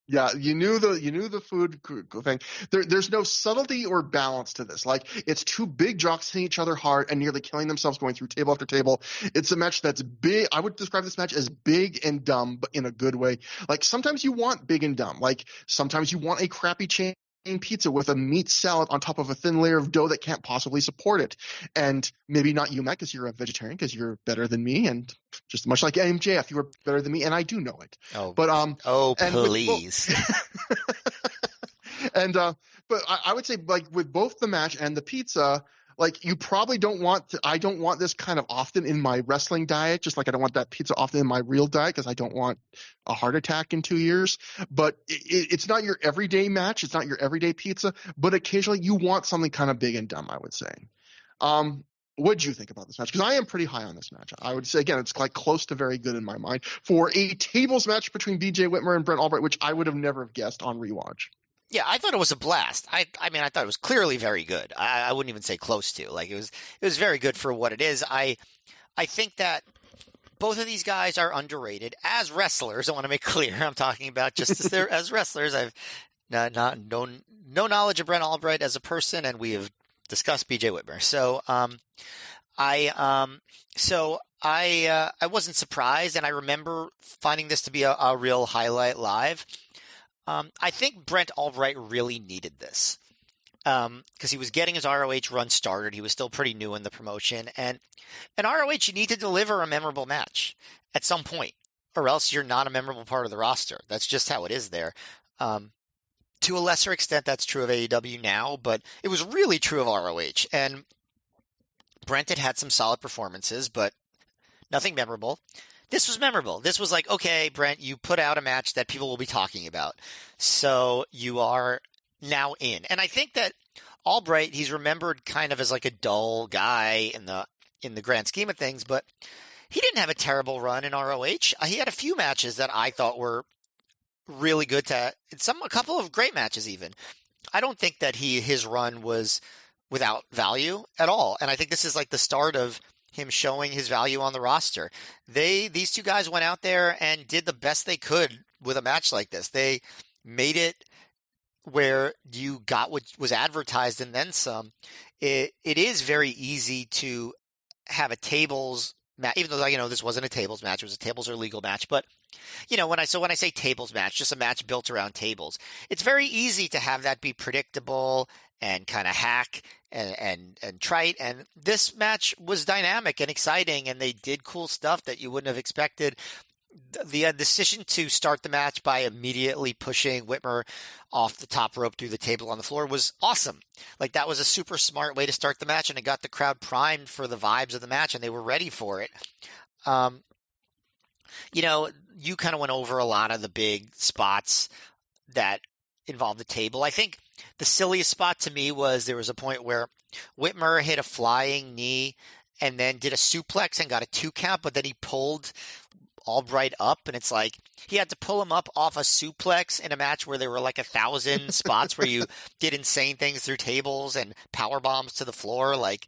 Yeah, you knew the food thing. There's no subtlety or balance to this. Like, it's 2 big jocks hitting each other hard and nearly killing themselves going through table after table. It's a match that's big. I would describe this match as big and dumb, but in a good way. Like, sometimes you want big and dumb. Like, sometimes you want a crappy chain pizza with a meat salad on top of a thin layer of dough that can't possibly support it. And maybe not you, Matt, because you're a vegetarian, because you're better than me, and just much like MJF, you were better than me, and I do know it. Oh, But and please. But I would say, like, with both the match and the pizza, like, you probably don't want to, I don't want this kind of often in my wrestling diet, just like I don't want that pizza often in my real diet, because I don't want a heart attack in 2 years. But it's not your everyday match. It's not your everyday pizza, but occasionally you want something kind of big and dumb, I would say. What do you think about this match? Because I am pretty high on this match. I would say, again, it's like close to very good in my mind for a tables match between BJ Whitmer and Brent Albright, which I would have never guessed on rewatch. Yeah, I thought it was a blast. I mean, I thought it was clearly very good. I wouldn't even say close to. Like, it was very good for what it is. I think that both of these guys are underrated as wrestlers. I want to make clear. I'm talking about just as wrestlers. I've no knowledge of Brent Albright as a person, and we have discussed BJ Whitmer. So I wasn't surprised, and I remember finding this to be a real highlight live. I think Brent Albright really needed this because he was getting his ROH run started. He was still pretty new in the promotion. And in ROH, you need to deliver a memorable match at some point, or else you're not a memorable part of the roster. That's just how it is there. To a lesser extent, that's true of AEW now, but it was really true of ROH. And Brent had some solid performances, but nothing memorable. This was memorable. This was like, okay, Brent, you put out a match that people will be talking about. So you are now in. And I think that Albright, he's remembered kind of as like a dull guy in the grand scheme of things, but he didn't have a terrible run in ROH. He had a few matches that I thought were really good, a couple of great matches even. I don't think that his run was without value at all. And I think this is like the start of him showing his value on the roster. These two guys went out there and did the best they could with a match like this. They made it where you got what was advertised and then some. It is very easy to have a tables match, even though this wasn't a tables match. It was a tables or legal match. But when I say tables match, just a match built around tables, it's very easy to have that be predictable and kind of hack and trite. And this match was dynamic and exciting, and they did cool stuff that you wouldn't have expected. The decision to start the match by immediately pushing Whitmer off the top rope through the table on the floor was awesome. Like, that was a super smart way to start the match, and it got the crowd primed for the vibes of the match, and they were ready for it. You kind of went over a lot of the big spots that involved the table. I think the silliest spot to me was there was a point where Whitmer hit a flying knee and then did a suplex and got a 2 count, but then he pulled Albright up, and it's like he had to pull him up off a suplex in a match where there were like 1,000 spots where you did insane things through tables and power bombs to the floor. Like,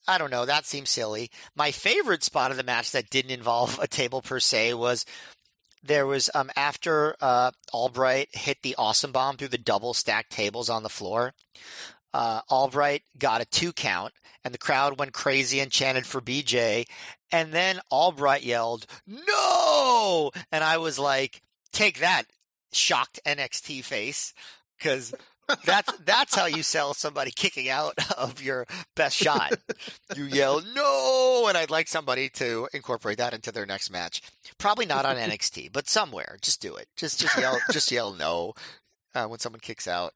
I don't know, that seems silly. My favorite spot of the match that didn't involve a table per se was there was after Albright hit the awesome bomb through the double stacked tables on the floor. Albright got a 2 count, and the crowd went crazy and chanted for BJ. And then Albright yelled, "No!" And I was like, take that, shocked NXT face, because that's how you sell somebody kicking out of your best shot. You yell, "No!" And I'd like somebody to incorporate that into their next match. Probably not on NXT, but somewhere. Just do it. Just yell "no" when someone kicks out.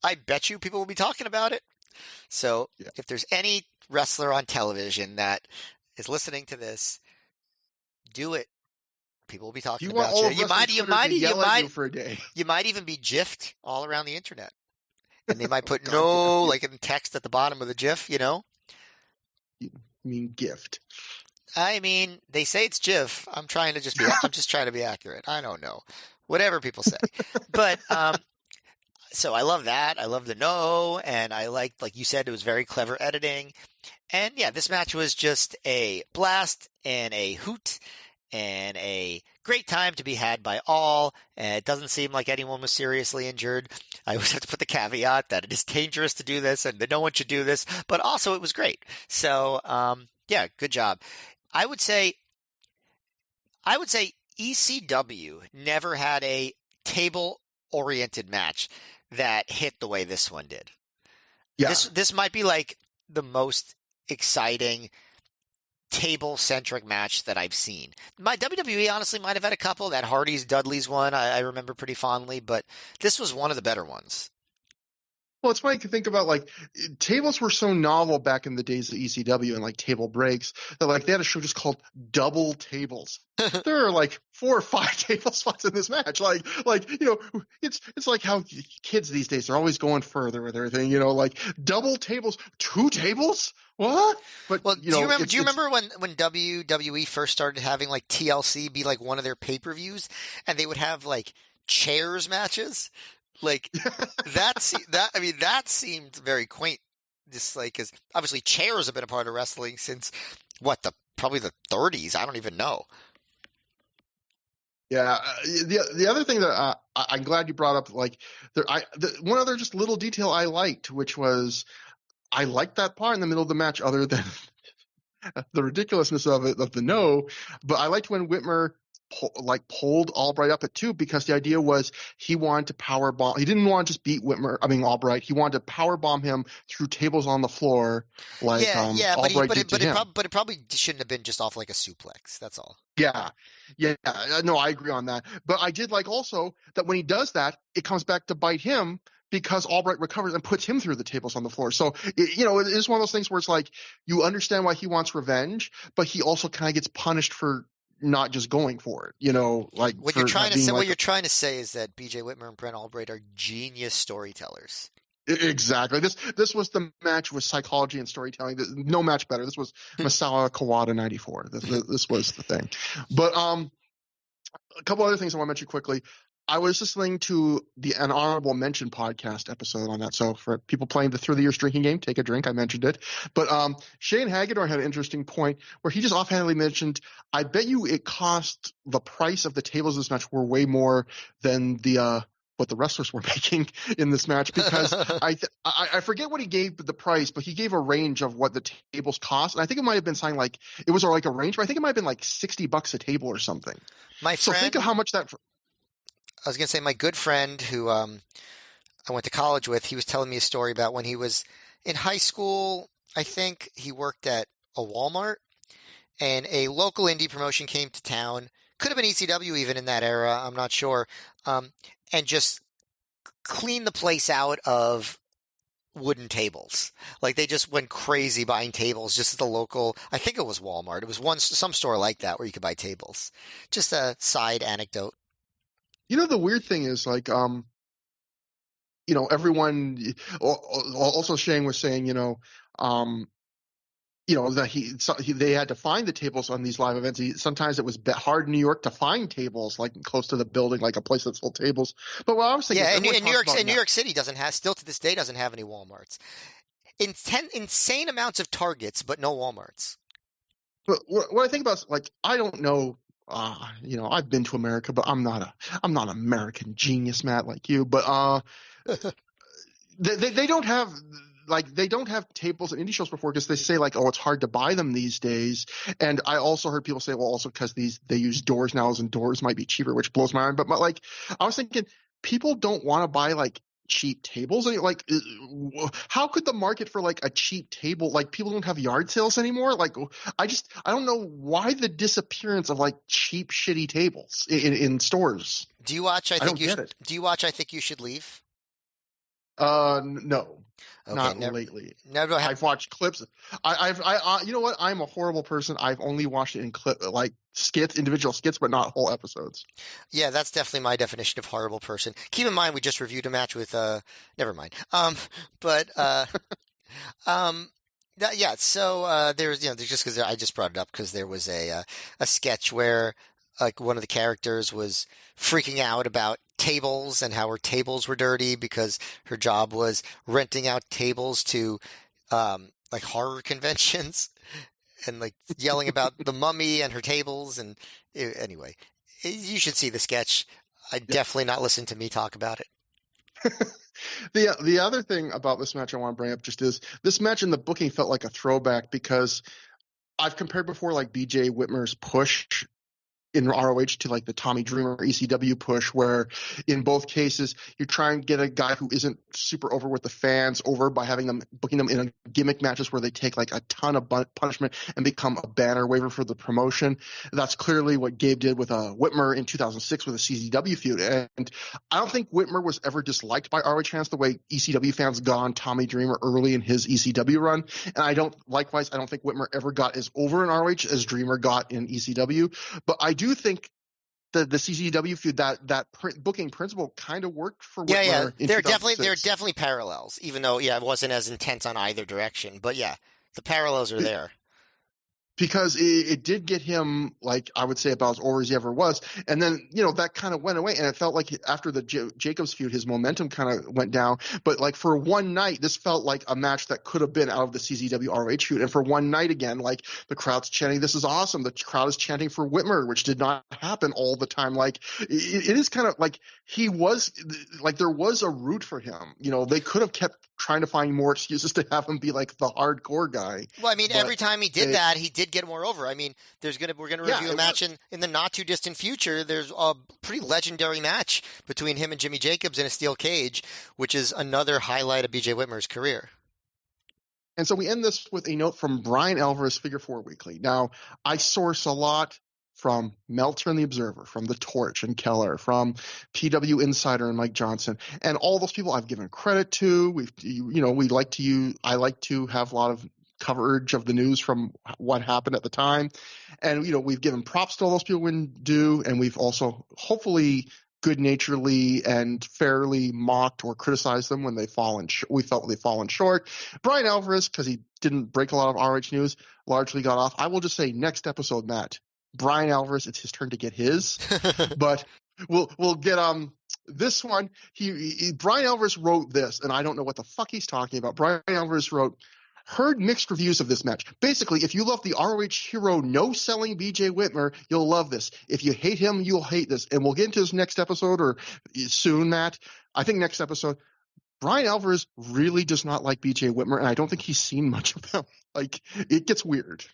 I bet you people will be talking about it. So if there's any wrestler on television that is listening to this, do it. People will be talking about you. You might even be GIFed all around the internet, and they might put "no" like in text at the bottom of the GIF. You mean gift? I mean, they say it's GIF. I'm just trying to be accurate. I don't know. Whatever people say, but so I love that. I love the "no," and I like you said, it was very clever editing. And yeah, this match was just a blast and a hoot and a great time to be had by all. And it doesn't seem like anyone was seriously injured. I always have to put the caveat that it is dangerous to do this and that no one should do this, but also it was great. So, yeah, good job. I would say ECW never had a table-oriented match that hit the way this one did. Yeah. This might be like the most exciting table-centric match that I've seen. My WWE honestly might have had a couple. That Hardy's Dudley's one I remember pretty fondly, but this was one of the better ones. Well, it's funny to think about, like, tables were so novel back in the days of ECW and like table breaks that like they had a show just called Double Tables. There are like 4 or 5 table spots in this match. Like it's like how kids these days are always going further with everything. Like double tables, 2 tables. What? But well, do you remember when WWE first started having like TLC be like one of their pay-per-views, and they would have like chairs matches? Like that seemed very quaint. Just like, because obviously chairs have been a part of wrestling since probably the 30s. I don't even know. Yeah. The other thing that I'm glad you brought up, like one other just little detail I liked, which was I liked that part in the middle of the match, other than the ridiculousness of it, of the no. But I liked when Whitmer pulled Albright up at 2, because the idea was he wanted to power bomb. He didn't want to just beat Albright. He wanted to power bomb him through tables on the floor. Like, Albright did to him. But it probably shouldn't have been just off like a suplex. That's all. Yeah. No, I agree on that. But I did like also that when he does that, it comes back to bite him, because Albright recovers and puts him through the tables on the floor. So, it is one of those things where it's like you understand why he wants revenge, but he also kind of gets punished for not just going for it, like what you're trying to say. What you're trying to say is that B.J. Whitmer and Brent Albright are genius storytellers. Exactly. This was the match with psychology and storytelling. No match better. This was Misawa Kawada 94. This was the thing. But a couple other things I want to mention quickly. I was listening to an honorable mention podcast episode on that. So for people playing the ThROH The Years drinking game, take a drink. I mentioned it. But Shane Hagedorn had an interesting point where he just offhandedly mentioned, I bet you it cost the price of the tables of this match were way more than what the wrestlers were making in this match, because I forget what he gave the price, but he gave a range of what the tables cost. And I think it might have been something like, it was like a range, but I think it might have been like $60 a table or something. So think of how much that... I was going to say, my good friend who I went to college with, he was telling me a story about when he was in high school. I think he worked at a Walmart, and a local indie promotion came to town. Could have been ECW even in that era, I'm not sure. And just cleaned the place out of wooden tables. Like, they just went crazy buying tables just at the local, I think it was Walmart. It was some store like that where you could buy tables. Just a side anecdote. The weird thing is, like, everyone, also Shane was saying, that they had to find the tables on these live events. Sometimes it was hard in New York to find tables, like close to the building, like a place that sold tables. But what I was thinking, New York City still to this day doesn't have any Walmarts. Insane amounts of Targets, but no Walmarts. But what I think about is, like, I don't know. I've been to America, but I'm not an American genius, Matt, like you. But they don't have tables at indie shows before, because they say like, oh, it's hard to buy them these days. And I also heard people say, well, also because they use doors now, and doors might be cheaper, which blows my mind. But like, I was thinking, people don't want to buy like cheap tables. Like, how could the market for like a cheap table, like, people don't have yard sales anymore? Like, I don't know why the disappearance of like cheap shitty tables in stores. Do you watch Do you watch I Think You Should Leave? No. Okay, not lately. I've watched clips. You know what? I'm a horrible person. I've only watched it in individual skits, but not whole episodes. Yeah, that's definitely my definition of horrible person. Keep in mind, we just reviewed a match with, never mind. There's, just because I just brought it up because there was a sketch where like one of the characters was freaking out about tables and how her tables were dirty because her job was renting out tables to like horror conventions and like yelling about the mummy and her tables. And anyway, you should see the sketch. Definitely not listen to me talk about it. The other thing about this match I want to bring up just is this match in the booking felt like a throwback, because I've compared before like BJ Whitmer's push in ROH to like the Tommy Dreamer ECW push, where in both cases you try and get a guy who isn't super over with the fans over by booking them in gimmick matches where they take like a ton of punishment and become a banner waver for the promotion. That's clearly what Gabe did with Whitmer in 2006 with a CZW feud. And I don't think Whitmer was ever disliked by ROH fans the way ECW fans got on Tommy Dreamer early in his ECW run. And I don't think Whitmer ever got as over in ROH as Dreamer got in ECW. But I do think the CZW feud, that booking principle kind of worked for Whitmer in 2006. There are definitely parallels, even though, it wasn't as intense on either direction. But yeah, the parallels are there. Because it did get him, like, I would say about as over as he ever was. And then, that kind of went away. And it felt like after the Jacobs feud, his momentum kind of went down. But, like, for one night, this felt like a match that could have been out of the CZW ROH feud. And for one night again, like, the crowd's chanting, "This is awesome." The crowd is chanting for Whitmer, which did not happen all the time. Like, it is kind of like he was – like, there was a route for him. They could have kept trying to find more excuses to have him be, like, the hardcore guy. Well, I mean, every time he did that, he did get more over. I mean, we're going to review a match in the not too distant future. There's a pretty legendary match between him and Jimmy Jacobs in a steel cage, which is another highlight of BJ Whitmer's career. And so we end this with a note from Brian Alvarez, Figure 4 Weekly. Now, I source a lot from Meltzer and the Observer, from The Torch and Keller, from PW Insider and Mike Johnson, and all those people I've given credit to. I like to have a lot of coverage of the news from what happened at the time. And, we've given props to all those people when due, and we've also hopefully good-naturedly and fairly mocked or criticized them when we felt they've fallen short. Brian Alvarez, because he didn't break a lot of RH news, largely got off. I will just say next episode, Matt, Brian Alvarez, it's his turn to get his. But we'll get this one. Brian Alvarez wrote this, and I don't know what the fuck he's talking about. Brian Alvarez wrote, "Heard mixed reviews of this match. Basically, if you love the ROH hero no-selling BJ Whitmer, you'll love this. If you hate him, you'll hate this." And we'll get into this next episode or soon, Matt. I think next episode. Brian Alvarez really does not like BJ Whitmer, and I don't think he's seen much of him. Like, it gets weird.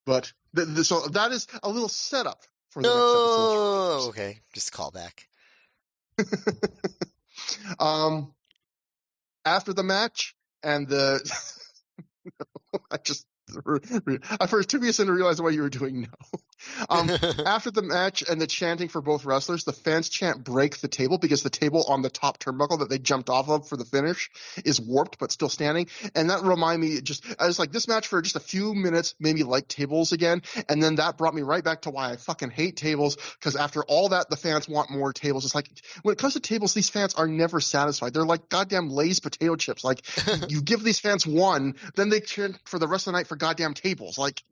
But so that is a little setup for the next episode. Oh, okay. Just a callback. After the match and the I first took me a second to realize what you were doing now. After the match and the chanting for both wrestlers, the fans chant "break the table" because the table on the top turnbuckle that they jumped off of for the finish is warped but still standing. And that reminded me, I was like, this match for just a few minutes made me like tables again. And then that brought me right back to why I fucking hate tables, because after all that, the fans want more tables. It's like, when it comes to tables, these fans are never satisfied. They're like goddamn Lay's potato chips. Like, you give these fans one, then they chant for the rest of the night for goddamn tables. Like,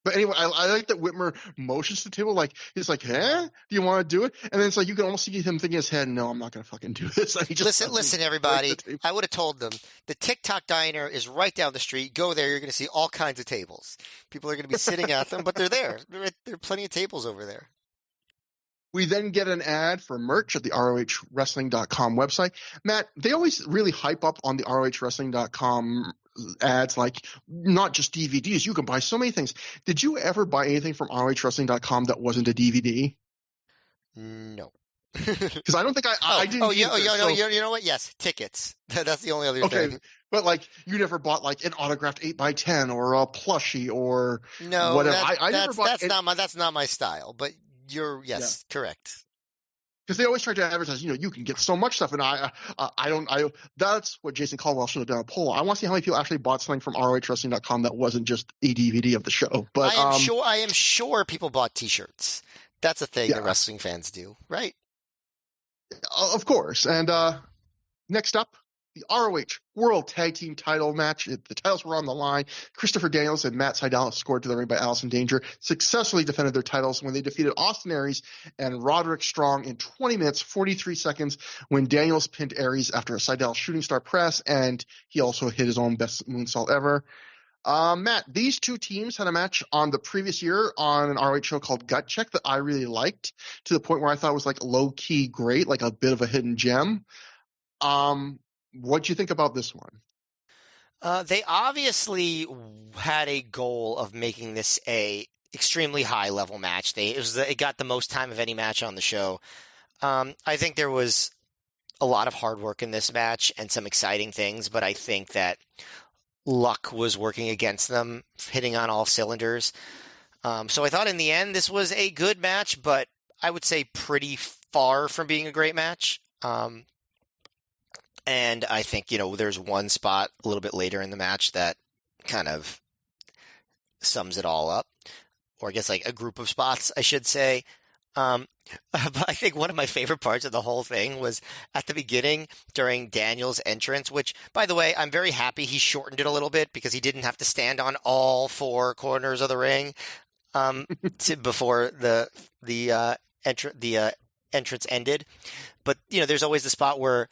but anyway, I like that Whitmer motions to the table. Like, he's like, "Huh? Do you want to do it?" And then it's like, you can almost see him thinking in his head, "No, I'm not going to fucking do this." Like, Listen, everybody. I would have told them the TikTok diner is right down the street. Go there. You're going to see all kinds of tables. People are going to be sitting at them, but they're there. There are plenty of tables over there. We then get an ad for merch at the ROHWrestling.com website. Matt, they always really hype up on the ROHWrestling.com ads, like not just DVDs. You can buy so many things. Did you ever buy anything from ROHWrestling.com that wasn't a DVD? No. Because I don't think I didn't. You know what? Yes, tickets. That's the only other thing. But like, you never bought like an autographed 8x10 or a plushie or no, whatever. I never bought. That's not my style. But correct. Because they always try to advertise, you can get so much stuff, and I that's what Jason Caldwell should have done a poll. I want to see how many people actually bought something from ROHWrestling.com that wasn't just a DVD of the show. But I am sure people bought T-shirts. That's a thing that wrestling fans do, right? Of course. And next up, the ROH World Tag Team title match. The titles were on the line. Christopher Daniels and Matt Sydal, scored to the ring by Allison Danger, successfully defended their titles when they defeated Austin Aries and Roderick Strong in 20 minutes, 43 seconds, when Daniels pinned Aries after a Sydal shooting star press, and he also hit his own best moonsault ever. Matt, these two teams had a match on the previous year on an ROH show called Gut Check that I really liked, to the point where I thought it was like low-key great, like a bit of a hidden gem. What'd you think about this one? They obviously had a goal of making this a extremely high level match. It got the most time of any match on the show. I think there was a lot of hard work in this match and some exciting things, but I think that luck was working against them, hitting on all cylinders. So I thought in the end this was a good match, but I would say pretty far from being a great match. And I think, there's one spot a little bit later in the match that kind of sums it all up, or I guess like a group of spots, I should say. But I think one of my favorite parts of the whole thing was at the beginning during Daniel's entrance, which, by the way, I'm very happy he shortened it a little bit because he didn't have to stand on all four corners of the ring before the entrance ended. But, there's always the spot where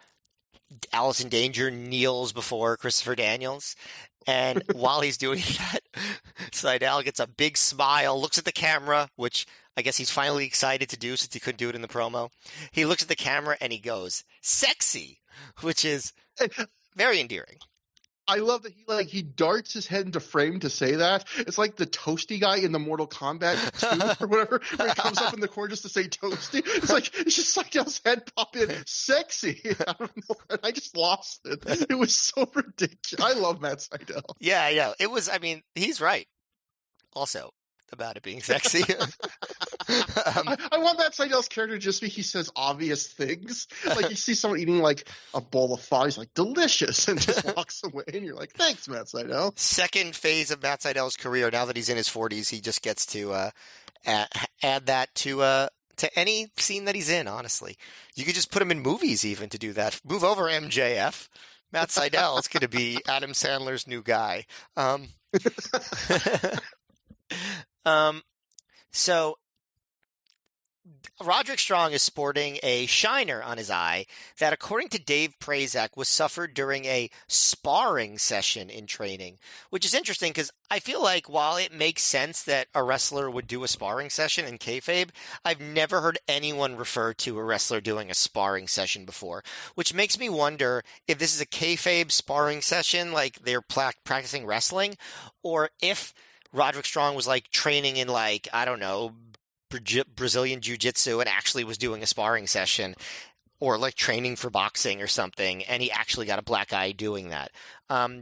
Alice in Danger kneels before Christopher Daniels. And while he's doing that, Sydal gets a big smile, looks at the camera, which I guess he's finally excited to do since he couldn't do it in the promo. He looks at the camera and he goes, "Sexy," which is very endearing. I love that he darts his head into frame to say that. It's like the Toasty guy in the Mortal Kombat 2 or whatever, where he comes up in the corner just to say Toasty. It's just Sydal's head pop in, "Sexy." I don't know. I just lost it. It was so ridiculous. I love Matt Sydal. Yeah, I know. It was, he's right. Also, about it being sexy. I want Matt Sydal's character just be he says obvious things. Like you see someone eating like a bowl of pho, he's like, "Delicious," and just walks away, and you're like, "Thanks, Matt Sydal." Second phase of Matt Sydal's career, now that he's in his 40s, he just gets to add that to any scene that he's in, honestly. You could just put him in movies even to do that. Move over, MJF. Matt Sydal is going to be Adam Sandler's new guy. So Roderick Strong is sporting a shiner on his eye that, according to Dave Prazak, was suffered during a sparring session in training, which is interesting because I feel like while it makes sense that a wrestler would do a sparring session in kayfabe, I've never heard anyone refer to a wrestler doing a sparring session before, which makes me wonder if this is a kayfabe sparring session, like they're practicing wrestling, or if Roderick Strong was like training in like, I don't know, Brazilian Jiu-Jitsu and actually was doing a sparring session, or like training for boxing or something, and he actually got a black eye doing that.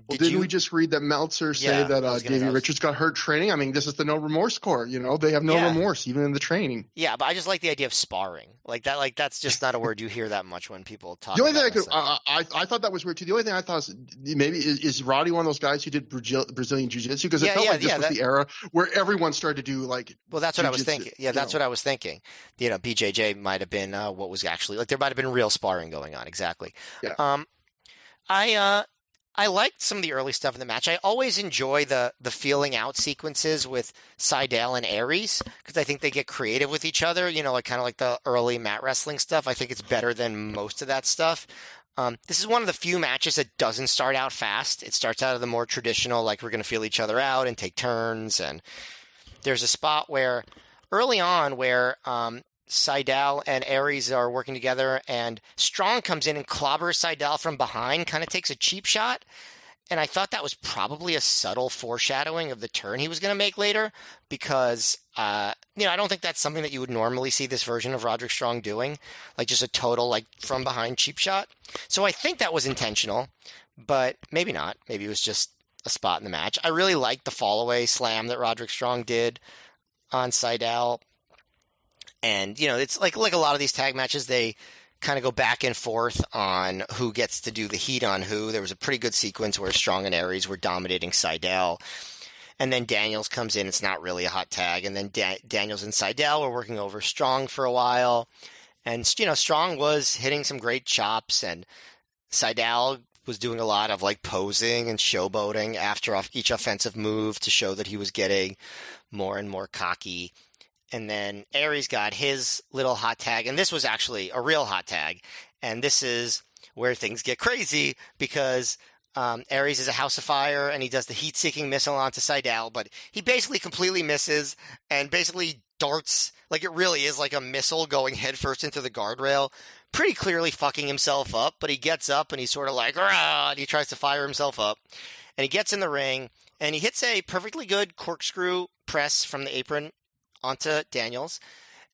Didn't we just read that Meltzer say that Davey Richards got hurt training? I mean, this is the no remorse corps. They have no remorse even in the training. Yeah, but I just like the idea of sparring. Like that. Like that's just not a word you hear that much when people talk. The only thing I thought that was weird too. The only thing I thought is maybe is Roddy one of those guys who did Brazilian Jiu-Jitsu, because it felt like this was the era where everyone started to do like. Well, that's what I was thinking. Yeah, that's what I was thinking. BJJ might have been what was actually like there might have been real sparring going on. Exactly. Yeah. I liked some of the early stuff in the match. I always enjoy the feeling out sequences with Sydal and Aries because I think they get creative with each other, like kind of like the early mat wrestling stuff. I think it's better than most of that stuff. This is one of the few matches that doesn't start out fast. It starts out of the more traditional, like we're going to feel each other out and take turns. And there's a spot where early on where Sydal and Aries are working together, and Strong comes in and clobbers Sydal from behind, kind of takes a cheap shot. And I thought that was probably a subtle foreshadowing of the turn he was going to make later, because, I don't think that's something that you would normally see this version of Roderick Strong doing, like just a total, like, from behind cheap shot. So I think that was intentional, but maybe not. Maybe it was just a spot in the match. I really liked the fall-away slam that Roderick Strong did on Sydal. And, it's like a lot of these tag matches, they kind of go back and forth on who gets to do the heat on who. There was a pretty good sequence where Strong and Aries were dominating Sydal. And then Daniels comes in. It's not really a hot tag. And then Daniels and Sydal were working over Strong for a while. And, Strong was hitting some great chops. And Sydal was doing a lot of, like, posing and showboating after each offensive move to show that he was getting more and more cocky. And then Aries got his little hot tag, and this was actually a real hot tag. And this is where things get crazy because Aries is a House of Fire, and he does the heat-seeking missile onto Sydal, but he basically completely misses and basically darts, like it really is like a missile going headfirst into the guardrail, pretty clearly fucking himself up. But he gets up, and he's sort of like, "Rah!" and he tries to fire himself up. And he gets in the ring, and he hits a perfectly good corkscrew press from the apron onto Daniels.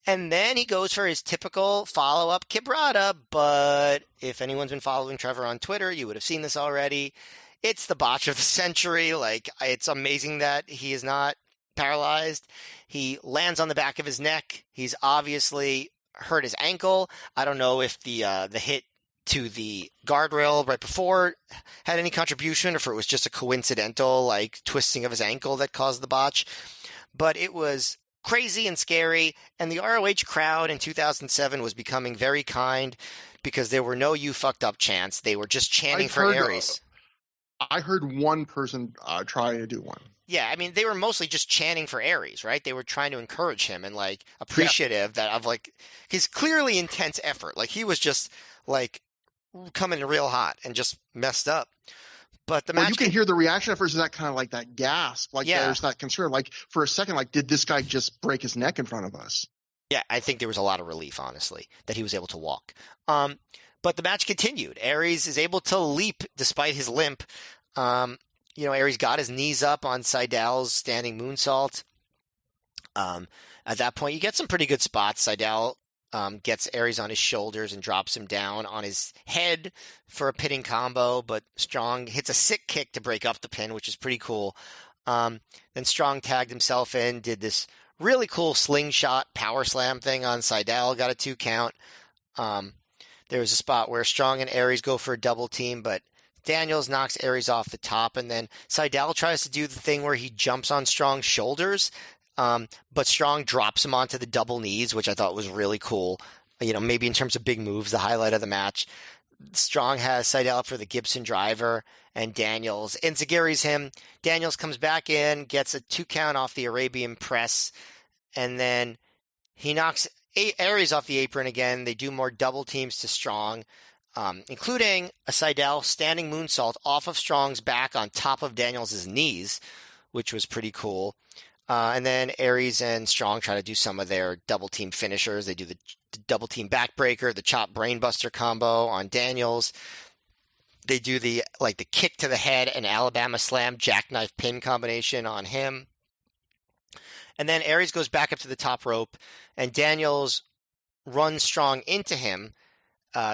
And then he goes for his typical follow-up quebrada, but if anyone's been following Trevor on Twitter, you would have seen this already. It's the botch of the century. Like, it's amazing that he is not paralyzed. He lands on the back of his neck. He's obviously hurt his ankle. I don't know if the hit to the guardrail right before had any contribution, or if it was just a coincidental, like, twisting of his ankle that caused the botch. But it was crazy and scary, and the ROH crowd in 2007 was becoming very kind because there were no "you fucked up" chants. They were just chanting for Aries. I heard one person try to do one. Yeah, I mean, they were mostly just chanting for Aries, right? They were trying to encourage him and, like, appreciative that of, like, his clearly intense effort. Like, he was just, like, coming in real hot and just messed up. But the match, you can hear the reaction at first is that kind of like that gasp, like there's that concern, like for a second, like did this guy just break his neck in front of us? Yeah, I think there was a lot of relief, honestly, that he was able to walk. But the match continued. Aries is able to leap despite his limp. Aries got his knees up on Seidel's standing moonsault. At that point, you get some pretty good spots. Seidel gets Aries on his shoulders and drops him down on his head for a pinning combo, but Strong hits a sick kick to break up the pin, which is pretty cool. Then Strong tagged himself in, did this really cool slingshot power slam thing on Seidel, got a 2 count. There was a spot where Strong and Aries go for a double team, but Daniels knocks Aries off the top, and then Seidel tries to do the thing where he jumps on Strong's shoulders, but Strong drops him onto the double knees, which I thought was really cool. Maybe in terms of big moves, the highlight of the match. Strong has Seidel up for the Gibson driver, and Daniels enziguris him. Daniels comes back in, gets a 2 count off the Arabian press, and then he knocks Aries off the apron again. They do more double teams to Strong, including a Seidel standing moonsault off of Strong's back on top of Daniels' knees, which was pretty cool. And then Aries and Strong try to do some of their double team finishers. They do the double team backbreaker, the chop brainbuster combo on Daniels. They do the kick to the head and Alabama slam jackknife pin combination on him. And then Aries goes back up to the top rope, and Daniels runs Strong into him,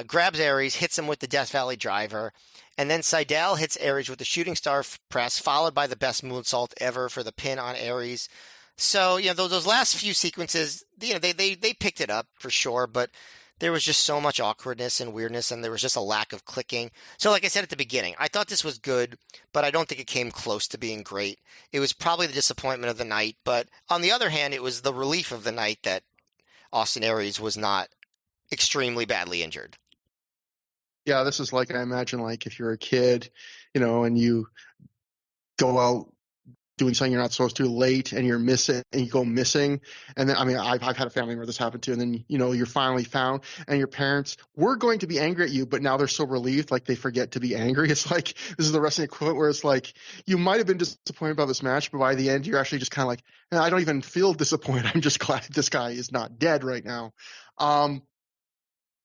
grabs Aries, hits him with the Death Valley driver, and then Seidel hits Aries with the shooting star press, followed by the best moonsault ever for the pin on Aries. So, those last few sequences, they picked it up for sure, but there was just so much awkwardness and weirdness, and there was just a lack of clicking. So like I said at the beginning, I thought this was good, but I don't think it came close to being great. It was probably the disappointment of the night, but on the other hand, it was the relief of the night that Austin Aries was not extremely badly injured. Yeah, this is like, I imagine, like if you're a kid, and you go out doing something you're not supposed to late and you're missing and you go missing. And then, I've had a family where this happened to, and then, you're finally found and your parents were going to be angry at you, but now they're so relieved, like they forget to be angry. It's like, this is the wrestling equivalent where it's like, you might have been disappointed about this match, but by the end, you're actually just kind of like, I don't even feel disappointed. I'm just glad this guy is not dead right now.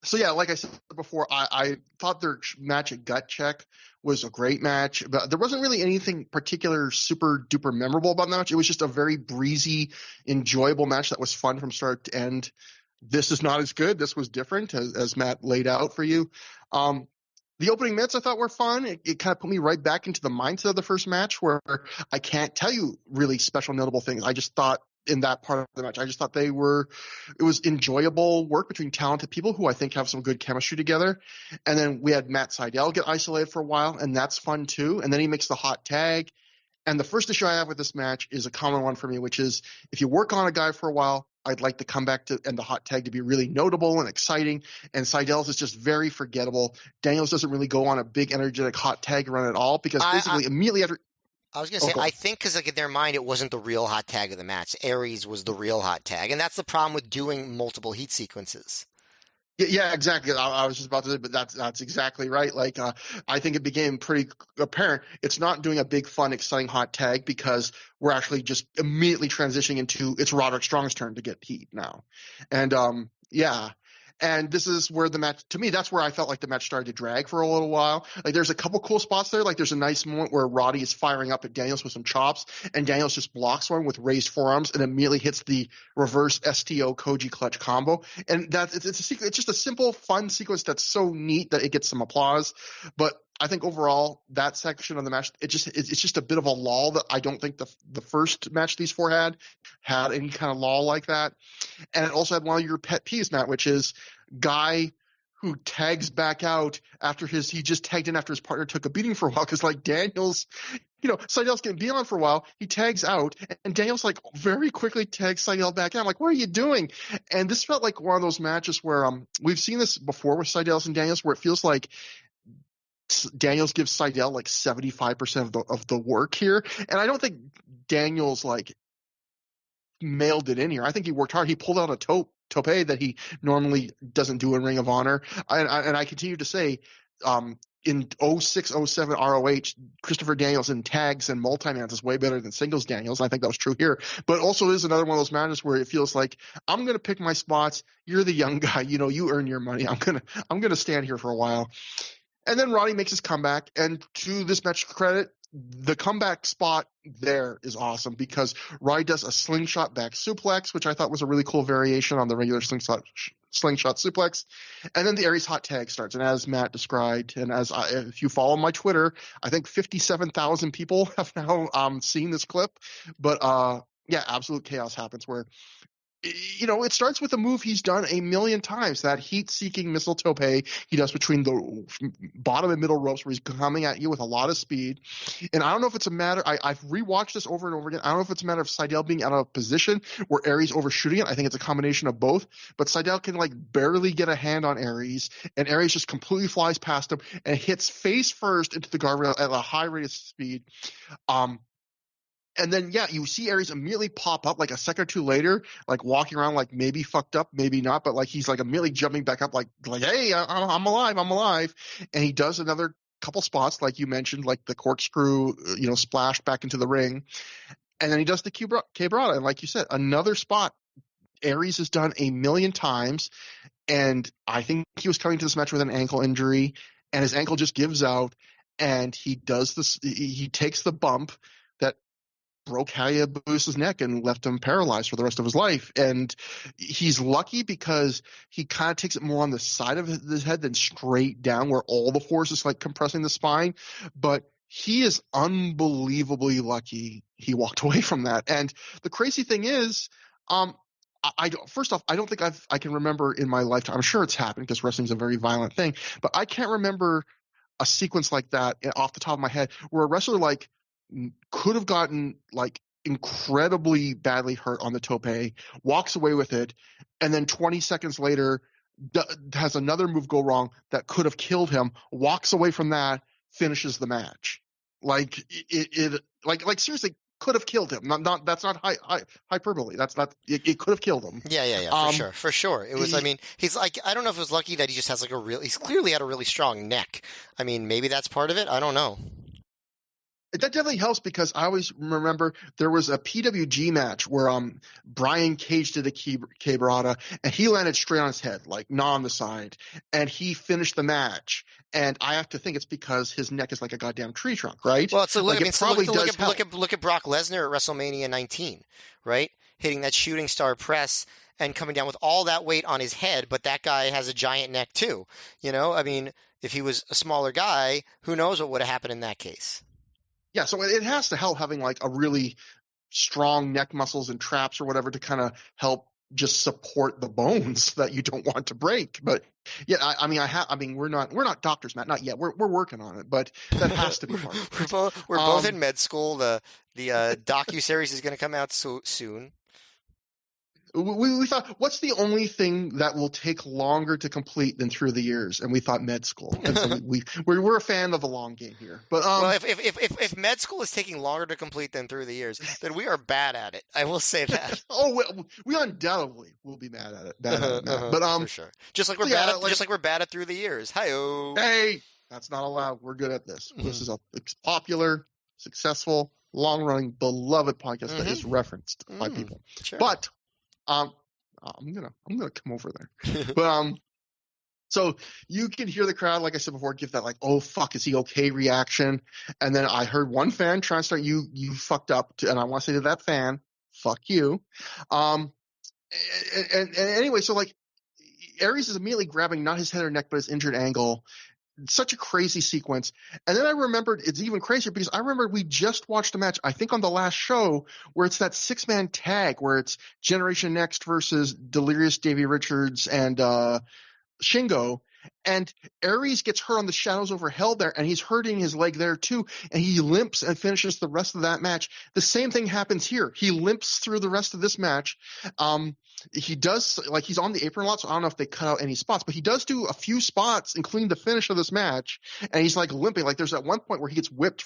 So yeah, like I said before, I thought their match at Gut Check was a great match, but there wasn't really anything particular super duper memorable about the match. It was just a very breezy, enjoyable match that was fun from start to end. This is not as good. This was different, as Matt laid out for you. The opening minutes I thought were fun. It kind of put me right back into the mindset of the first match, where I can't tell you really special notable things. I just thought in that part of the match, I just thought it was enjoyable work between talented people who I think have some good chemistry together. And then we had Matt Seidel get isolated for a while, and that's fun too. And then he makes the hot tag. And the first issue I have with this match is a common one for me, which is if you work on a guy for a while, I'd like the comeback and the hot tag to be really notable and exciting. And Seidel's is just very forgettable. Daniels doesn't really go on a big energetic hot tag run at all, because basically immediately after – I was going to say, I think because in their mind, it wasn't the real hot tag of the match. Aries was the real hot tag. And that's the problem with doing multiple heat sequences. Yeah, exactly. I was just about to say, but that's exactly right. Like, I think it became pretty apparent it's not doing a big, fun, exciting hot tag, because we're actually just immediately transitioning into it's Roderick Strong's turn to get heat now. And, yeah. And this is where the match, to me, that's where I felt like the match started to drag for a little while. Like there's a couple cool spots there. Like there's a nice moment where Roddy is firing up at Daniels with some chops, and Daniels just blocks one with raised forearms and immediately hits the reverse STO Koji clutch combo. And it's just a simple, fun sequence that's so neat that it gets some applause. But I think overall that section of the match, it's just a bit of a lull that I don't think the first match these four had any kind of lull like that. And it also had one of your pet peeves, Matt, which is guy who tags back out after he just tagged in after his partner took a beating for a while, because like Daniels, Seidel's getting beat on for a while. He tags out, and Daniels like very quickly tags Seidel back in. I'm like, what are you doing? And this felt like one of those matches where we've seen this before with Seidels and Daniels, where it feels like Daniels gives Seidel like 75% of the work here, and I don't think Daniels like mailed it in here. I think he worked hard. He pulled out a tope that he normally doesn't do in Ring of Honor, and I continue to say, in 06, 07 ROH, Christopher Daniels in tags and multi-mans is way better than singles Daniels. I think that was true here. But also is another one of those matches where it feels like I'm going to pick my spots. You're the young guy. You earn your money. I'm going to stand here for a while. And then Roddy makes his comeback, and to this match credit, the comeback spot there is awesome because Roddy does a slingshot back suplex, which I thought was a really cool variation on the regular slingshot suplex. And then the Aries hot tag starts. And as Matt described, and if you follow my Twitter, I think 57,000 people have now seen this clip. But yeah, absolute chaos happens where it starts with a move he's done a million times, that heat-seeking missile tope he does between the bottom and middle ropes where he's coming at you with a lot of speed. And I don't know if it's a matter – I've rewatched this over and over again. I don't know if it's a matter of Seidel being out of position or Aries overshooting it. I think it's a combination of both. But Seidel can like barely get a hand on Aries, and Aries just completely flies past him and hits face first into the guardrail at a high rate of speed. And then, yeah, you see Aries immediately pop up like a second or two later, like walking around like maybe fucked up, maybe not, but like he's like immediately jumping back up like hey, I'm alive. And he does another couple spots like you mentioned, like the corkscrew, splash back into the ring. And then he does the quebrada. And like you said, another spot Aries has done a million times. And I think he was coming to this match with an ankle injury, and his ankle just gives out, and he does this. He takes the bump that broke Hayabusa's neck and left him paralyzed for the rest of his life. And he's lucky because he kind of takes it more on the side of his head than straight down where all the force is like compressing the spine. But he is unbelievably lucky he walked away from that. And the crazy thing is, first off, I don't think I can remember in my lifetime. I'm sure it's happened because wrestling is a very violent thing, but I can't remember a sequence like that off the top of my head where a wrestler like could have gotten like incredibly badly hurt on the tope, walks away with it, and then 20 seconds later has another move go wrong that could have killed him, walks away from that, finishes the match. Like it like seriously could have killed him. Not that's not hyperbole. That's not it could have killed him. Yeah, for sure. It was. I mean, he's like, I don't know if it was lucky that he just has like he's clearly had a really strong neck. I mean, maybe that's part of it. I don't know. That definitely helps because I always remember there was a PWG match where Brian Cage did a quebrada and he landed straight on his head, like not on the side, and he finished the match. And I have to think it's because his neck is like a goddamn tree trunk, right? Well, so look, like, look at Brock Lesnar at WrestleMania 19, right? Hitting that shooting star press and coming down with all that weight on his head, but that guy has a giant neck too. I mean, if he was a smaller guy, who knows what would have happened in that case? Yeah, so it has to help having like a really strong neck muscles and traps or whatever to kind of help just support the bones that you don't want to break. But yeah, I mean, we're not doctors, Matt, not yet. We're working on it, but that has to be part of it. We're both in med school. The docuseries is going to come out soon. We thought, what's the only thing that will take longer to complete than Through the Years? And we thought med school. And so we're a fan of the long game here. But well, if med school is taking longer to complete than Through the Years, then we are bad at it. I will say that. We undoubtedly will be mad at it. But for sure. Just like we're bad at Through the Years. Hi-oh. Hey, that's not allowed. We're good at this. Mm-hmm. This is a popular, successful, long-running, beloved podcast that is referenced by people. Sure. But I'm gonna come over there. But So you can hear the crowd, like I said before, give that like, "Oh fuck, is he okay?" reaction, and then I heard one fan trying to start, "You fucked up," and I want to say to that fan, "Fuck you." Um, and anyway, so like Aries is immediately grabbing not his head or neck, but his injured ankle. Such a crazy sequence. And then I remembered it's even crazier because I remember we just watched a match, I think on the last show, where it's that 6-man tag where it's Generation Next versus Delirious, Davey Richards, and Shingo, and Aries gets hurt on the Shadows Over Hell there, and he's hurting his leg there too, and he limps and finishes the rest of that match. The same thing happens here. He limps through the rest of this match. He does, like, he's on the apron a lot, so I don't know if they cut out any spots, but he does do a few spots, including the finish of this match, and he's like limping. Like there's at one point where he gets whipped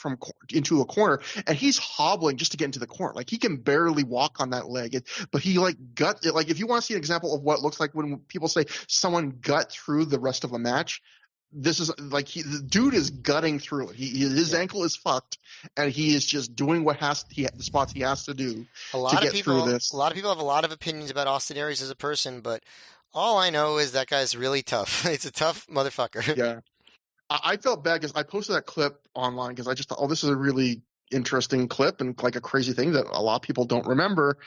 into a corner, and he's hobbling just to get into the corner. Like he can barely walk on that leg, but he like if you want to see an example of what it looks like when people say someone gut through the rest of a match, this is like the dude is gutting through it. His ankle is fucked, and he is just doing the spots he has to do to get through this. A lot of people have a lot of opinions about Austin Aries as a person, but all I know is that guy's really tough. It's a tough motherfucker. Yeah, I felt bad because I posted that clip online because I just thought, oh, this is a really interesting clip and like a crazy thing that a lot of people don't remember.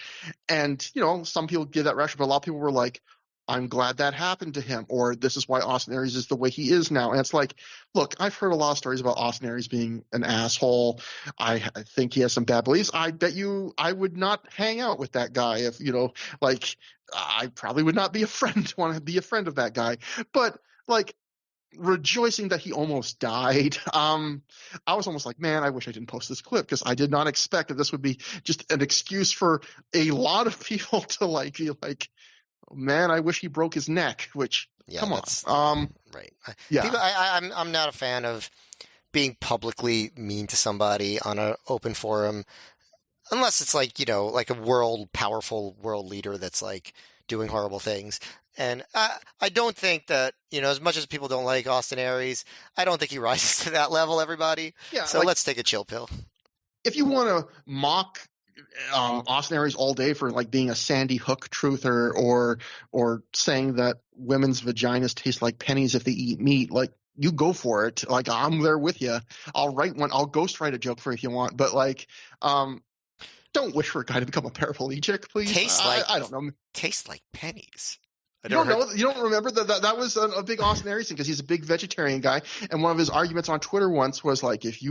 And some people give that reaction, but a lot of people were like, "I'm glad that happened to him," or "This is why Austin Aries is the way he is now." And it's like, look, I've heard a lot of stories about Austin Aries being an asshole. I think he has some bad beliefs. I bet you I would not hang out with that guy if, like, I probably would not be want to be a friend of that guy. But like, rejoicing that he almost died. I was almost like, man, I wish I didn't post this clip because I did not expect that this would be just an excuse for a lot of people to like be like, man, I wish he broke his neck, which, come on. Right. Yeah. I'm not a fan of being publicly mean to somebody on an open forum, unless it's like, like a powerful world leader that's like doing horrible things. And I don't think that, as much as people don't like Austin Aries, I don't think he rises to that level, everybody. Yeah. So let's take a chill pill. If you want to mock Austin Aries all day for like being a Sandy Hook truther or saying that women's vaginas taste like pennies if they eat meat, like, you go for it. Like, I'm there with you. I'll ghostwrite a joke for you if you want, but like, don't wish for a guy to become a paraplegic, please. I don't know. Taste like pennies. You don't remember that was a big Austin Aries thing because he's a big vegetarian guy, and one of his arguments on Twitter once was like, if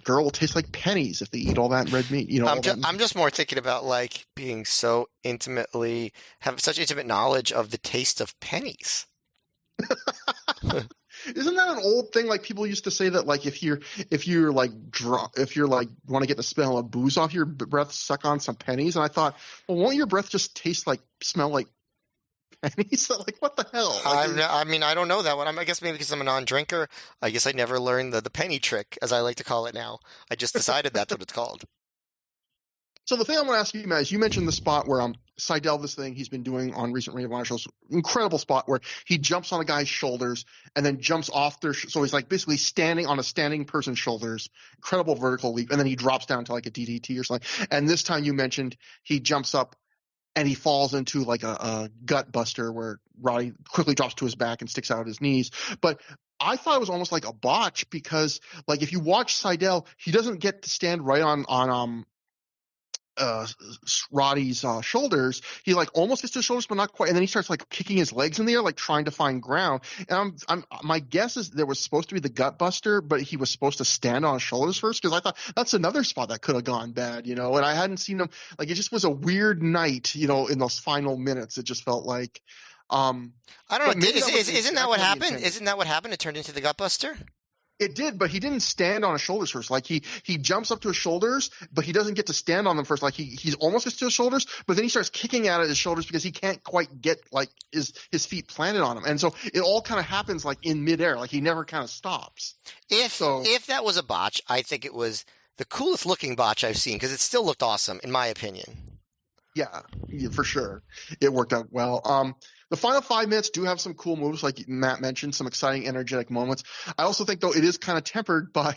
girl will taste like pennies if they eat all that red meat. I'm just more thinking about like being so have such intimate knowledge of the taste of pennies. Isn't that an old thing? Like, people used to say that, like, if you're like drunk, if you're like want to get the smell of booze off your breath, suck on some pennies. And I thought, well, won't your breath just smell like pennies? Like, what the hell? Like, I don't know that one. I guess maybe because I'm a non-drinker. I guess I never learned the penny trick, as I like to call it now. I just decided that's what it's called. So the thing I want to ask you, Matt, is you mentioned the spot where Seidel, this thing he's been doing on recent Ring of Honor shows, incredible spot where he jumps on a guy's shoulders and then jumps off so he's like basically standing on a standing person's shoulders, incredible vertical leap, and then he drops down to like a DDT or something. And this time you mentioned he jumps up and he falls into like a gut buster where Roddy quickly drops to his back and sticks out his knees. But I thought it was almost like a botch because, like, if you watch Seidel, he doesn't get to stand right on Roddy's shoulders. He like almost gets to his shoulders, but not quite. And then he starts like kicking his legs in the air, like trying to find ground. And my guess is there was supposed to be the gut buster, but he was supposed to stand on his shoulders first because I thought that's another spot that could have gone bad, And I hadn't seen him. Like, it just was a weird night, in those final minutes. It just felt like. I don't know. Isn't that what happened? Isn't that what happened? It turned into the gut buster. It did, but he didn't stand on his shoulders first. Like, he jumps up to his shoulders, but he doesn't get to stand on them first. Like, he's almost gets to his shoulders, but then he starts kicking at his shoulders because he can't quite get like his feet planted on them. And so it all kind of happens like in midair. Like, he never kind of stops. If that was a botch, I think it was the coolest looking botch I've seen because it still looked awesome in my opinion. Yeah, for sure. It worked out well. The final 5 minutes do have some cool moves, like Matt mentioned, some exciting, energetic moments. I also think, though, it is kind of tempered by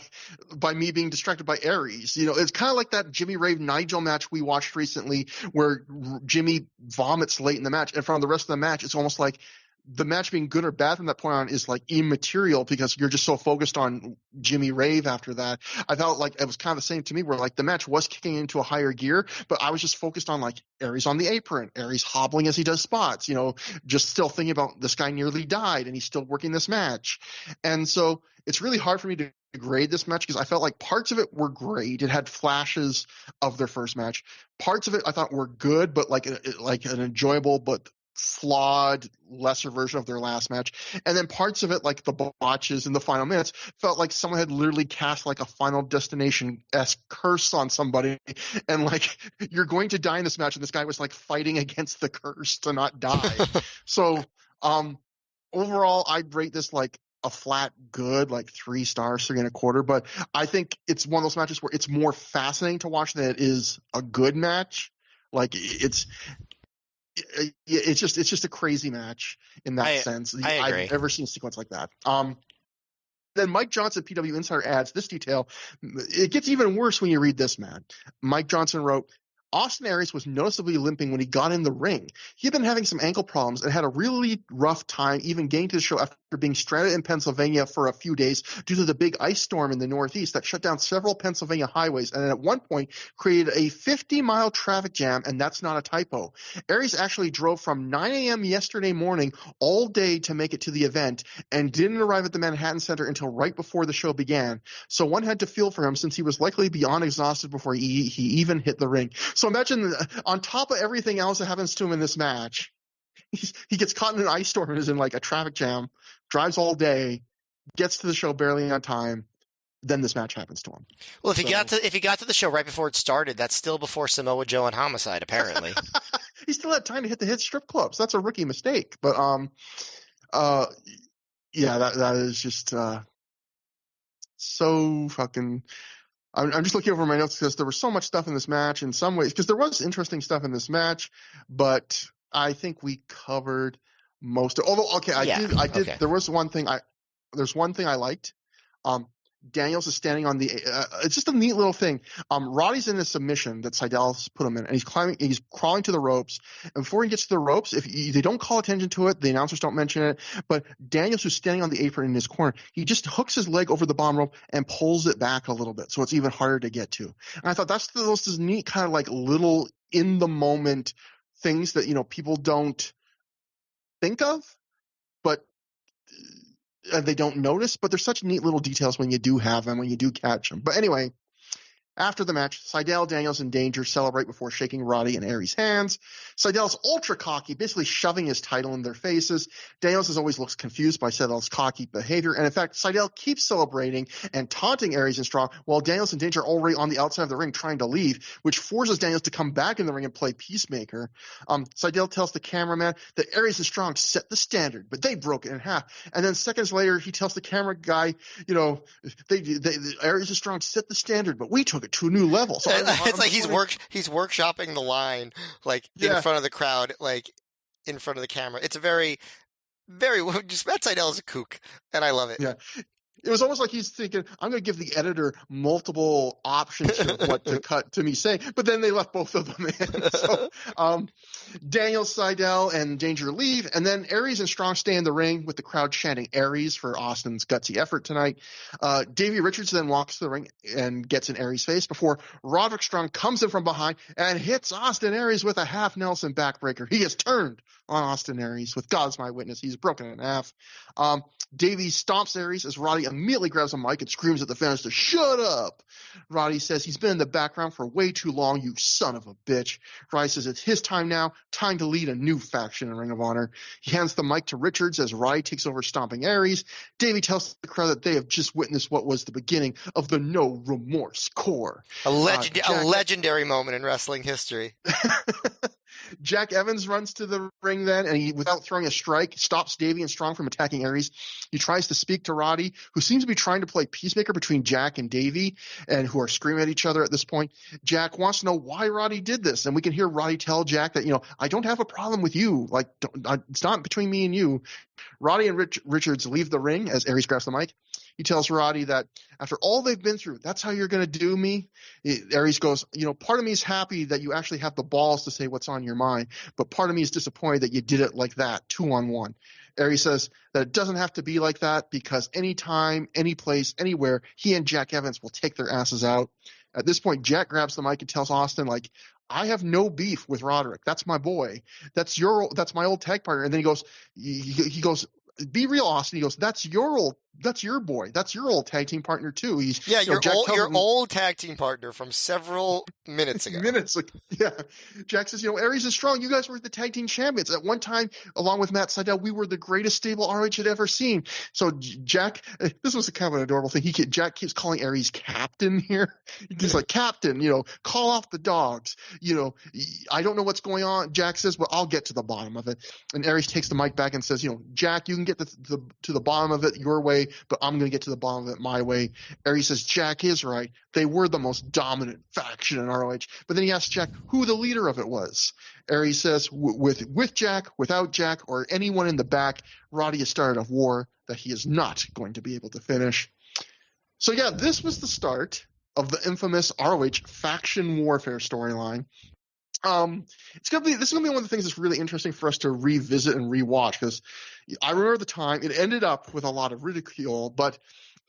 me being distracted by Aries. It's kind of like that Jimmy Rave Nigel match we watched recently where Jimmy vomits late in the match. And from the rest of the match, it's almost like the match being good or bad from that point on is like immaterial because you're just so focused on Jimmy Rave after that. I felt like it was kind of the same to me where like the match was kicking into a higher gear, but I was just focused on like Aries on the apron, Aries hobbling as he does spots, you know, just still thinking about this guy nearly died and he's still working this match. And so it's really hard for me to grade this match because I felt like parts of it were great. It had flashes of their first match. Parts of it I thought were good, but like an enjoyable but flawed lesser version of their last match. And then parts of it, like the botches in the final minutes, felt like someone had literally cast like a Final Destination-esque curse on somebody, and like you're going to die in this match, and this guy was like fighting against the curse to not die. So overall I'd rate this like a flat good, like 3 stars, 3.25. But I think it's one of those matches where it's more fascinating to watch than it is a good match. Like it's just a crazy match in that sense. I agree. I've never seen a sequence like that. Then Mike Johnson, PW Insider, adds this detail. It gets even worse when you read this, man. Mike Johnson wrote, Austin Aries was noticeably limping when he got in the ring. He had been having some ankle problems and had a really rough time even getting to the show after being stranded in Pennsylvania for a few days due to the big ice storm in the Northeast that shut down several Pennsylvania highways and at one point created a 50-mile traffic jam, and that's not a typo. Aries actually drove from 9 a.m. yesterday morning all day to make it to the event and didn't arrive at the Manhattan Center until right before the show began. So one had to feel for him since he was likely beyond exhausted before he even hit the ring. So imagine on top of everything else that happens to him in this match, he gets caught in an ice storm and is in like a traffic jam, drives all day, gets to the show barely on time. Then this match happens to him. Well, if he got to the show right before it started, that's still before Samoa Joe and Homicide, apparently. He still had time to hit strip clubs. That's a rookie mistake. But yeah, that is just so fucking. I'm just looking over my notes because there was so much stuff in this match in some ways, because there was interesting stuff in this match, but I think we covered most of it. Although, okay, I did. Okay. There's one thing I liked. Daniels is standing on the it's just a neat little thing. Roddy's in a submission that Seidel's put him in, and he's crawling to the ropes, and before he gets to the ropes, they don't call attention to it, the announcers don't mention it, but Daniels, who's standing on the apron in his corner, he just hooks his leg over the bottom rope and pulls it back a little bit so it's even harder to get to. And I thought that's those neat kind of like little in the moment things that, you know, people don't think of, but they don't notice, but they're such neat little details when you do have them, when you do catch them. But anyway, after the match, Seidel, Daniels, and Danger celebrate before shaking Roddy and Aries' hands. Seidel's ultra cocky, basically shoving his title in their faces. Daniels always looks confused by Seidel's cocky behavior. And in fact, Seidel keeps celebrating and taunting Aries and Strong while Daniels and Danger are already on the outside of the ring trying to leave, which forces Daniels to come back in the ring and play peacemaker. Seidel tells the cameraman that Aries and Strong set the standard, but they broke it in half. And then seconds later, he tells the camera guy, you know, Aries and Strong set the standard, but we took it to a new level. So it's like he's workshopping the line, like in front of the crowd, like in front of the camera. It's a very, very just Matt Seidel is a kook, and I love it. Yeah. It was almost like he's thinking, I'm going to give the editor multiple options here of what to cut to me say, but then they left both of them in. So Daniel, Seidel, and Danger leave, and then Aries and Strong stay in the ring with the crowd chanting Aries for Austin's gutsy effort tonight. Davey Richards then walks to the ring and gets in Aries' face before Roderick Strong comes in from behind and hits Austin Aries with a half Nelson backbreaker. He is turned on Austin Aries with God's my witness. He's broken in half. Davey stomps Aries as Roddy immediately grabs a mic and screams at the fans to shut up. Roddy says he's been in the background for way too long, you son of a bitch. Roddy says it's his time now, time to lead a new faction in Ring of Honor. He hands the mic to Richards as Roddy takes over stomping Aries. Davey tells the crowd that they have just witnessed what was the beginning of the No Remorse Corps. A legendary moment in wrestling history. Jack Evans runs to the ring then, and he, without throwing a strike, stops Davey and Strong from attacking Aries. He tries to speak to Roddy, who seems to be trying to play peacemaker between Jack and Davey, and who are screaming at each other at this point. Jack wants to know why Roddy did this, and we can hear Roddy tell Jack that, you know, I don't have a problem with you. Like, it's not between me and you. Roddy and Richards leave the ring as Aries grabs the mic. He tells Roddy that after all they've been through, that's how you're going to do me. Aries goes, part of me is happy that you actually have the balls to say what's on your mind, but part of me is disappointed that you did it like that, 2-on-1. Aries says that it doesn't have to be like that because anytime, any place, anywhere, he and Jack Evans will take their asses out. At this point, Jack grabs the mic and tells Austin, like, I have no beef with Roderick. That's my boy. That's my old tag partner. And then he goes, be real, Austin. He goes, that's your boy. That's your old tag team partner too. Your old tag team partner from several minutes ago. Yeah. Jack says, Aries is strong. You guys were the tag team champions. At one time, along with Matt Sydal, we were the greatest stable ROH had ever seen. So Jack, this was kind of an adorable thing. Jack keeps calling Aries captain here. He's like, captain, call off the dogs. I don't know what's going on. Jack says, well, I'll get to the bottom of it. And Aries takes the mic back and says, Jack, you can get to the bottom of it your way, but I'm going to get to the bottom of it my way. Aries says, Jack is right. They were the most dominant faction in ROH. But then he asks Jack who the leader of it was. Aries says, with Jack, without Jack, or anyone in the back, Roddy has started a war that he is not going to be able to finish. So yeah, this was the start of the infamous ROH faction warfare storyline. This is gonna be one of the things that's really interesting for us to revisit and rewatch, because I remember the time it ended up with a lot of ridicule, but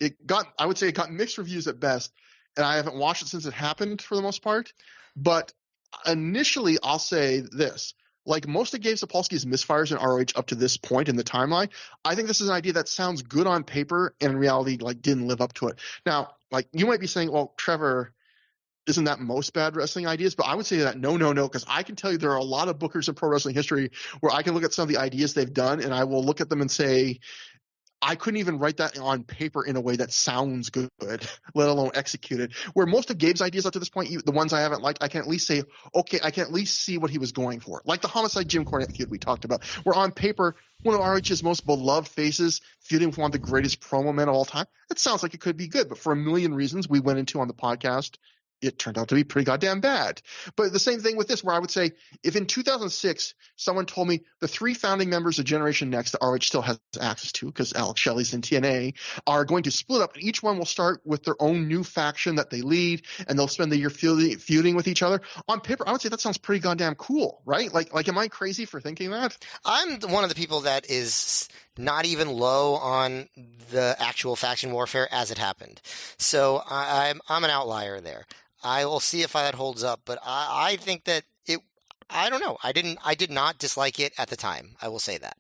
I would say it got mixed reviews at best, and I haven't watched it since it happened for the most part. But initially, I'll say this: like most of Gabe Sapolsky's misfires in ROH up to this point in the timeline, I think this is an idea that sounds good on paper and in reality didn't live up to it. Now, you might be saying, well, Trevor, isn't that most bad wrestling ideas? But I would say that no, because I can tell you there are a lot of bookers in pro wrestling history where I can look at some of the ideas they've done and I will look at them and say, I couldn't even write that on paper in a way that sounds good, let alone executed. Where most of Gabe's ideas up to this point, the ones I haven't liked, I can at least say, okay, I can at least see what he was going for. Like the Homicide Jim Cornette feud we talked about, where on paper, one of ROH's most beloved faces feuding with one of the greatest promo men of all time. It sounds like it could be good, but for a million reasons we went into on the podcast, it turned out to be pretty goddamn bad. But the same thing with this, where I would say if in 2006 someone told me the 3 founding members of Generation Next that ROH still has access to, because Alex Shelley's in TNA, are going to split up and each one will start with their own new faction that they lead and they'll spend the year feuding with each other. On paper, I would say that sounds pretty goddamn cool, right? Like am I crazy for thinking that? I'm one of the people that is not even low on the actual faction warfare as it happened. So I'm an outlier there. I will see if that holds up, but I think that I don't know. I did not dislike it at the time. I will say that.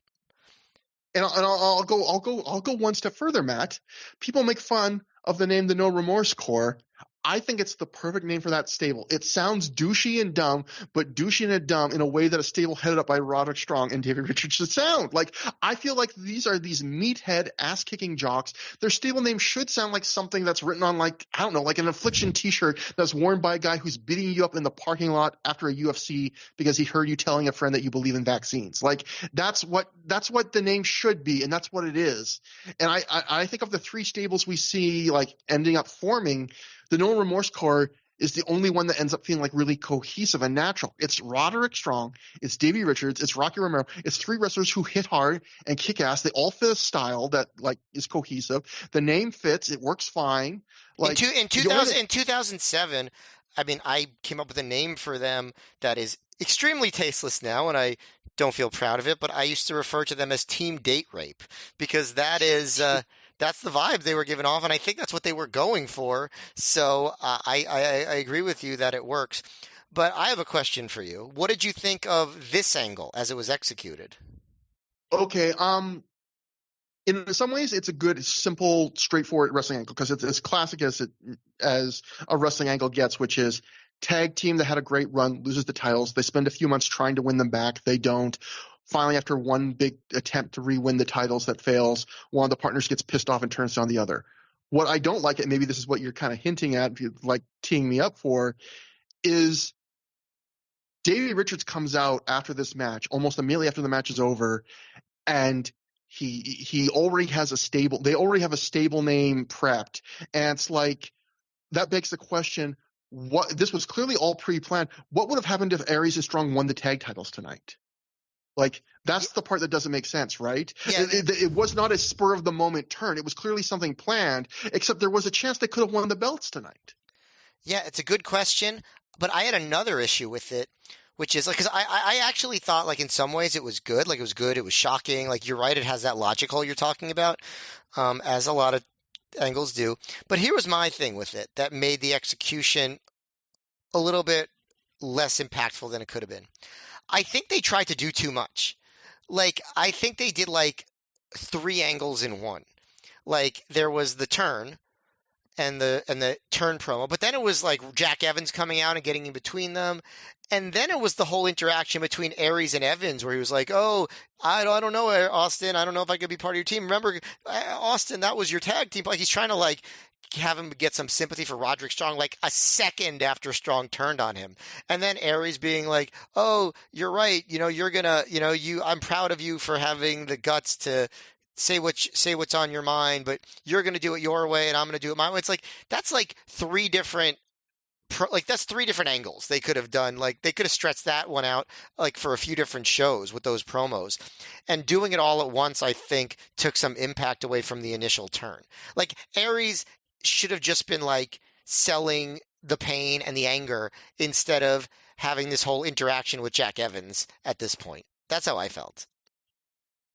And I'll go one step further, Matt. People make fun of the name the No Remorse Corps. I think it's the perfect name for that stable. It sounds douchey and dumb, but douchey and dumb in a way that a stable headed up by Roderick Strong and David Richards should sound. Like, I feel like these are these meathead, ass-kicking jocks. Their stable name should sound like something that's written on, like an Affliction t-shirt that's worn by a guy who's beating you up in the parking lot after a UFC because he heard you telling a friend that you believe in vaccines. Like, that's what the name should be, and that's what it is. And I think of the 3 stables we see, ending up forming, the No Remorse Corps is the only one that ends up feeling really cohesive and natural. It's Roderick Strong, it's Davey Richards, it's Rocky Romero. It's 3 wrestlers who hit hard and kick ass. They all fit a style that is cohesive. The name fits. It works fine. In 2007, I mean, I came up with a name for them that is extremely tasteless now, and I don't feel proud of it, but I used to refer to them as Team Date Rape because that is that's the vibe they were giving off, and I think that's what they were going for. So I agree with you that it works. But I have a question for you. What did you think of this angle as it was executed? Okay, in some ways, it's a good, simple, straightforward wrestling angle because it's as classic as a wrestling angle gets, which is tag team that had a great run loses the titles. They spend a few months trying to win them back. They don't. Finally, after one big attempt to re-win the titles that fails, one of the partners gets pissed off and turns down the other. What I don't like, and maybe this is what you're kind of hinting at, if you'd like teeing me up for, is Davey Richards comes out after this match, almost immediately after the match is over, and he already has a stable. They already have a stable name prepped, and it's like that begs the question: what? This was clearly all pre-planned. What would have happened if Aries and Strong won the tag titles tonight? Like, that's the part that doesn't make sense, right? Yeah. It was not a spur of the moment turn. It was clearly something planned, except there was a chance they could have won the belts tonight. Yeah, it's a good question, but I had another issue with it, which is like, because I actually thought like in some ways it was good, like it was good, it was shocking, like you're right, it has that logic hole you're talking about, as a lot of angles do. But here was my thing with it that made the execution a little bit less impactful than it could have been. I think they tried to do too much. Like, I think they did like three angles in one. Like, there was the turn and the turn promo, but then it was like Jack Evans coming out and getting in between them. And then it was the whole interaction between Aries and Evans where he was like, "Oh, I don't know, Austin. I don't know if I could be part of your team. Remember, Austin, that was your tag team." Like he's trying to like have him get some sympathy for Roderick Strong like a second after Strong turned on him. And then Aries being like, "Oh, you're right. You're gonna, I'm proud of you for having the guts to say what's on your mind, but you're going to do it your way and I'm going to do it my way." It's like that's like that's three different angles they could have done. Like they could have stretched that one out like for a few different shows with those promos. And doing it all at once, I think, took some impact away from the initial turn. Like Aries should have just been like selling the pain and the anger instead of having this whole interaction with Jack Evans at this point. That's how I felt.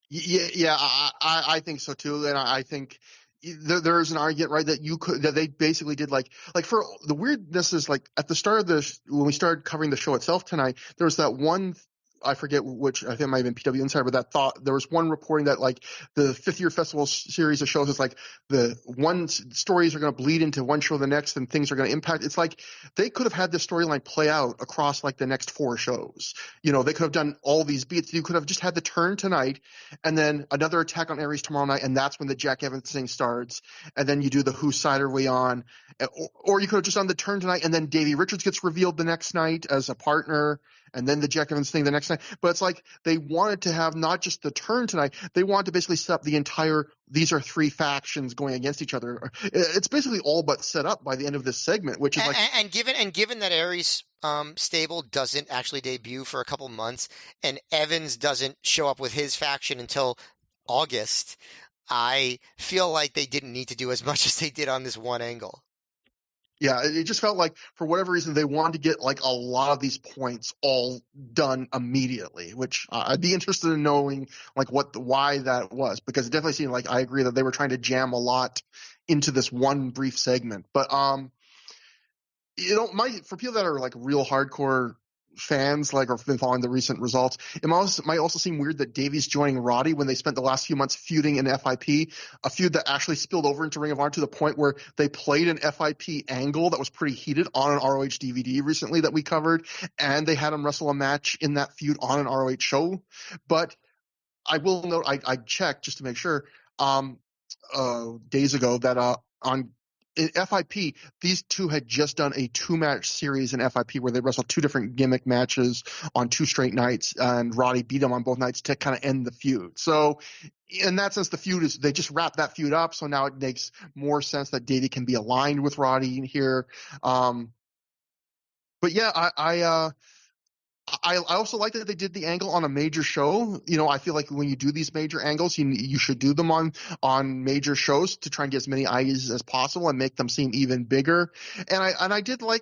Yeah, I think so too, and I think there's an argument, right, that they basically did like for the weirdness is like at the start of this when we started covering the show itself tonight, there was that one. I forget which, I think it might have been PW Insider, but that thought there was one reporting that like the fifth year festival series of shows is like the one stories are going to bleed into one show the next and things are going to impact. It's like they could have had this storyline play out across like the next four shows. They could have done all these beats. You could have just had the turn tonight and then another attack on Aries tomorrow night, and that's when the Jack Evans thing starts, and then you do the whose side are we on, or you could have just done the turn tonight and then Davey Richards gets revealed the next night as a partner, and then the Jack Evans thing the next night. But it's like they wanted to have not just the turn tonight, they wanted to basically set up the entire, these are three factions going against each other. It's basically all but set up by the end of this segment, which is like. And given that Aries stable doesn't actually debut for a couple months and Evans doesn't show up with his faction until August, I feel like they didn't need to do as much as they did on this one angle. Yeah, it just felt like for whatever reason they wanted to get like a lot of these points all done immediately, which I'd be interested in knowing like why that was, because it definitely seemed like I agree that they were trying to jam a lot into this one brief segment. But for people that are like real hardcore fans, like, or have been following the recent results, it might also seem weird that Davey's joining Roddy when they spent the last few months feuding in FIP, a feud that actually spilled over into Ring of Honor to the point where they played an FIP angle that was pretty heated on an ROH DVD recently that we covered, and they had him wrestle a match in that feud on an ROH show. But I will note, I checked just to make sure, days ago that in FIP, these two had just done a 2-match series in FIP where they wrestled 2 different gimmick matches on 2 straight nights, and Roddy beat them on both nights to kind of end the feud. So in that sense, they just wrapped that feud up. So now it makes more sense that Davey can be aligned with Roddy in here. But yeah, I also like that they did the angle on a major show. I feel like when you do these major angles, you should do them on major shows to try and get as many eyes as possible and make them seem even bigger. And I did like,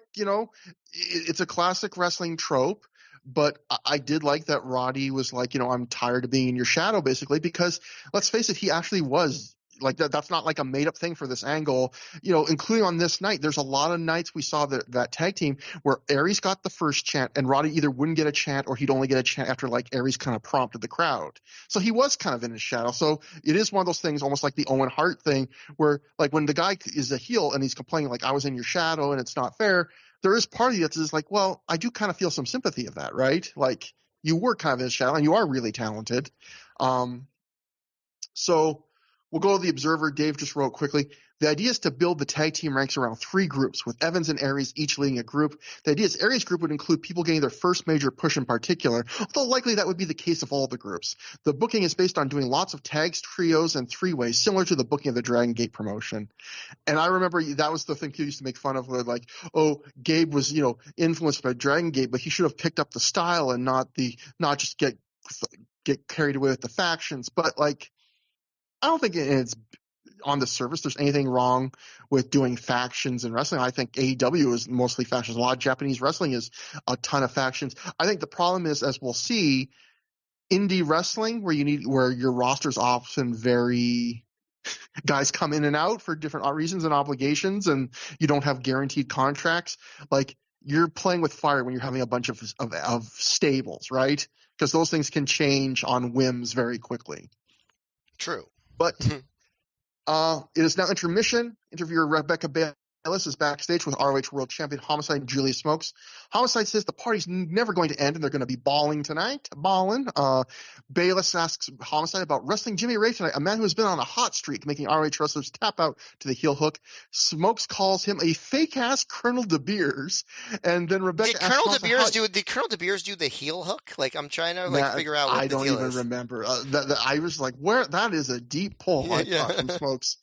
it's a classic wrestling trope, but I did like that Roddy was like, I'm tired of being in your shadow, basically, because let's face it, he actually was. Like that's not like a made up thing for this angle, including on this night. There's a lot of nights we saw that tag team where Aries got the first chant and Roddy either wouldn't get a chant or he'd only get a chant after like Aries kind of prompted the crowd. So he was kind of in his shadow. So it is one of those things almost like the Owen Hart thing where like when the guy is a heel and he's complaining like I was in your shadow and it's not fair, there is part of you that's like, well, I do kind of feel some sympathy of that, right? Like you were kind of in his shadow and you are really talented. So we'll go to the Observer. Dave just wrote quickly. The idea is to build the tag team ranks around 3 groups, with Evans and Aries each leading a group. The idea is Aries' group would include people getting their first major push in particular, although likely that would be the case of all the groups. The booking is based on doing lots of tags, trios, and 3-ways, similar to the booking of the Dragon Gate promotion. And I remember that was the thing people used to make fun of, where like, oh, Gabe was, influenced by Dragon Gate, but he should have picked up the style and not just get get carried away with the factions, but like, I don't think it's on the surface there's anything wrong with doing factions in wrestling. I think AEW is mostly factions. A lot of Japanese wrestling is a ton of factions. I think the problem is, as we'll see, indie wrestling where your roster's often very guys come in and out for different reasons and obligations, and you don't have guaranteed contracts. Like, you're playing with fire when you're having a bunch of stables, right? Because those things can change on whims very quickly. True. But it is now intermission. Interviewer Rebecca Bayless is backstage with ROH World Champion Homicide and Julia Smokes. Homicide says the party's never going to end and they're going to be balling tonight. Bayless asks Homicide about wrestling Jimmy Rave tonight, a man who has been on a hot streak, making ROH wrestlers tap out to the heel hook. Smokes calls him a fake-ass Colonel De Beers. And then Rebecca asks Colonel De Beers do the heel hook? Like, I'm trying to figure out what the deal is. I don't even remember. I was like, where? That is a deep pull, I thought, from Smokes.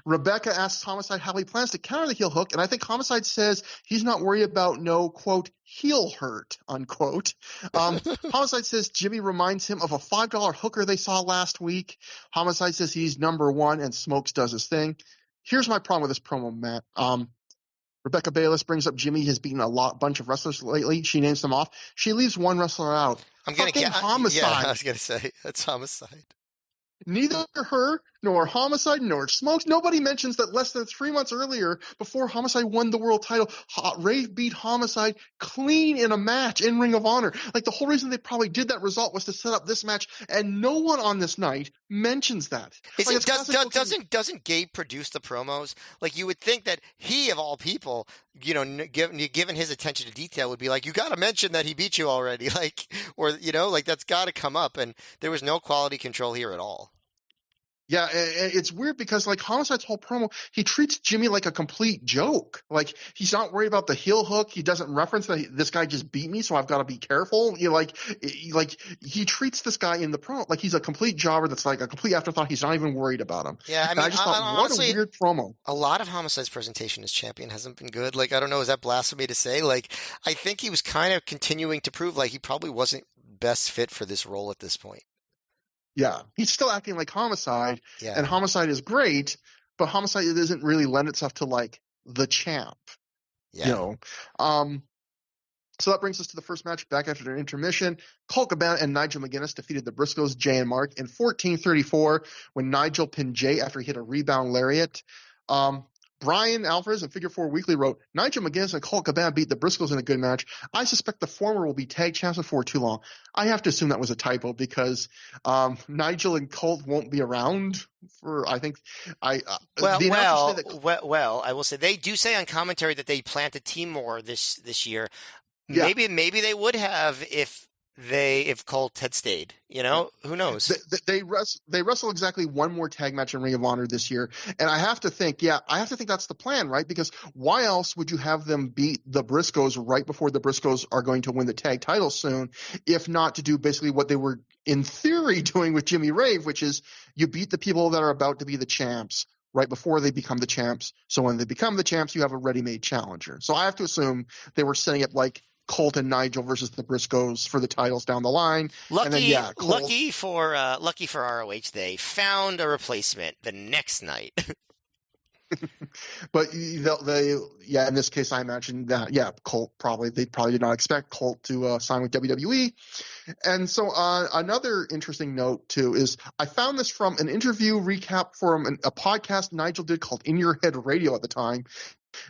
Rebecca asks Homicide how he plans to counter the heel hook, and I think Homicide says he's not worried about no, quote, heel hurt, unquote. Homicide says Jimmy reminds him of a $5 hooker they saw last week. Homicide says he's number one, and Smokes does his thing. Here's my problem with this promo, Matt. Rebecca Bayless brings up Jimmy has beaten a bunch of wrestlers lately. She names them off. She leaves one wrestler out. Homicide. Yeah, I was going to say, that's Homicide. Neither her, nor Homicide, nor Smokes. Nobody mentions that less than 3 months earlier, before Homicide won the world title, Rave beat Homicide clean in a match in Ring of Honor. Like, the whole reason they probably did that result was to set up this match, and no one on this night mentions that. Doesn't Gabe produce the promos? Like, you would think that he, of all people, given his attention to detail, would be like, you got to mention that he beat you already, that's got to come up, and there was no quality control here at all. Yeah, it's weird because, like, Homicide's whole promo, he treats Jimmy like a complete joke. Like, he's not worried about the heel hook. He doesn't reference that this guy just beat me, so I've got to be careful. He treats this guy in the promo like he's a complete jobber that's like a complete afterthought. He's not even worried about him. Yeah, I mean, I just thought, honestly, what a weird promo. A lot of Homicide's presentation as champion hasn't been good. Like, I don't know, is that blasphemy to say? Like, I think he was kind of continuing to prove like he probably wasn't best fit for this role at this point. Yeah, he's still acting like Homicide, yeah. And Homicide is great, but Homicide doesn't really lend itself to, like, the champ, Yeah. So that brings us to the first match back after an intermission. Colt Cabana and Nigel McGuinness defeated the Briscoes, Jay and Mark, in 14:34 when Nigel pinned Jay after he hit a rebound lariat. Brian Alvarez of Figure 4 Weekly wrote, Nigel McGuinness and Colt Cabana beat the Briscoes in a good match. I suspect the former will be tag champs before too long. I have to assume that was a typo because Nigel and Colt won't be around for, I think, I will say they do say on commentary that they plan to team more this year. Yeah. Maybe they would have if Colt had stayed, who knows? They wrestle exactly one more tag match in Ring of Honor this year, and I have to think that's the plan, right? Because why else would you have them beat the Briscoes right before the Briscoes are going to win the tag title soon, if not to do basically what they were in theory doing with Jimmy Rave, which is you beat the people that are about to be the champs right before they become the champs. So when they become the champs, you have a ready-made challenger. So I have to assume they were setting up like Colt and Nigel versus the Briscoes for the titles down the line. Lucky for ROH, they found a replacement the next night. But in this case, I imagine that Colt they probably did not expect Colt to sign with WWE. And so another interesting note too is I found this from an interview recap from a podcast Nigel did called In Your Head Radio at the time.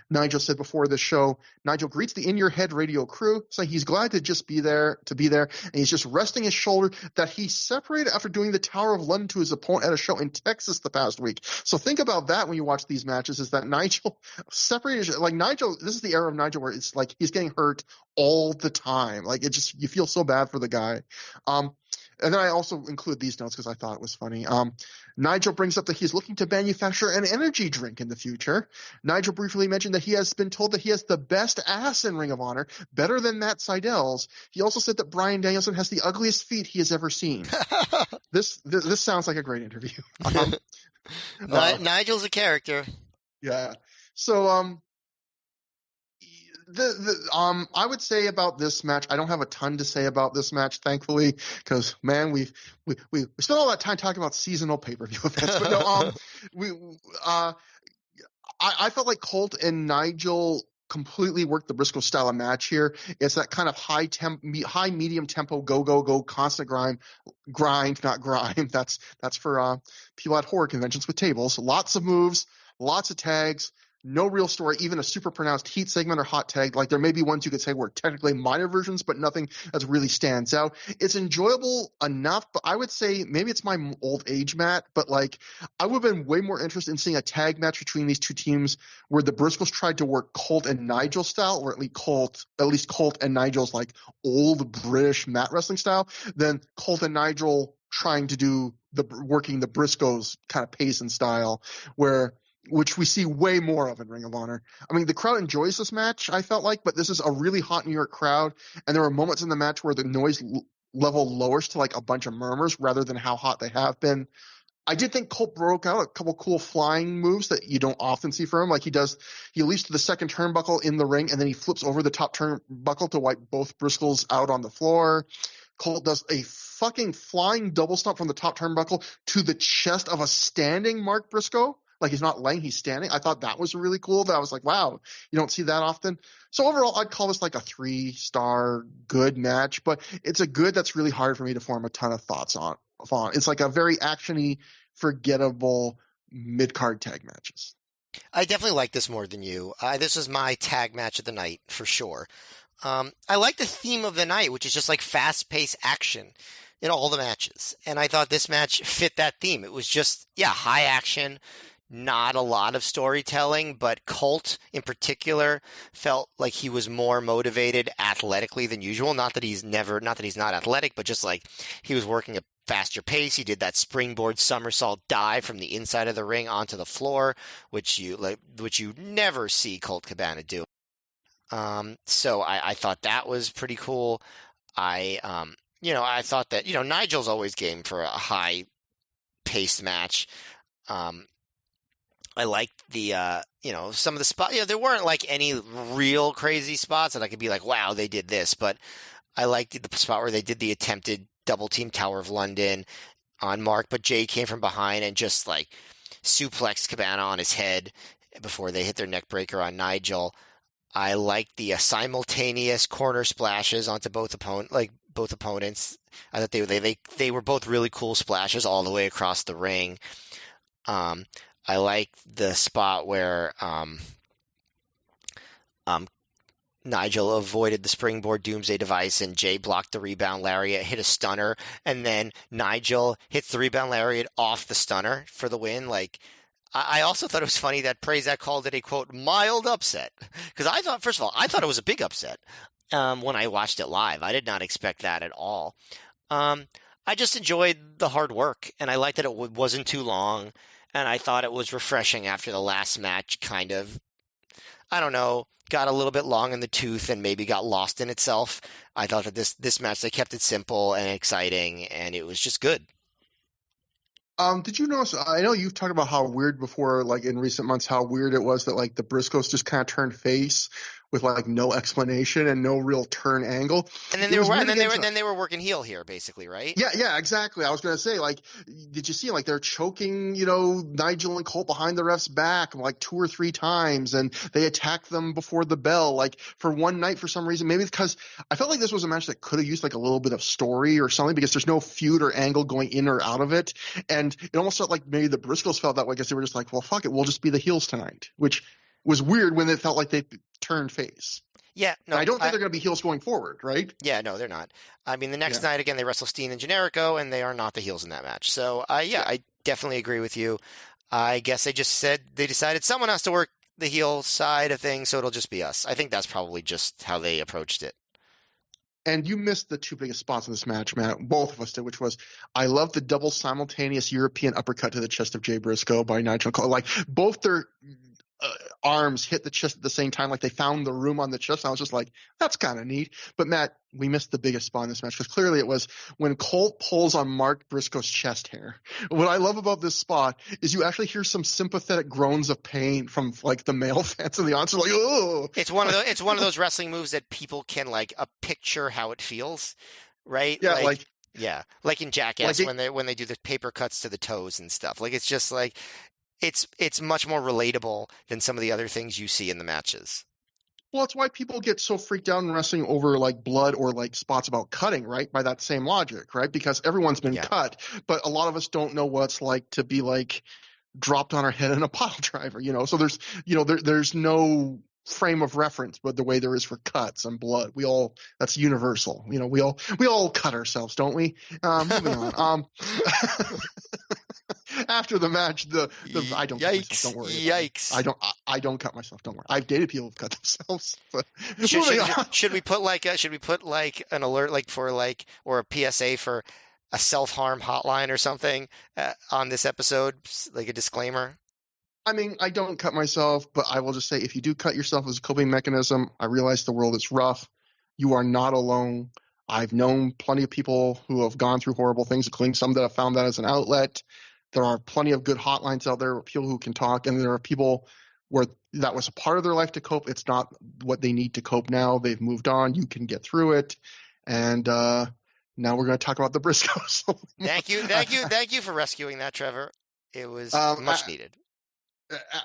Nigel said before the show, Nigel greets the In Your Head Radio crew, saying he's glad to be there, and he's just resting his shoulder that he separated after doing the Tower of London to his opponent at a show in Texas the past week. So think about that when you watch these matches, is that Nigel separated, like Nigel, this is the era of Nigel where it's like he's getting hurt all the time. Like it just, you feel so bad for the guy. And then I also include these notes because I thought it was funny. Nigel brings up that he's looking to manufacture an energy drink in the future. Nigel briefly mentioned that he has been told that he has the best ass in Ring of Honor, better than Matt Seidel's. He also said that Bryan Danielson has the ugliest feet he has ever seen. This sounds like a great interview. Nigel's a character. Yeah. So I would say about this match, I don't have a ton to say about this match, thankfully, because man, we spent all that time talking about seasonal pay-per-view events, but no, we I felt like Colt and Nigel completely worked the Briscoe style of match here. It's that kind of high medium tempo, go, constant grind, not grime. That's for people at horror conventions with tables. Lots of moves, lots of tags. No real story, even a super pronounced heat segment or hot tag. Like there may be ones you could say were technically minor versions, but nothing that really stands out. It's enjoyable enough, but I would say maybe it's my old age, Matt, but like I would have been way more interested in seeing a tag match between these two teams where the Briscoes tried to work Colt and Nigel style, or at least Colt and Nigel's like old British mat wrestling style, than Colt and Nigel trying to do working the Briscoes kind of pace and style which we see way more of in Ring of Honor. I mean, the crowd enjoys this match, I felt like, but this is a really hot New York crowd, and there are moments in the match where the noise level lowers to like a bunch of murmurs rather than how hot they have been. I did think Colt broke out a couple cool flying moves that you don't often see from him. Like he leaps to the second turnbuckle in the ring, and then he flips over the top turnbuckle to wipe both Briscoes out on the floor. Colt does a fucking flying double stomp from the top turnbuckle to the chest of a standing Mark Briscoe. Like he's not laying, he's standing. I thought that was really cool. That I was like, wow, you don't see that often. So overall, I'd call this like a 3-star good match, but it's a good that's really hard for me to form a ton of thoughts on. It's like a very actiony, forgettable mid-card tag matches. I definitely like this more than you. This was my tag match of the night for sure. I like the theme of the night, which is just like fast-paced action in all the matches. And I thought this match fit that theme. It was just, high action. Not a lot of storytelling, but Colt in particular felt like he was more motivated athletically than usual. Not that he's not athletic, but just like he was working a faster pace. He did that springboard somersault dive from the inside of the ring onto the floor, which you never see Colt Cabana do. So I thought that was pretty cool. I thought that, Nigel's always game for a high paced match. I liked the, some of the spots. There weren't like any real crazy spots that I could be like, wow, they did this. But I liked the spot where they did the attempted double team Tower of London on Mark, but Jay came from behind and just like suplexed Cabana on his head before they hit their neck breaker on Nigel. I liked the simultaneous corner splashes onto both opponents. I thought they were both really cool splashes all the way across the ring. I like the spot where Nigel avoided the springboard doomsday device and Jay blocked the rebound lariat, hit a stunner, and then Nigel hits the rebound lariat off the stunner for the win. Like, I also thought it was funny that Prazak called it a, quote, mild upset. Because I thought it was a big upset when I watched it live. I did not expect that at all. I just enjoyed the hard work, and I liked that it wasn't too long. And I thought it was refreshing after the last match kind of, I don't know, got a little bit long in the tooth and maybe got lost in itself. I thought that this match, they kept it simple and exciting, and it was just good. Did you notice, I know you've talked about how weird before, like in recent months, how weird it was that like the Briscoes just kind of turned face with like no explanation and no real turn angle. And then they were working heel here, basically, right? Yeah, exactly. I was gonna say, like, did you see like they're choking, Nigel and Colt behind the ref's back like 2 or 3 times, and they attacked them before the bell, like for one night for some reason. Maybe because I felt like this was a match that could have used like a little bit of story or something, because there's no feud or angle going in or out of it, and it almost felt like maybe the Briscoes felt that way because they were just like, well, fuck it, we'll just be the heels tonight, which was weird when it felt like they turned face. Yeah, no, I don't think they're going to be heels going forward, right? Yeah, no, they're not. I mean, the next night, again, they wrestle Steen and Generico, and they are not the heels in that match. So, I definitely agree with you. I guess they decided someone has to work the heel side of things, so it'll just be us. I think that's probably just how they approached it. And you missed the 2 biggest spots in this match, Matt. Both of us did, which was I love the double simultaneous European uppercut to the chest of Jay Briscoe by Nigel Cole. Like both their arms hit the chest at the same time, like they found the room on the chest. And I was just like, that's kind of neat. But Matt, we missed the biggest spot in this match, because clearly it was when Colt pulls on Mark Briscoe's chest hair. What I love about this spot is you actually hear some sympathetic groans of pain from like the male fans in the audience. Like, oh, It's one of those wrestling moves that people can like picture how it feels, right? yeah, like yeah, like in Jackass like when they do the paper cuts to the toes and stuff. Like it's just like it's much more relatable than some of the other things you see in the matches. well, it's why people get so freaked out in wrestling over like blood or like spots about cutting, right? By that same logic, right? Because everyone's been Yeah. cut, but a lot of us don't know what it's like to be like dropped on our head in a pile driver, you know? So there's, you know, there's no frame of reference, but the way there is for cuts and blood, that's universal. You know, we all cut ourselves, don't we? Moving on. After the match, I don't cut myself. Don't worry. Yikes! I don't cut myself. Don't worry. I've dated people who've cut themselves. But should we put like an alert or a PSA for a self-harm hotline or something on this episode, like a disclaimer? I mean, I don't cut myself, but I will just say, if you do cut yourself as a coping mechanism, I realize the world is rough. You are not alone. I've known plenty of people who have gone through horrible things, including some that have found that as an outlet. There are plenty of good hotlines out there, people who can talk, and there are people where that was a part of their life to cope. It's not what they need to cope now. They've moved on. You can get through it. And now we're going to talk about the Briscoes. Thank you for rescuing that, Trevor. It was much needed.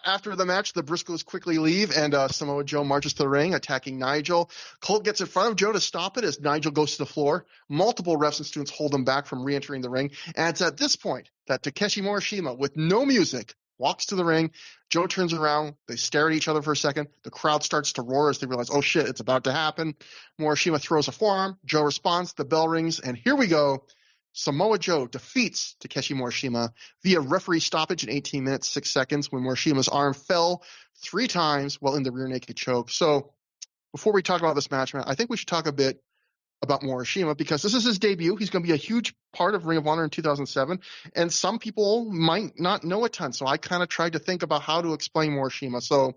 After the match, the Briscoes quickly leave, and Samoa Joe marches to the ring, attacking Nigel. Colt gets in front of Joe to stop it as Nigel goes to the floor. Multiple refs and students hold him back from re-entering the ring, and it's at this point that Takeshi Morishima, with no music, walks to the ring. Joe turns around. They stare at each other for a second. The crowd starts to roar as they realize, oh shit, it's about to happen. Morishima throws a forearm. Joe responds. The bell rings, and here we go. Samoa Joe defeats Takeshi Morishima via referee stoppage in 18 minutes, 6 seconds, when Morishima's arm fell 3 times while in the rear naked choke. So before we talk about this match, man, I think we should talk a bit about Morishima, because this is his debut. He's going to be a huge part of Ring of Honor in 2007, and some people might not know a ton. So I kind of tried to think about how to explain Morishima. So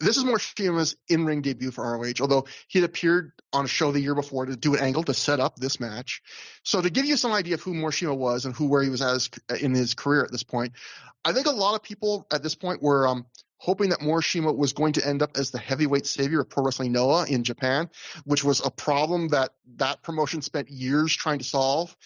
this is Morishima's in-ring debut for ROH, although he had appeared on a show the year before to do an angle to set up this match. So to give you some idea of who Morishima was and where he was in his career at this point, I think a lot of people at this point were hoping that Morishima was going to end up as the heavyweight savior of Pro Wrestling Noah in Japan, which was a problem that promotion spent years trying to solve,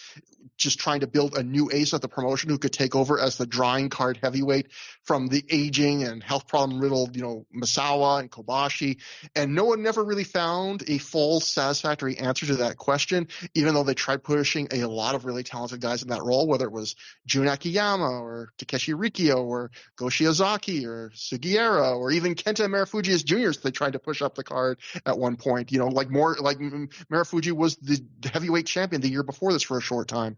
just trying to build a new ace of the promotion who could take over as the drawing card heavyweight from the aging and health problem riddled, Misawa and Kobashi. And no one never really found a full satisfactory answer to that question, even though they tried pushing a lot of really talented guys in that role, whether it was Jun Akiyama or Takeshi Rikio or Go Shiozaki or Sugiura or even Kenta Marufuji as juniors. They tried to push up the card at one point, Marufuji was the heavyweight champion the year before this for a short time.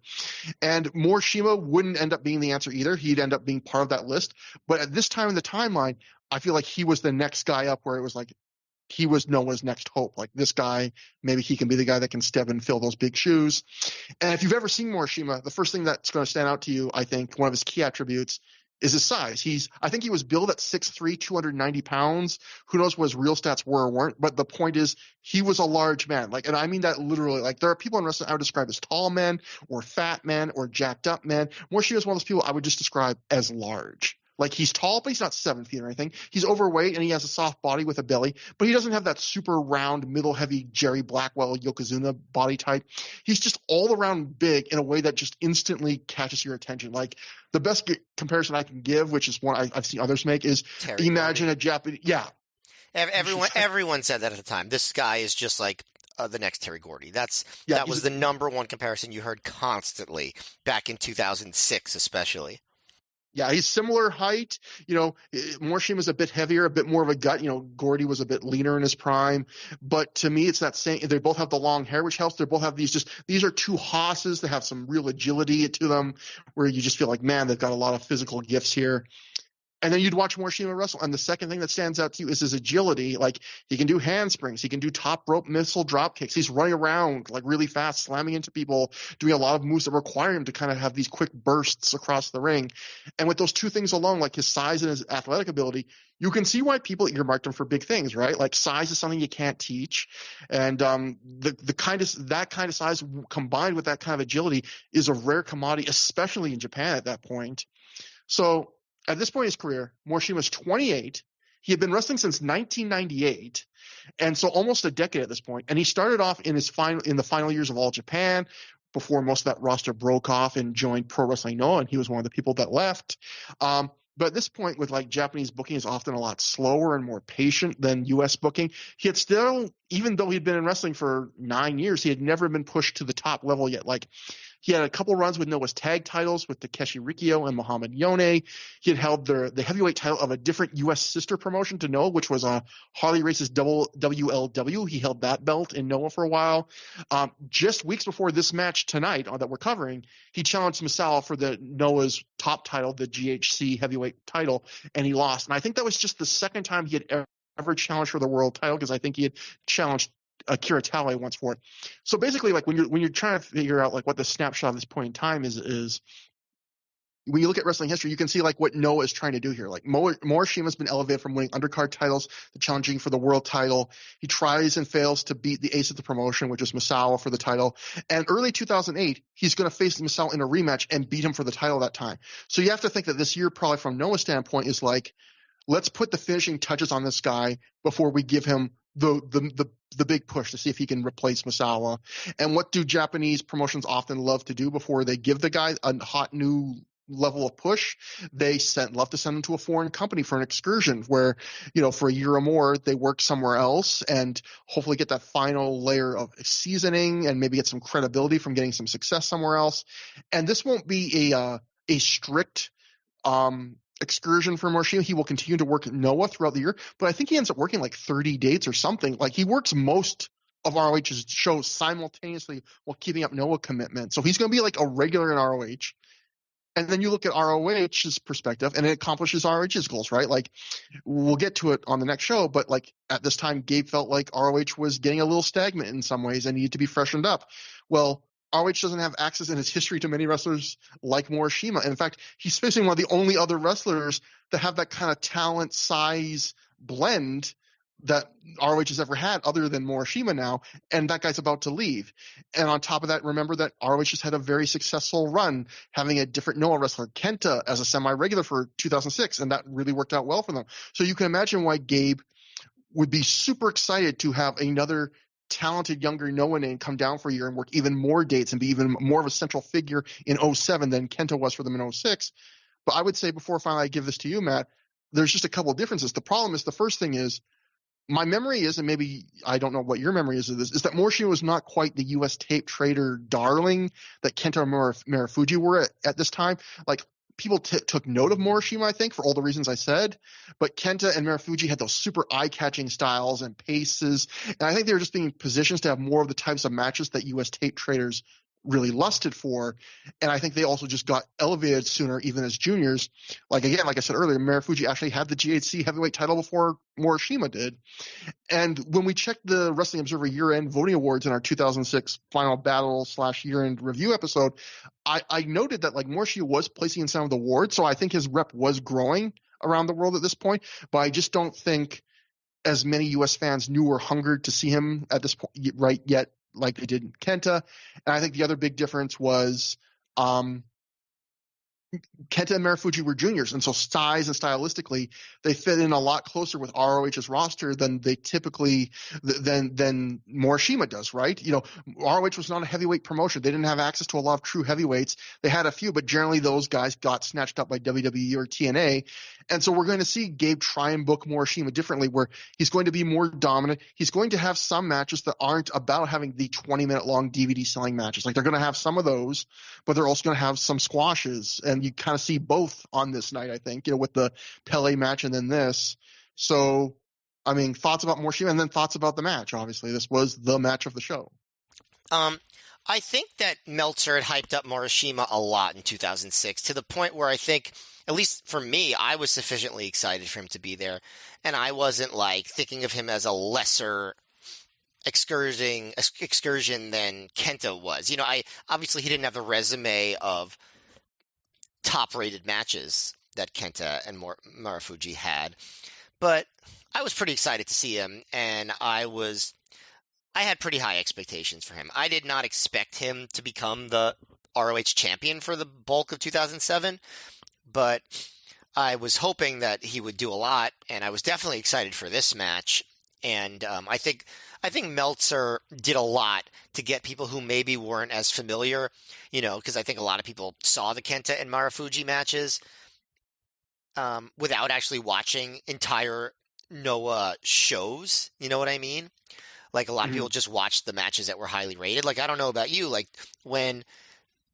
And Morishima wouldn't end up being the answer either. He'd end up being part of that list. But at this time in the timeline, I feel like he was the next guy up, where it was like he was Noah's next hope. Like, this guy, maybe he can be the guy that can step and fill those big shoes. And if you've ever seen Morishima, the first thing that's going to stand out to you, I think, one of his key attributes is his size. I think he was billed at 6'3", 290 pounds. Who knows what his real stats were or weren't, but the point is he was a large man. Like, and I mean that literally. Like, there are people in wrestling I would describe as tall men or fat men or jacked up men. Morishima is one of those people I would just describe as large. Like, he's tall, but he's not 7 feet or anything. He's overweight, and he has a soft body with a belly, but he doesn't have that super round, middle-heavy Jerry Blackwell, Yokozuna body type. He's just all around big in a way that just instantly catches your attention. Like, the best comparison I can give, which is one I've seen others make, is Terry imagine Gordy. a Japanese – yeah. Everyone said that at the time. This guy is just like the next Terry Gordy. That was the number one comparison you heard constantly back in 2006 especially. Yeah, he's similar height. Morishima's a bit heavier, a bit more of a gut. Gordy was a bit leaner in his prime. But to me, it's that same. They both have the long hair, which helps. They both have these are two hosses that have some real agility to them, where you just feel like, man, they've got a lot of physical gifts here. And then you'd watch Morishima wrestle, and the second thing that stands out to you is his agility. Like, he can do handsprings, he can do top rope missile drop kicks. He's running around like really fast, slamming into people, doing a lot of moves that require him to kind of have these quick bursts across the ring. And with those two things alone, like his size and his athletic ability, you can see why people earmarked him for big things, right? Like, size is something you can't teach, and that kind of size combined with that kind of agility is a rare commodity, especially in Japan at that point. So at this point in his career, Morishima's 28. He had been wrestling since 1998, and so almost a decade at this point. And he started off in the final years of All Japan, before most of that roster broke off and joined Pro Wrestling Noah, and he was one of the people that left. But at this point, with like Japanese booking is often a lot slower and more patient than U.S. booking, he had still, even though he'd been in wrestling for 9 years, he had never been pushed to the top level yet. Like, he had a couple runs with Noah's tag titles with Takeshi Rikio and Muhammad Yone. He had held the heavyweight title of a different U.S. sister promotion to Noah, which was Harley Race's WLW. He held that belt in Noah for a while. Just weeks before this match tonight that we're covering, he challenged Misawa for the Noah's top title, the GHC heavyweight title, and he lost. And I think that was just the second time he had ever challenged for the world title, because I think he had challenged Akira Taue once for it. So basically, like, when you're trying to figure out like what the snapshot of this point in time is when you look at wrestling history, you can see like what Noah is trying to do here. Like, Morishima's been elevated from winning undercard titles to challenging for the world title. He tries and fails to beat the ace of the promotion, which is Misawa, for the title. And early 2008, he's going to face Misawa in a rematch and beat him for the title that time. So you have to think that this year, probably from Noah's standpoint, is like, let's put the finishing touches on this guy before we give him the big push to see if he can replace Misawa. And what do Japanese promotions often love to do before they give the guy a hot new level of push? They love to send him to a foreign company for an excursion where, for a year or more, they work somewhere else and hopefully get that final layer of seasoning and maybe get some credibility from getting some success somewhere else. And this won't be a strict excursion for Morishima. He will continue to work Noah throughout the year, but I think he ends up working like 30 dates or something. Like, he works most of ROH's shows simultaneously while keeping up Noah commitment. So he's going to be like a regular in ROH. And then you look at ROH's perspective, and it accomplishes ROH's goals, right? Like, we'll get to it on the next show, but like at this time, Gabe felt like ROH was getting a little stagnant in some ways and needed to be freshened up. Well, ROH doesn't have access in its history to many wrestlers like Morishima. In fact, he's facing one of the only other wrestlers that have that kind of talent size blend that ROH has ever had, other than Morishima now, and that guy's about to leave. And on top of that, remember that ROH has had a very successful run, having a different Noah wrestler, Kenta, as a semi-regular for 2006, and that really worked out well for them. So you can imagine why Gabe would be super excited to have another talented younger Noah name come down for a year and work even more dates and be even more of a central figure in 07 than Kenta was for them in 06. But I would say, before finally I give this to you, Matt, there's just a couple of differences. The problem is, the first thing is, my memory is, and maybe I don't know what your memory is of this, is that Morishima was not quite the U.S. tape trader darling that Kenta and Marufuji were at this time. Like, people took note of Morishima, I think, for all the reasons I said, but Kenta and Marufuji had those super eye-catching styles and paces, and I think they were just being positioned to have more of the types of matches that U.S. tape traders really lusted for, and I think they also just got elevated sooner, even as juniors. Like I said earlier, Marufuji actually had the GHC heavyweight title before Morishima did. And when we checked the Wrestling Observer year-end voting awards in our 2006 Final Battle / year-end review episode, I noted that like Morishima was placing in some of the awards, so I think his rep was growing around the world at this point, but I just don't think as many U.S. fans knew or hungered to see him at this point right yet, like they did in Kenta. And I think the other big difference was Kenta and Marufuji were juniors, and so size and stylistically, they fit in a lot closer with ROH's roster than they typically than Morishima does, right? ROH was not a heavyweight promotion. They didn't have access to a lot of true heavyweights. They had a few, but generally those guys got snatched up by WWE or TNA. And so we're going to see Gabe try and book Morishima differently, where he's going to be more dominant. He's going to have some matches that aren't about having the 20-minute long DVD selling matches. Like, they're going to have some of those, but they're also going to have some squashes. And you kind of see both on this night, I think, with the Pele match and then this. So, I mean, thoughts about Morishima and then thoughts about the match. Obviously, this was the match of the show. I think that Meltzer had hyped up Morishima a lot in 2006 to the point where I think, at least for me, I was sufficiently excited for him to be there. And I wasn't like thinking of him as a lesser excursion than Kenta was. Obviously he didn't have the resume of top rated matches that Kenta and Marufuji had, but I was pretty excited to see him, and I had pretty high expectations for him. I did not expect him to become the ROH champion for the bulk of 2007, but I was hoping that he would do a lot, and I was definitely excited for this match. And I think Meltzer did a lot to get people who maybe weren't as familiar, because I think a lot of people saw the Kenta and Marufuji matches without actually watching entire Noah shows. You know what I mean? Like, a lot of people just watched the matches that were highly rated. Like, I don't know about you. Like, when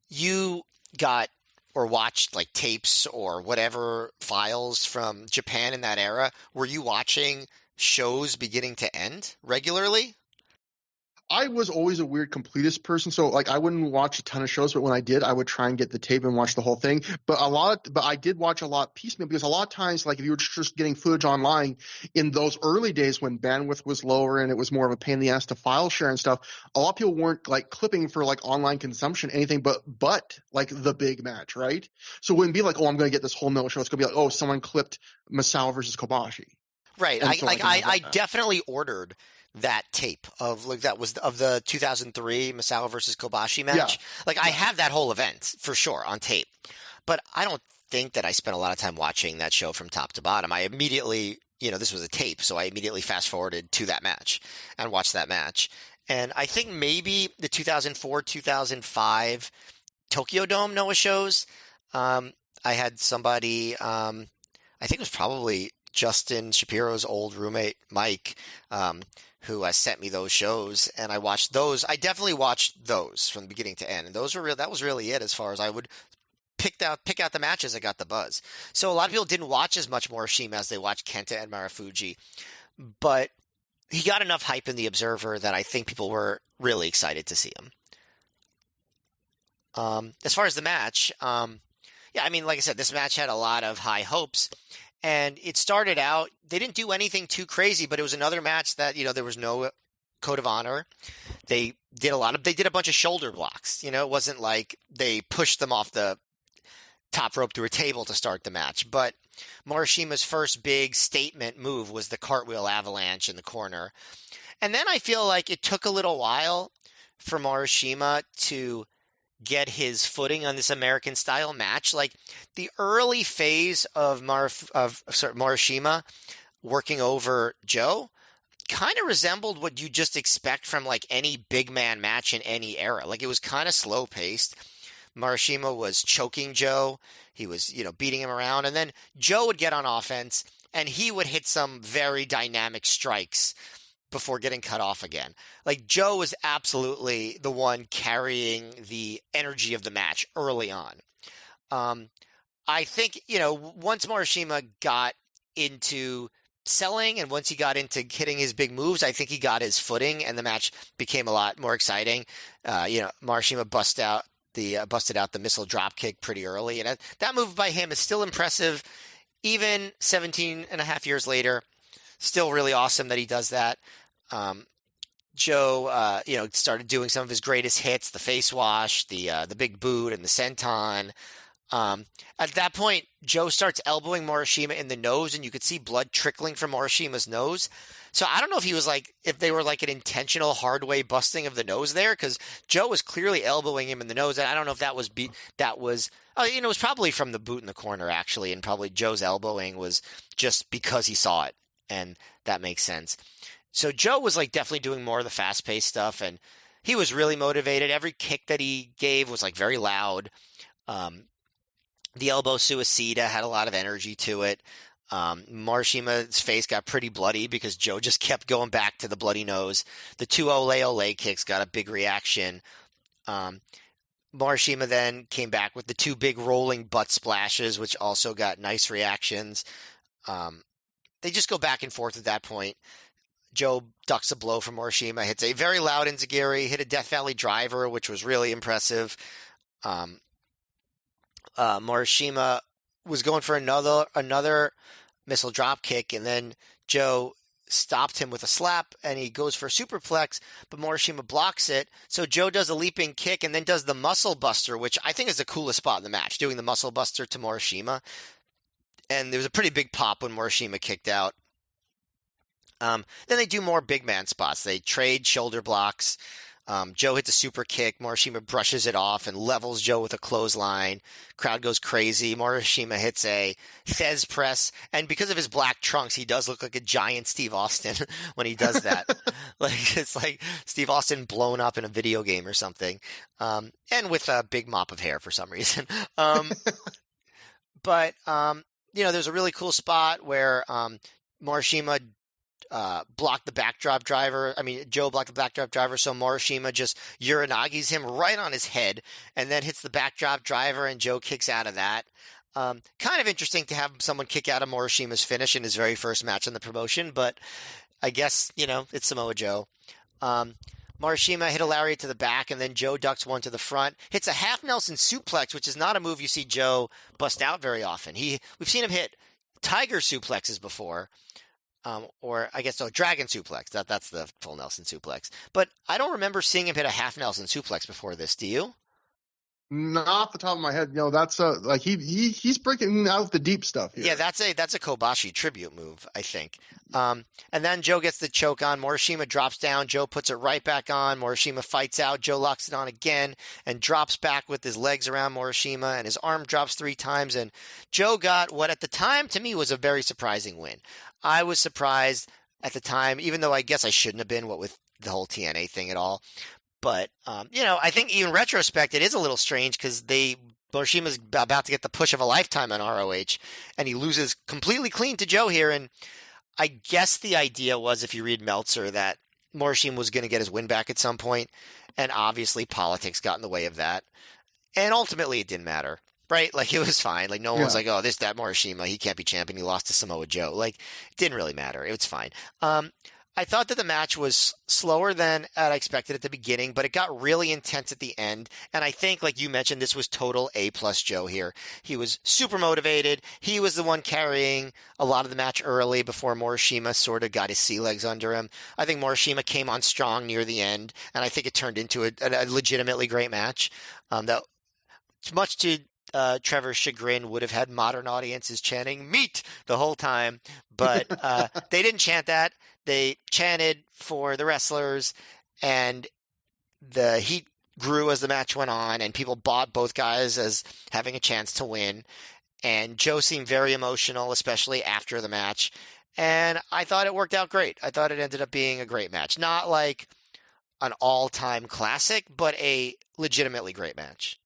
you got or watched, like, tapes or whatever files from Japan in that era, were you watching shows beginning to end regularly? I was always a weird completist person, so like I wouldn't watch a ton of shows, but when I did, I would try and get the tape and watch the whole thing. But I did watch a lot piecemeal, because a lot of times, like if you were just getting footage online in those early days when bandwidth was lower and it was more of a pain in the ass to file share and stuff, a lot of people weren't like clipping for like online consumption, anything but like the big match, right? So it wouldn't be like, oh, I'm going to get this whole no show. It's going to be like, oh, someone clipped Masao versus Kobashi. Right. And so I definitely ordered that tape of that was of the 2003 Masao versus Kobashi match. Yeah. Like, I have that whole event for sure on tape, but I don't think that I spent a lot of time watching that show from top to bottom. I immediately, this was a tape, so I immediately fast forwarded to that match and watched that match. And I think maybe the 2004, 2005 Tokyo Dome Noah shows, I had somebody, I think it was probably Justin Shapiro's old roommate, Mike, who sent me those shows, and I watched those. I definitely watched those from beginning to end, and that was really it as far as I would pick out the matches that got the buzz. So a lot of people didn't watch as much Morishima as they watched Kenta and Marufuji, but he got enough hype in the Observer that I think people were really excited to see him. As far as the match, yeah, I mean, like I said, this match had a lot of high hopes. And it started out, they didn't do anything too crazy, but it was another match that, there was no code of honor. They did a bunch of shoulder blocks. It wasn't like they pushed them off the top rope through a table to start the match. But Morishima's first big statement move was the cartwheel avalanche in the corner. And then I feel like it took a little while for Morishima to get his footing on this American style match. Like, the early phase of Morishima working over Joe kind of resembled what you just expect from like any big man match in any era. Like, it was kind of slow paced. Morishima was choking Joe. He was, beating him around, and then Joe would get on offense and he would hit some very dynamic strikes before getting cut off again. Like, Joe was absolutely the one carrying the energy of the match early on. I think, once Morishima got into selling and once he got into hitting his big moves, I think he got his footing and the match became a lot more exciting. Morishima busted out the missile drop kick pretty early. And that move by him is still impressive. Even 17 and a half years later, still really awesome that he does that. Joe, started doing some of his greatest hits, the face wash, the big boot, and the senton. At that point, Joe starts elbowing Morishima in the nose, and you could see blood trickling from Morishima's nose. So I don't know if they were like an intentional hard way busting of the nose there, because Joe was clearly elbowing him in the nose, and I don't know if that was it was probably from the boot in the corner actually, and probably Joe's elbowing was just because he saw it, and that makes sense. So Joe was like definitely doing more of the fast-paced stuff, and he was really motivated. Every kick that he gave was like very loud. The elbow suicida had a lot of energy to it. Morishima's face got pretty bloody because Joe just kept going back to the bloody nose. The two ole kicks got a big reaction. Morishima then came back with the two big rolling butt splashes, which also got nice reactions. They just go back and forth at that point. Joe ducks a blow from Morishima, hits a very loud enziguri, hit a Death Valley driver, which was really impressive. Morishima was going for another missile drop kick, and then Joe stopped him with a slap, and he goes for a superplex, but Morishima blocks it. So Joe does a leaping kick and then does the muscle buster, which I think is the coolest spot in the match, doing the muscle buster to Morishima. And there was a pretty big pop when Morishima kicked out. Then they do more big man spots. They trade shoulder blocks. Joe hits a super kick. Morishima brushes it off and levels Joe with a clothesline. Crowd goes crazy. Morishima hits a Thez press. And because of his black trunks, he does look like a giant Steve Austin when he does that. It's like Steve Austin blown up in a video game or something. And with a big mop of hair for some reason. But there's a really cool spot where Morishima blocked the backdrop driver. Joe blocked the backdrop driver, so Morishima just Uranagis him right on his head and then hits the backdrop driver, and Joe kicks out of that. Kind of interesting to have someone kick out of Morishima's finish in his very first match in the promotion, but I guess, it's Samoa Joe. Morishima hit a lariat to the back, and then Joe ducks one to the front. Hits a half Nelson suplex, which is not a move you see Joe bust out very often. We've seen him hit tiger suplexes before. Dragon suplex. That's the full Nelson suplex. But I don't remember seeing him hit a half Nelson suplex before this. Do you? Not off the top of my head. That's he's breaking out the deep stuff here. Yeah, that's a Kobashi tribute move, I think. And then Joe gets the choke on. Morishima drops down. Joe puts it right back on. Morishima fights out. Joe locks it on again and drops back with his legs around Morishima, and his arm drops 3 times. And Joe got what at the time to me was a very surprising win. I was surprised at the time, even though I guess I shouldn't have been, what with the whole TNA thing at all. But, I think in retrospect, it is a little strange because Morishima's about to get the push of a lifetime on ROH, and he loses completely clean to Joe here. And I guess the idea was, if you read Meltzer, that Morishima was going to get his win back at some point, and obviously politics got in the way of that. And ultimately, it didn't matter. Right? It was fine. No one was like, oh, that Morishima, he can't be champion. He lost to Samoa Joe. It didn't really matter. It was fine. I thought that the match was slower than I expected at the beginning, but it got really intense at the end. And I think, like you mentioned, this was total A+ Joe here. He was super motivated. He was the one carrying a lot of the match early before Morishima sort of got his sea legs under him. I think Morishima came on strong near the end, and I think it turned into a legitimately great match. That much to Trevor's chagrin, would have had modern audiences chanting "meat" the whole time, but they didn't chant that. They chanted for the wrestlers, and the heat grew as the match went on, and people bought both guys as having a chance to win. And Joe seemed very emotional, especially after the match, and I thought it worked out great. I thought it ended up being a great match. Not like an all-time classic, but a legitimately great match.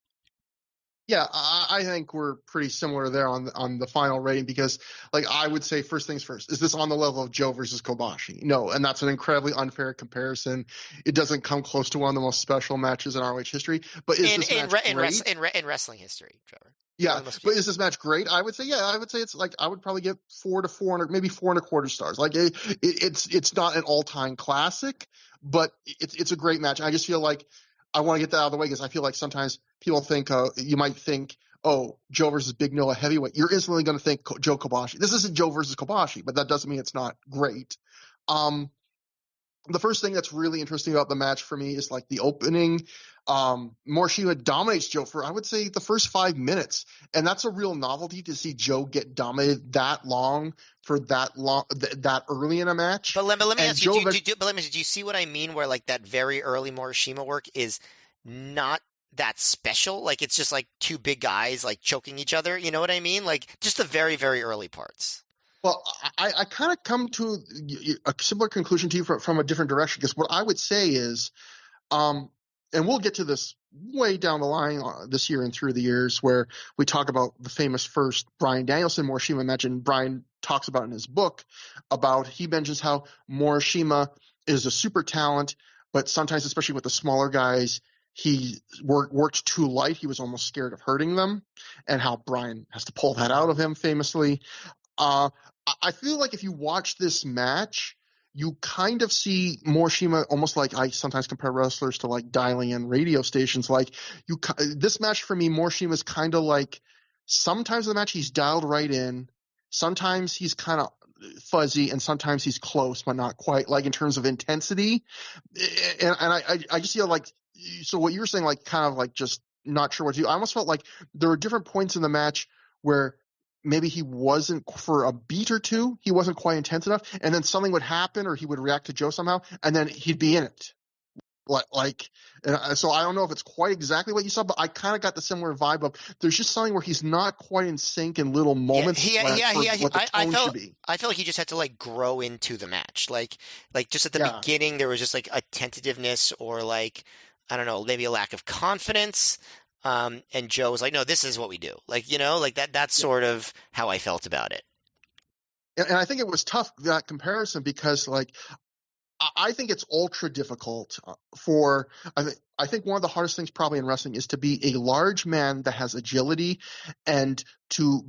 Yeah, I think we're pretty similar there on the final rating because, I would say first things first. Is this on the level of Joe versus Kobashi? No, and that's an incredibly unfair comparison. It doesn't come close to one of the most special matches in ROH history. But is this match great? In wrestling history, Trevor? Yeah, but is this match great? I would say, it's I would probably give 4 to 4, maybe 4.25 stars. It's not an all-time classic, but it's a great match. I just feel like I want to get that out of the way because I feel like sometimes people think you might think, oh, Joe versus Big Noah heavyweight. You're instantly going to think Joe Kobashi. This isn't Joe versus Kobashi, but that doesn't mean it's not great. The first thing that's really interesting about the match for me is the opening. Morishima dominates Joe for, I would say, the first 5 minutes. And that's a real novelty to see Joe get dominated that long for that early in a match. But let me ask you, do you see what I mean where that very early Morishima work is not that special? It's just 2 big guys choking each other. You know what I mean? Just the very, very early parts. Well, I kind of come to a similar conclusion to you from a different direction because what I would say is, and we'll get to this way down the line this year and through the years where we talk about the famous first Bryan Danielson Morishima match, and Bryan talks about in his book he mentions how Morishima is a super talent, but sometimes, especially with the smaller guys, he worked too light. He was almost scared of hurting them, and how Bryan has to pull that out of him famously. I feel like if you watch this match, you kind of see Morishima almost like I sometimes compare wrestlers to like dialing in radio stations. Like this match for me, Morishima is kind of like sometimes in the match he's dialed right in, sometimes he's kind of fuzzy, and sometimes he's close but not quite. Like in terms of intensity, and I just feel like so what you were saying, like kind of like just not sure what to do. I almost felt like there were different points in the match where maybe he wasn't for a beat or two, he wasn't quite intense enough, and then something would happen or he would react to Joe somehow, and then he'd be in it. So I don't know if it's quite exactly what you saw, but I kind of got the similar vibe of there's just something where he's not quite in sync in little moments what the tone should be. I felt like he just had to like grow into the match. Like just at the beginning, there was just like a tentativeness or like, I don't know, maybe a lack of confidence. And Joe was like, no, this is what we do. Like, like that's sort of how I felt about it. And I think it was tough, that comparison, because like, I think it's ultra difficult I think one of the hardest things probably in wrestling is to be a large man that has agility and to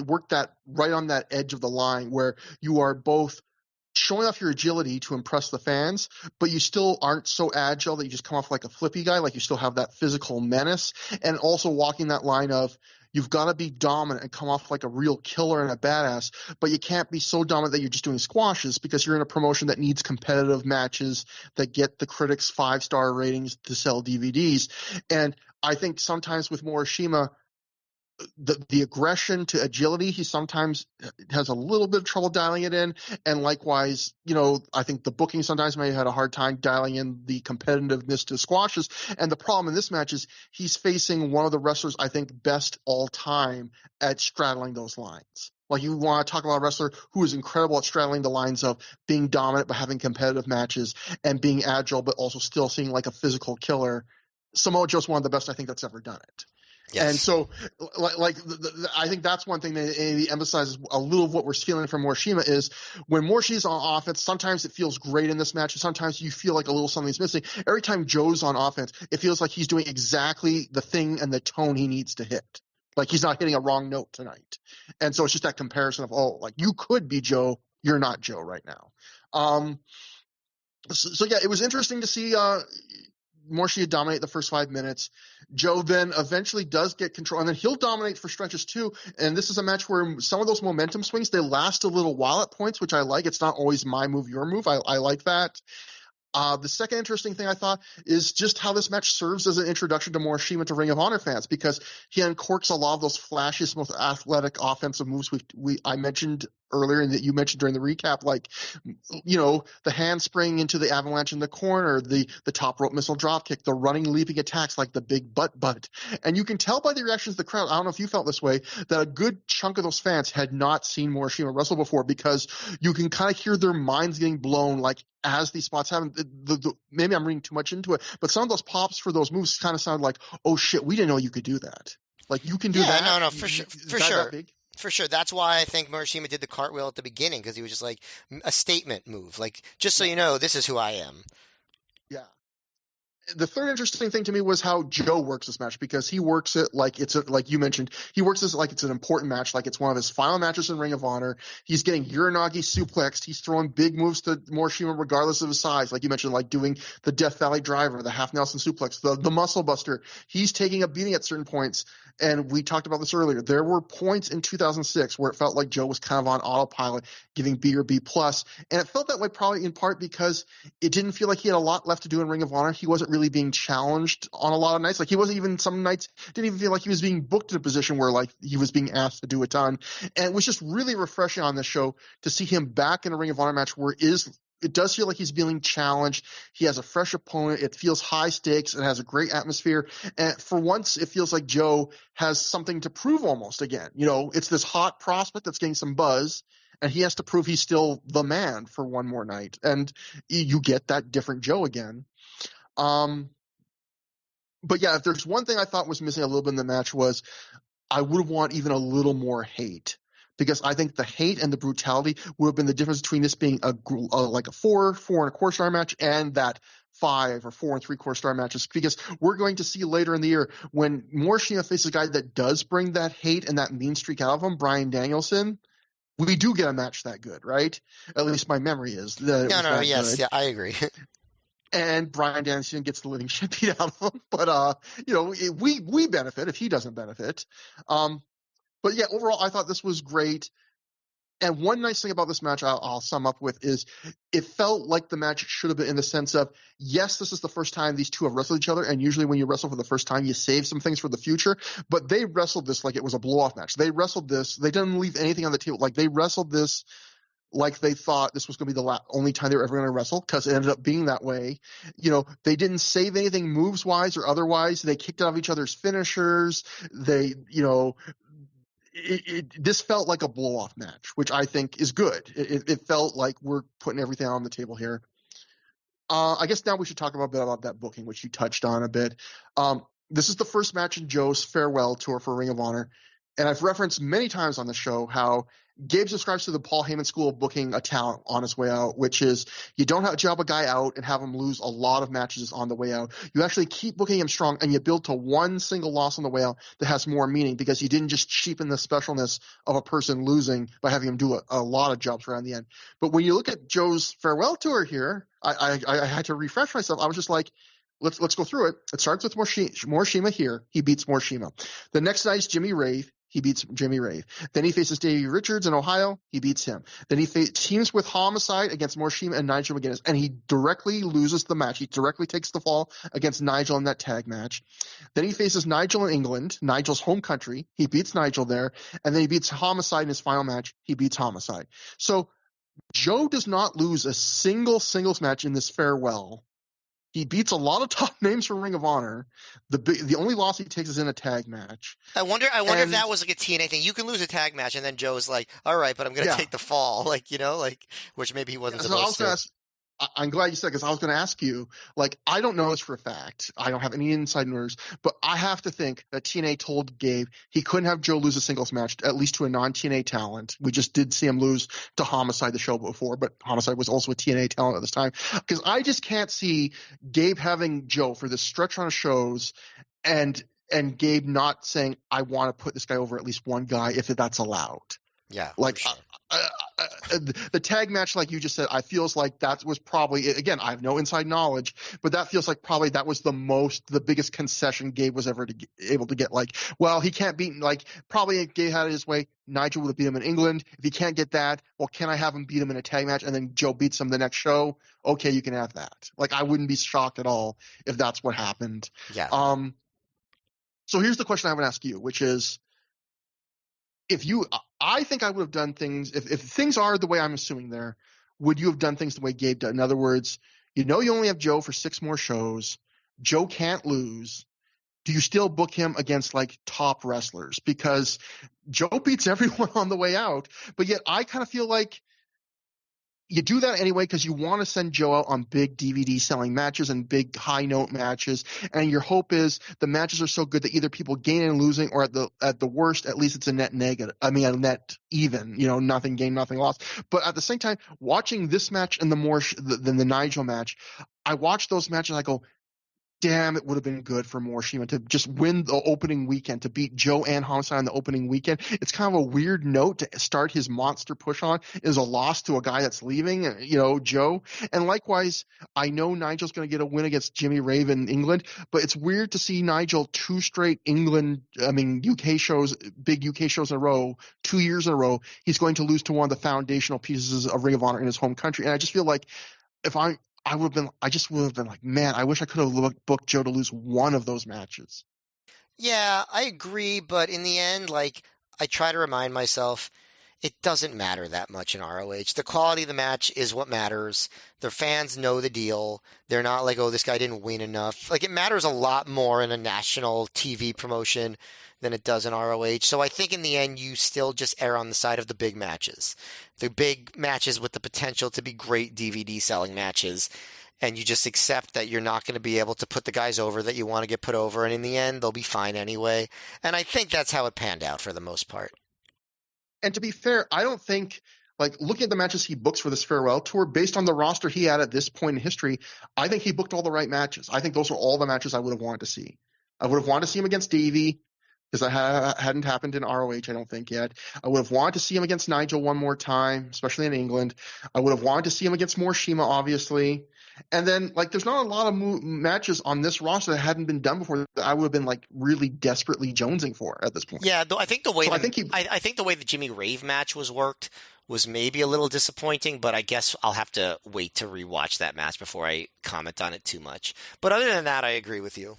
work that right on that edge of the line where you are both showing off your agility to impress the fans, but you still aren't so agile that you just come off like a flippy guy. Like you still have that physical menace, and also walking that line of you've got to be dominant and come off like a real killer and a badass, but you can't be so dominant that you're just doing squashes because you're in a promotion that needs competitive matches that get the critics 5-star ratings to sell DVDs. And I think sometimes with Morishima, the aggression to agility, he sometimes has a little bit of trouble dialing it in. And likewise, I think the booking sometimes may have had a hard time dialing in the competitiveness to squashes. And the problem in this match is he's facing one of the wrestlers I think best all time at straddling those lines. Like you want to talk about a wrestler who is incredible at straddling the lines of being dominant but having competitive matches and being agile but also still seeing like a physical killer. Samoa Joe's one of the best I think that's ever done it. Yes. And so, I think that's one thing that emphasizes a little of what we're feeling from Morishima is when Morishima's on offense, sometimes it feels great in this match, and sometimes you feel like a little something's missing. Every time Joe's on offense, it feels like he's doing exactly the thing and the tone he needs to hit. Like he's not hitting a wrong note tonight. And so it's just that comparison of, like you could be Joe, you're not Joe right now. So yeah, it was interesting to see Morishima dominate the first 5 minutes. Joe then eventually does get control, and then he'll dominate for stretches too. And this is a match where some of those momentum swings, they last a little while at points, which I like. It's not always my move, your move. I like that. The second interesting thing I thought is just how this match serves as an introduction to Morishima to Ring of Honor fans, because he uncorks a lot of those flashiest, most athletic offensive moves I mentioned earlier and that you mentioned during the recap, like, the handspring into the avalanche in the corner, the top rope missile dropkick, the running, leaping attacks like the big butt. And you can tell by the reactions of the crowd, I don't know if you felt this way, that a good chunk of those fans had not seen Morishima wrestle before, because you can kind of hear their minds getting blown, like, as these spots happen. Maybe I'm reading too much into it, but some of those pops for those moves kind of sound like, oh shit, we didn't know you could do that. Like, you can do that? No, for sure. For sure. That's why I think Morishima did the cartwheel at the beginning, because he was just like a statement move. Like, just so you know, this is who I am. Yeah. The third interesting thing to me was how Joe works this match, because he works it like like you mentioned, he works this like it's an important match, like it's one of his final matches in Ring of Honor. He's getting Uranagi suplexed. He's throwing big moves to Morishima regardless of his size, like you mentioned, like doing the Death Valley Driver, the half Nelson suplex, the Muscle Buster. He's taking a beating at certain points. And we talked about this earlier. There were points in 2006 where it felt like Joe was kind of on autopilot, giving B or B plus. And it felt that way probably in part because it didn't feel like he had a lot left to do in Ring of Honor. He wasn't really being challenged on a lot of nights. Like he wasn't even, some nights didn't even feel like he was being booked in a position where like he was being asked to do a ton. And it was just really refreshing on this show to see him back in a Ring of Honor match where it does feel like he's being challenged. He has a fresh opponent. It feels high stakes. It has a great atmosphere. And for once, it feels like Joe has something to prove almost again. It's this hot prospect that's getting some buzz, and he has to prove he's still the man for one more night. And you get that different Joe again. But yeah, if there's one thing I thought was missing a little bit in the match was I would want even a little more hate. Because I think the hate and the brutality would have been the difference between this being like a 4.25 star match and that 5 or 4 3/4 star matches. Because we're going to see later in the year when Morishima faces a guy that does bring that hate and that mean streak out of him, Bryan Danielson, we do get a match that good, right? At least my memory is that it was that yes, good. yeah, I agree. And Bryan Danielson gets the living shit beat out of him. But we benefit if he doesn't benefit. But yeah, overall, I thought this was great. And one nice thing about this match I'll sum up with is it felt like the match should have been in the sense of, yes, this is the first time these two have wrestled each other, and usually when you wrestle for the first time, you save some things for the future, but they wrestled this like it was a blow-off match. They wrestled this. They didn't leave anything on the table. Like, they wrestled this like they thought this was going to be the only time they were ever going to wrestle, because it ended up being that way. They didn't save anything moves-wise or otherwise. They kicked out of each other's finishers. This felt like a blow-off match, which I think is good. It felt like we're putting everything on the table here. I guess now we should talk a bit about that booking, which you touched on a bit. This is the first match in Joe's farewell tour for Ring of Honor, and I've referenced many times on the show how Gabe subscribes to the Paul Heyman school of booking a talent on his way out, which is you don't job a guy out and have him lose a lot of matches on the way out. You actually keep booking him strong, and you build to one single loss on the way out that has more meaning, because you didn't just cheapen the specialness of a person losing by having him do a lot of jobs around the end. But when you look at Joe's farewell tour here, I had to refresh myself. I was just like, let's go through it. It starts with Morishima here. He beats Morishima. The next night is Jimmy Rave. He beats Jimmy Rave. Then he faces Davey Richards in Ohio. He beats him. Then he teams with Homicide against Morishima and Nigel McGuinness, and he directly loses the match. He directly takes the fall against Nigel in that tag match. Then he faces Nigel in England, Nigel's home country. He beats Nigel there, and then he beats Homicide in his final match. He beats Homicide. So Joe does not lose a single singles match in this farewell. He beats a lot of top names from Ring of Honor. The only loss he takes is in a tag match. I wonder if that was like a TNA thing. You can lose a tag match, and then Joe's like, "All right, but I'm going to take the fall," which maybe he wasn't supposed to. I'm glad you said, because I was going to ask you, I don't know this for a fact. I don't have any inside news, but I have to think that TNA told Gabe he couldn't have Joe lose a singles match, at least to a non-TNA talent. We just did see him lose to Homicide the show before, but Homicide was also a TNA talent at this time. Because I just can't see Gabe having Joe for this stretch run of shows and Gabe not saying, I want to put this guy over at least one guy if that's allowed. Yeah, sure. The tag match, like you just said, I feels like that was probably, again, I have no inside knowledge, but that feels like probably that was the biggest concession Gabe was ever able to get. He can't beat, probably if Gabe had it his way, Nigel would have beat him in England. If he can't get that, well, can I have him beat him in a tag match and then Joe beats him the next show? Okay, you can have that. I wouldn't be shocked at all if that's what happened. Yeah. So here's the question I would ask you, which is, I think I would have done things, if things are the way I'm assuming there, would you have done things the way Gabe did? In other words, you only have Joe for 6 more shows. Joe can't lose. Do you still book him against top wrestlers? Because Joe beats everyone on the way out, but yet I kind of feel like you do that anyway because you want to send Joe out on big DVD selling matches and big high note matches, and your hope is the matches are so good that either people gain and losing, or at the worst, at least it's a net negative. I mean, a net even. Nothing gained, nothing lost. But at the same time, watching this match and the Nigel match, I watch those matches and I go, damn, it would have been good for Morishima to just win the opening weekend, to beat Joe and Homicide on the opening weekend. It's kind of a weird note to start his monster push on, is a loss to a guy that's leaving, Joe. And likewise, I know Nigel's going to get a win against Jimmy Rave in England, but it's weird to see Nigel 2 straight UK shows, big UK shows in a row, 2 years in a row. He's going to lose to one of the foundational pieces of Ring of Honor in his home country. And I just feel like I would have been like, man, I wish I could have booked Joe to lose one of those matches. Yeah, I agree, but in the end, I try to remind myself, it doesn't matter that much in ROH. The quality of the match is what matters. The fans know the deal. They're not like, oh, this guy didn't win enough. It matters a lot more in a national TV promotion than it does in ROH. So I think in the end, you still just err on the side of the big matches. The big matches with the potential to be great DVD selling matches. And you just accept that you're not going to be able to put the guys over that you want to get put over. And in the end, they'll be fine anyway. And I think that's how it panned out for the most part. And to be fair, I don't think, looking at the matches he books for this farewell tour, based on the roster he had at this point in history, I think he booked all the right matches. I think those are all the matches I would have wanted to see. I would have wanted to see him against Davey. because that hadn't happened in ROH, I don't think yet. I would have wanted to see him against Nigel one more time, especially in England. I would have wanted to see him against Morishima, obviously. And then, like, there's not a lot of matches on this roster that hadn't been done before that I would have been, like, really desperately jonesing for at this point. Yeah, I think the way So I think the way the Jimmy Rave match was worked was maybe a little disappointing, but I guess I'll have to wait to rewatch that match before I comment on it too much. But other than that, I agree with you.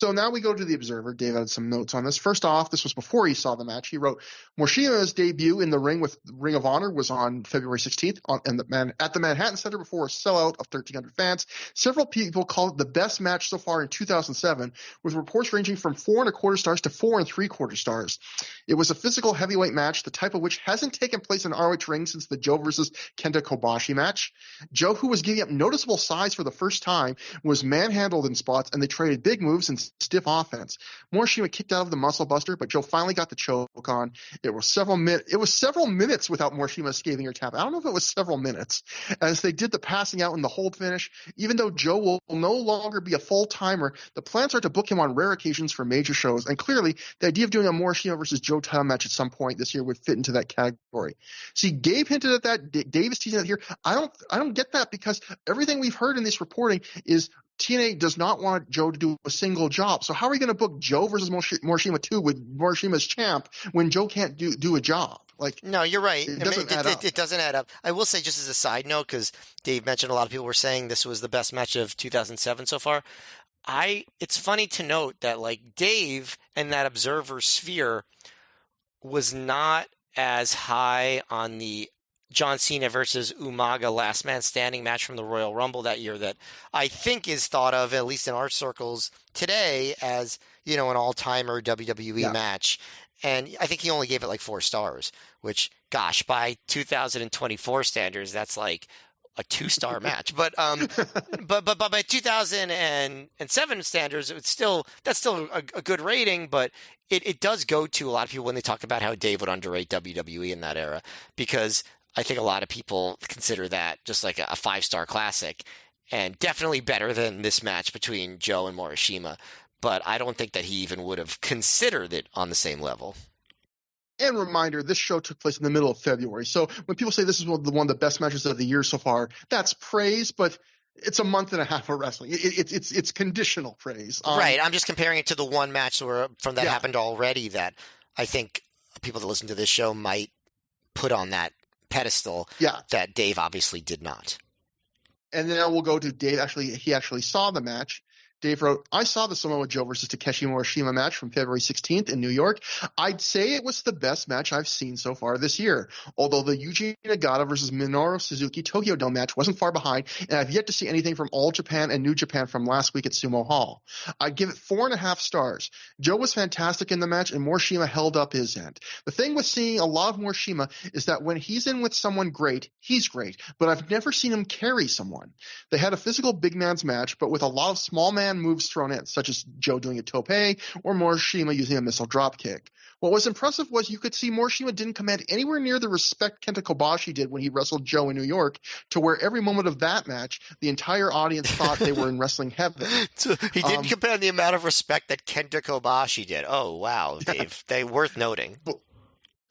So now we go to the Observer. Dave had some notes on this. First off, this was before he saw the match. He wrote, Morishima's debut in the ring with Ring of Honor was on February 16th at the Manhattan Center before a sellout of 1,300 fans. Several people called it the best match so far in 2007, with reports ranging from 4.25 stars to 4.75 stars. It was a physical heavyweight match, the type of which hasn't taken place in ROH ring since the Joe versus Kenta Kobashi match. Joe, who was giving up noticeable size for the first time, was manhandled in spots, and they traded big moves and stiff offense. Morishima kicked out of the muscle buster, but Joe finally got the choke on. It was several minutes without Morishima escaping or tap. I don't know if it was several minutes, as they did the passing out and the hold finish. Even though Joe will no longer be a full-timer, the plans are to book him on rare occasions for major shows, and clearly the idea of doing a Morishima versus Joe title match at some point this year would fit into that category. See, Gabe hinted at that. Dave is teasing it here. I don't get that, because everything we've heard in this reporting is TNA does not want Joe to do a single job. So how are we going to book Joe versus Morishima 2 with Morishima's champ when Joe can't do a job? Like, no, you're right. It doesn't add up. It doesn't add up. I will say, just as a side note, because Dave mentioned a lot of people were saying this was the best match of 2007 so far. It's funny to note that, like, Dave and that Observer sphere was not as high on the John Cena versus Umaga last man standing match from the Royal Rumble that year that I think is thought of, at least in our circles today, as, an all-timer WWE match. And I think he only gave it like 4 stars, which, gosh, by 2024 standards, that's like a 2-star match. But by 2007 standards, that's still a good rating. But it does go to a lot of people when they talk about how Dave would underrate WWE in that era, because I think a lot of people consider that just like a 5-star classic, and definitely better than this match between Joe and Morishima. But I don't think that he even would have considered it on the same level. And reminder, this show took place in the middle of February. So when people say this is one of the best matches of the year so far, that's praise, but it's a month and a half of wrestling. It's conditional praise. Right. I'm just comparing it to the one match from that happened already that I think people that listen to this show might put on that pedestal that Dave obviously did not. And then we'll go to Dave. He actually saw the match. Dave wrote, I saw the Samoa Joe versus Takeshi Morishima match from February 16th in New York. I'd say it was the best match I've seen so far this year, although the Yuji Nagata versus Minoru Suzuki Tokyo Dome match wasn't far behind, and I've yet to see anything from All Japan and New Japan from last week at Sumo Hall. I'd give it 4.5 stars. Joe was fantastic in the match, and Morishima held up his end. The thing with seeing a lot of Morishima is that when he's in with someone great, he's great, but I've never seen him carry someone. They had a physical big man's match, but with a lot of small man moves thrown in, such as Joe doing a tope or Morishima using a missile dropkick. What was impressive was you could see Morishima didn't command anywhere near the respect Kenta Kobashi did when he wrestled Joe in New York, to where every moment of that match, the entire audience thought they were in wrestling heaven. So he didn't command the amount of respect that Kenta Kobashi did. Oh, wow, Dave. They're worth noting.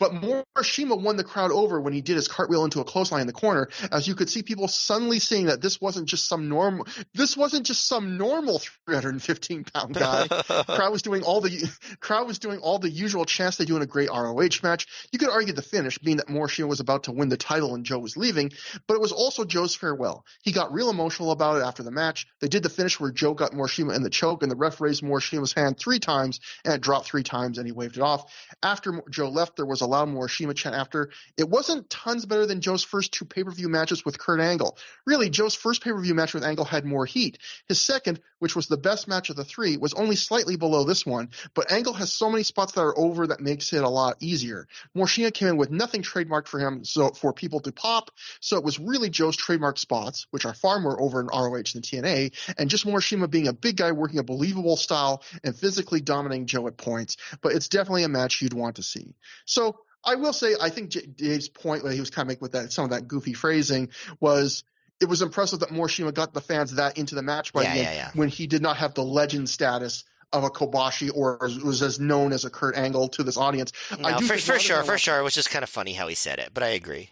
But Morishima won the crowd over when he did his cartwheel into a clothesline in the corner, as you could see people suddenly seeing that this wasn't just some normal 315-pound guy. Crowd was doing all the usual chants they do in a great ROH match. You could argue the finish, being that Morishima was about to win the title and Joe was leaving, but it was also Joe's farewell. He got real emotional about it after the match. They did the finish where Joe got Morishima in the choke, and the ref raised Morishima's hand 3 times, and it dropped 3 times, and he waved it off. After Joe left, there was a loud Morishima chant after. It wasn't tons better than Joe's first 2 pay-per-view matches with Kurt Angle. Really, Joe's first pay-per-view match with Angle had more heat. His second, which was the best match of the 3, was only slightly below this one, but Angle has so many spots that are over that makes it a lot easier. Morishima came in with nothing trademarked for him, so for people to pop, so it was really Joe's trademark spots, which are far more over in ROH than TNA, and just Morishima being a big guy working a believable style and physically dominating Joe at points, but it's definitely a match you'd want to see. So I will say, I think Dave's point that he was kind of making with that, some of that goofy phrasing, was it was impressive that Morishima got the fans that into the match by the end when he did not have the legend status of a Kobashi or was as known as a Kurt Angle to this audience. No, for sure. It was just kind of funny how he said it, but I agree.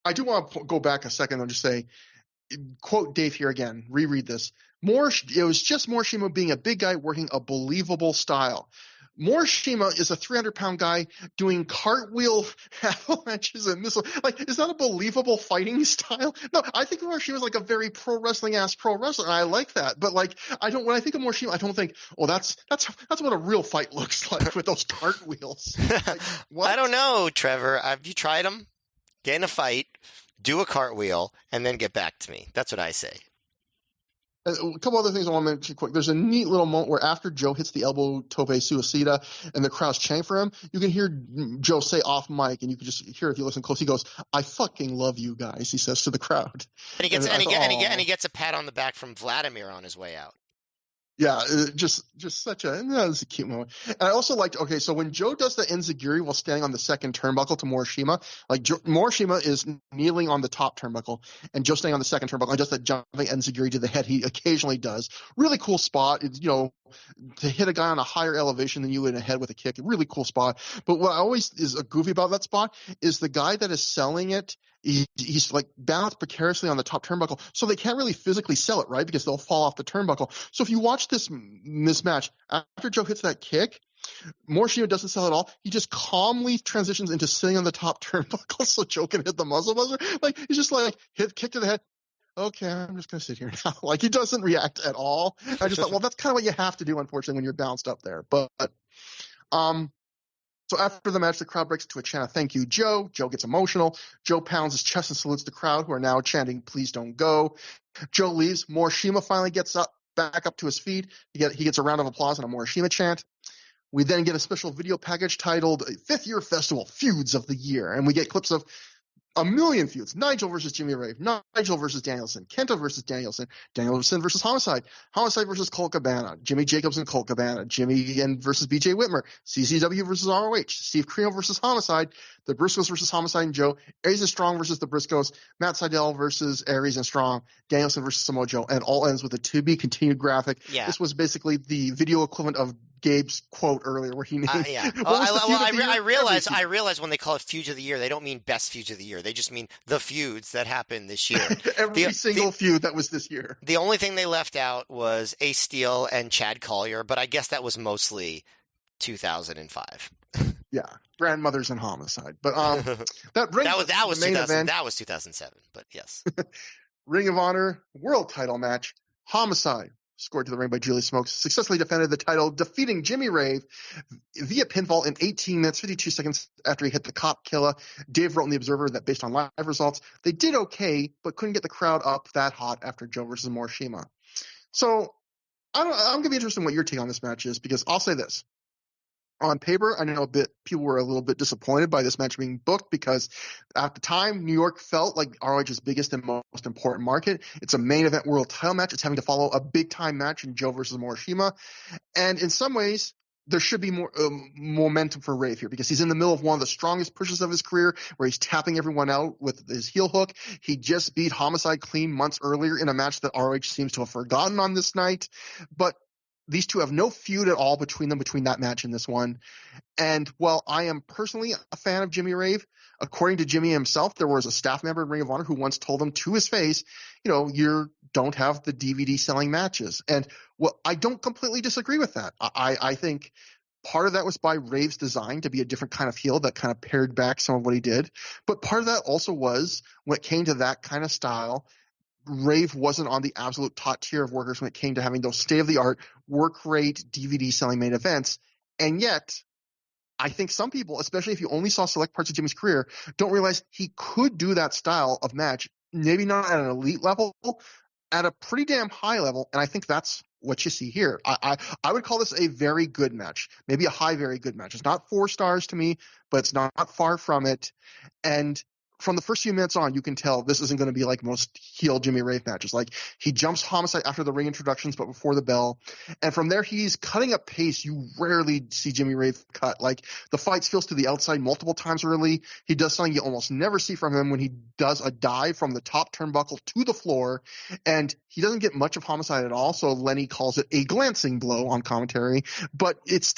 I do want to go back a second and just say, quote Dave here again, reread this. It was just Morishima being a big guy working a believable style. Morishima is a 300-pound guy doing cartwheel avalanches and missiles. Like, is that a believable fighting style? No, I think Morishima is like a very pro wrestling ass pro wrestler, and I like that. But like, when I think of Morishima, I don't think, oh, that's what a real fight looks like with those cartwheels. Like, what? I don't know, Trevor. Have you tried them? Get in a fight, do a cartwheel, and then get back to me. That's what I say. A couple other things I want to mention quick. There's a neat little moment where after Joe hits the elbow tope suicida and the crowd's chanting for him, you can hear Joe say off mic, and you can just hear if you listen close. He goes, "I fucking love you guys," he says to the crowd. And he gets a pat on the back from Vladimir on his way out. Yeah, just such it's a cute moment. And I also liked, okay, so when Joe does the enziguri while standing on the second turnbuckle to Morishima, like Morishima is kneeling on the top turnbuckle and Joe standing on the second turnbuckle, and just that jumping enziguri to the head he occasionally does. Really cool spot. It's, to hit a guy on a higher elevation than you in a head with a kick. A really cool spot. But what always is goofy about that spot is the guy that is selling it, he's like balanced precariously on the top turnbuckle, so they can't really physically sell it, right? Because they'll fall off the turnbuckle. So if you watch this match, after Joe hits that kick, Morishima doesn't sell at all. He just calmly transitions into sitting on the top turnbuckle so Joe can hit the muzzle buzzer. Like, he's just like, kick to the head. Okay, I'm just going to sit here now. Like, he doesn't react at all. I just thought, well, that's kind of what you have to do, unfortunately, when you're bounced up there. But, so after the match, the crowd breaks into a chant of "Thank you, Joe." Joe gets emotional. Joe pounds his chest and salutes the crowd, who are now chanting "Please don't go." Joe leaves. Morishima finally gets back up to his feet. He gets a round of applause and a Morishima chant. We then get a special video package titled "Fifth Year Festival Feuds of the Year," and we get clips of a million feuds. Nigel versus Jimmy Rave, Nigel versus Danielson, Kenta versus Danielson, Danielson versus Homicide, Homicide versus Colt Cabana, Jimmy Jacobs and Colt Cabana, Jimmy versus BJ Whitmer, CCW versus ROH, Steve Corino versus Homicide, the Briscoes versus Homicide and Joe, Aries and Strong versus the Briscoes, Matt Sydal versus Aries and Strong, Danielson versus Samoa Joe, and all ends with a to be continued graphic. Yeah. This was basically the video equivalent of Gabe's quote earlier where he named I realize when they call it Feuds of the Year, they don't mean best feuds of the year. They just mean the feuds that happened this year. Every single feud that was this year. The only thing they left out was Ace Steel and Chad Collier, but I guess that was mostly 2005. Yeah, Grandmothers and Homicide. But that brings that was the main event. That was 2007, but yes. Ring of Honor World Title match. Homicide, scored to the ring by Julie Smokes, successfully defended the title, defeating Jimmy Rave via pinfall in 18 minutes, 52 seconds after he hit the cop killer. Dave wrote in The Observer that based on live results, they did okay, but couldn't get the crowd up that hot after Joe versus Morishima. So I'm going to be interested in what your take on this match is, because I'll say this. On paper, I know people were a little bit disappointed by this match being booked, because at the time, New York felt like ROH's biggest and most important market. It's a main event world title match. It's having to follow a big time match in Joe versus Morishima. And in some ways, there should be more momentum for Rave here, because he's in the middle of one of the strongest pushes of his career, where he's tapping everyone out with his heel hook. He just beat Homicide clean months earlier in a match that ROH seems to have forgotten on this night. But these two have no feud at all between that match and this one. And while I am personally a fan of Jimmy Rave, according to Jimmy himself, there was a staff member in Ring of Honor who once told him to his face, you don't have the DVD selling matches. And well, I don't completely disagree with that. I think part of that was by Rave's design to be a different kind of heel that kind of pared back some of what he did. But part of that also was, when it came to that kind of style, Rave wasn't on the absolute top tier of workers when it came to having those state-of-the-art, work-rate, DVD-selling main events. And yet, I think some people, especially if you only saw select parts of Jimmy's career, don't realize he could do that style of match, maybe not at an elite level, at a pretty damn high level. And I think that's what you see here. I would call this a very good match, maybe a high, very good match. It's not 4 stars to me, but it's not far from it. And from the first few minutes on, you can tell this isn't going to be like most heel Jimmy Rave matches. Like, he jumps Homicide after the ring introductions, but before the bell. And from there, he's cutting a pace you rarely see Jimmy Rave cut. Like, the fight feels to the outside multiple times early. He does something you almost never see from him when he does a dive from the top turnbuckle to the floor. And he doesn't get much of Homicide at all, so Lenny calls it a glancing blow on commentary. But it's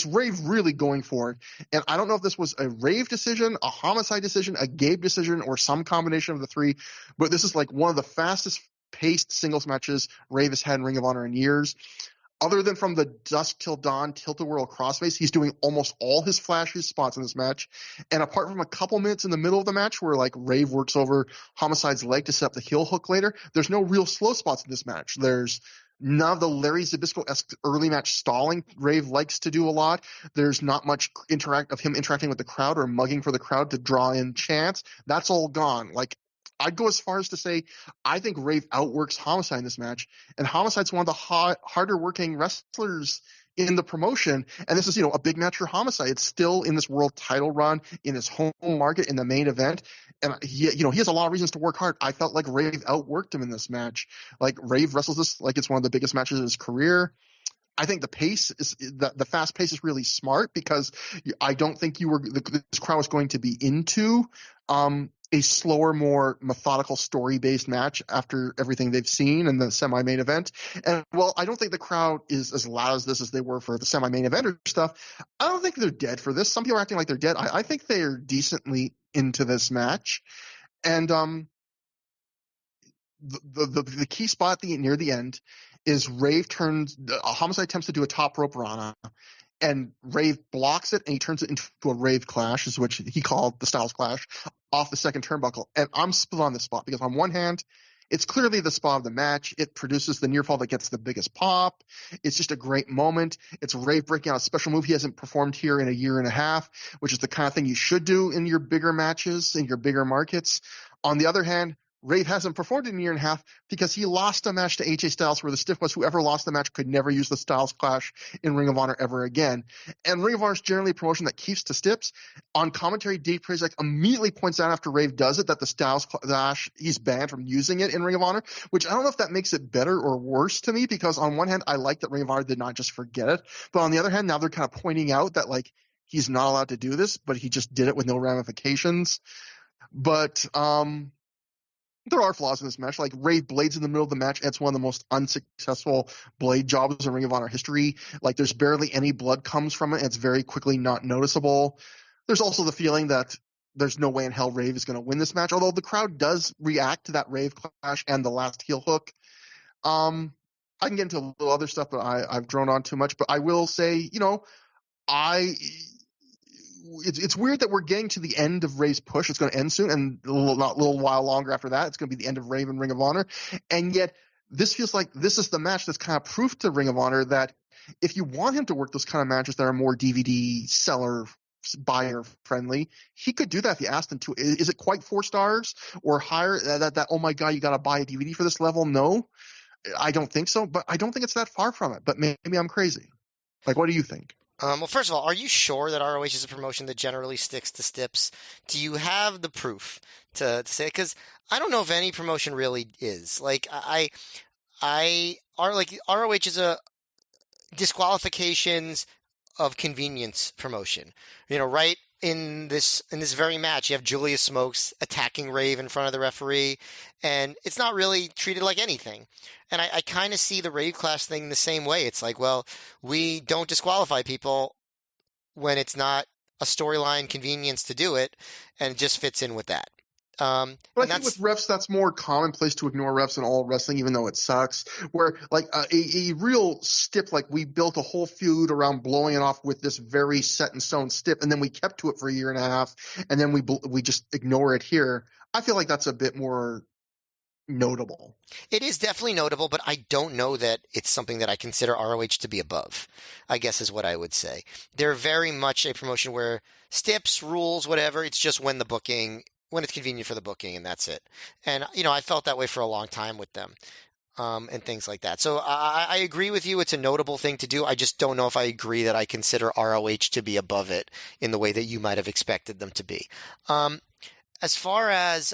Rave really going for it. And I don't know if this was a Rave decision, a Homicide decision, a Gabe decision, or some combination of the three, but this is like one of the fastest paced singles matches Rave has had in Ring of Honor in years. Other than from the Dusk Till Dawn Tilt-A-Whirl crossface, he's doing almost all his flashiest spots in this match. And apart from a couple minutes in the middle of the match where like Rave works over Homicide's leg to set up the heel hook later, there's no real slow spots in this match. There's none of the Larry Zbyszko-esque early match stalling Rave likes to do a lot. There's not much of him interacting with the crowd or mugging for the crowd to draw in chants. That's all gone. Like, I'd go as far as to say I think Rave outworks Homicide in this match, and Homicide's one of the harder working wrestlers in the promotion. And this is, a big match for Homicide. It's still in this world title run in his home market in the main event. And he has a lot of reasons to work hard. I felt like Rave outworked him in this match. Like, Rave wrestles this like it's one of the biggest matches of his career. I think the pace is the fast pace is really smart because I don't think this crowd was going to be into a slower, more methodical story-based match after everything they've seen in the semi-main event. And well, I don't think the crowd is as loud as this as they were for the semi-main eventer stuff. I don't think they're dead for this. Some people are acting like they're dead. I think they're decently into this match. And the key spot near the end is Rave Homicide attempts to do a top rope Rana, and Rave blocks it, and he turns it into a Rave Clash, is which he called the Styles Clash, off the second turnbuckle. And I'm split on this spot because on one hand, it's clearly the spot of the match. It produces the near fall that gets the biggest pop. It's just a great moment. It's Rave breaking out a special move he hasn't performed here in a year and a half, which is the kind of thing you should do in your bigger matches, in your bigger markets. On the other hand, Rave hasn't performed in a year and a half because he lost a match to AJ Styles where the stiff was whoever lost the match could never use the Styles Clash in Ring of Honor ever again. And Ring of Honor is generally a promotion that keeps to stiffs. On commentary, Dave Prazak immediately points out after Rave does it that the Styles Clash, he's banned from using it in Ring of Honor, which I don't know if that makes it better or worse to me, because on one hand, I like that Ring of Honor did not just forget it. But on the other hand, now they're kind of pointing out that like he's not allowed to do this, but he just did it with no ramifications. But there are flaws in this match. Like, Rave blades in the middle of the match. It's one of the most unsuccessful blade jobs in Ring of Honor history. Like, there's barely any blood comes from it. And it's very quickly not noticeable. There's also the feeling that there's no way in hell Rave is going to win this match, although the crowd does react to that Rave Clash and the last heel hook. I can get into a little other stuff, but I've droned on too much. But I will say, it's weird that we're getting to the end of Rave's push. It's going to end soon, and a little while longer after that, it's going to be the end of Rave and Ring of Honor. And yet, this feels like this is the match that's kind of proof to Ring of Honor that if you want him to work those kind of matches that are more DVD seller buyer friendly, he could do that if you asked him to. Is it quite 4 stars or higher? That oh my god, you got to buy a DVD for this level? No, I don't think so. But I don't think it's that far from it. But maybe I'm crazy. Like, what do you think? Well, first of all, are you sure that ROH is a promotion that generally sticks to stips? Do you have the proof to say it? Because I don't know if any promotion really is. Like, ROH is a disqualifications of convenience promotion. Right in this very match, you have Julius Smokes attacking Rave in front of the referee, and it's not really treated like anything. And I kind of see the Rave Clash thing the same way. It's like, well, we don't disqualify people when it's not a storyline convenience to do it, and it just fits in with that. But I think with refs, that's more commonplace to ignore refs in all wrestling, even though it sucks. Where like a real stip, like we built a whole feud around blowing it off with this very set in stone stip, and then we kept to it for a year and a half, and then we just ignore it here. I feel like that's a bit more notable. It is definitely notable, but I don't know that it's something that I consider ROH to be above, I guess is what I would say. They're very much a promotion where stips, rules, whatever, it's just when it's convenient for the booking, and that's it. And, I felt that way for a long time with them, and things like that. So I agree with you. It's a notable thing to do. I just don't know if I agree that I consider ROH to be above it in the way that you might have expected them to be. as far as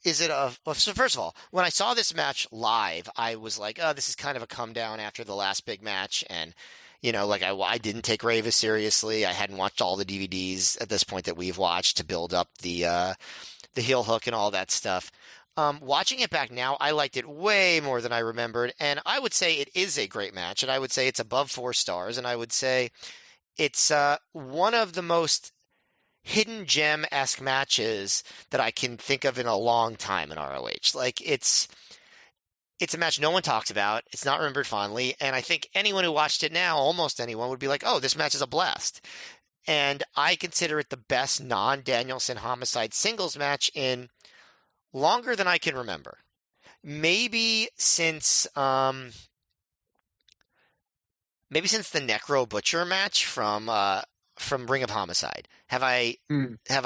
is it a well, so first of all, when I saw this match live, I was like, oh, this is kind of a come down after the last big match, and like I didn't take Rave as seriously. I hadn't watched all the DVDs at this point that we've watched to build up the heel hook and all that stuff. Watching it back now, I liked it way more than I remembered, and I would say it is a great match, and I would say it's above 4 stars, and I would say it's one of the most hidden gem-esque matches that I can think of in a long time in ROH. Like it's a match no one talks about. It's not remembered fondly, and I think anyone who watched it now, almost anyone, would be like, "Oh, this match is a blast." And I consider it the best non-Danielson Homicide singles match in longer than I can remember. Maybe since the Necro Butcher match from Ring of Homicide. Have I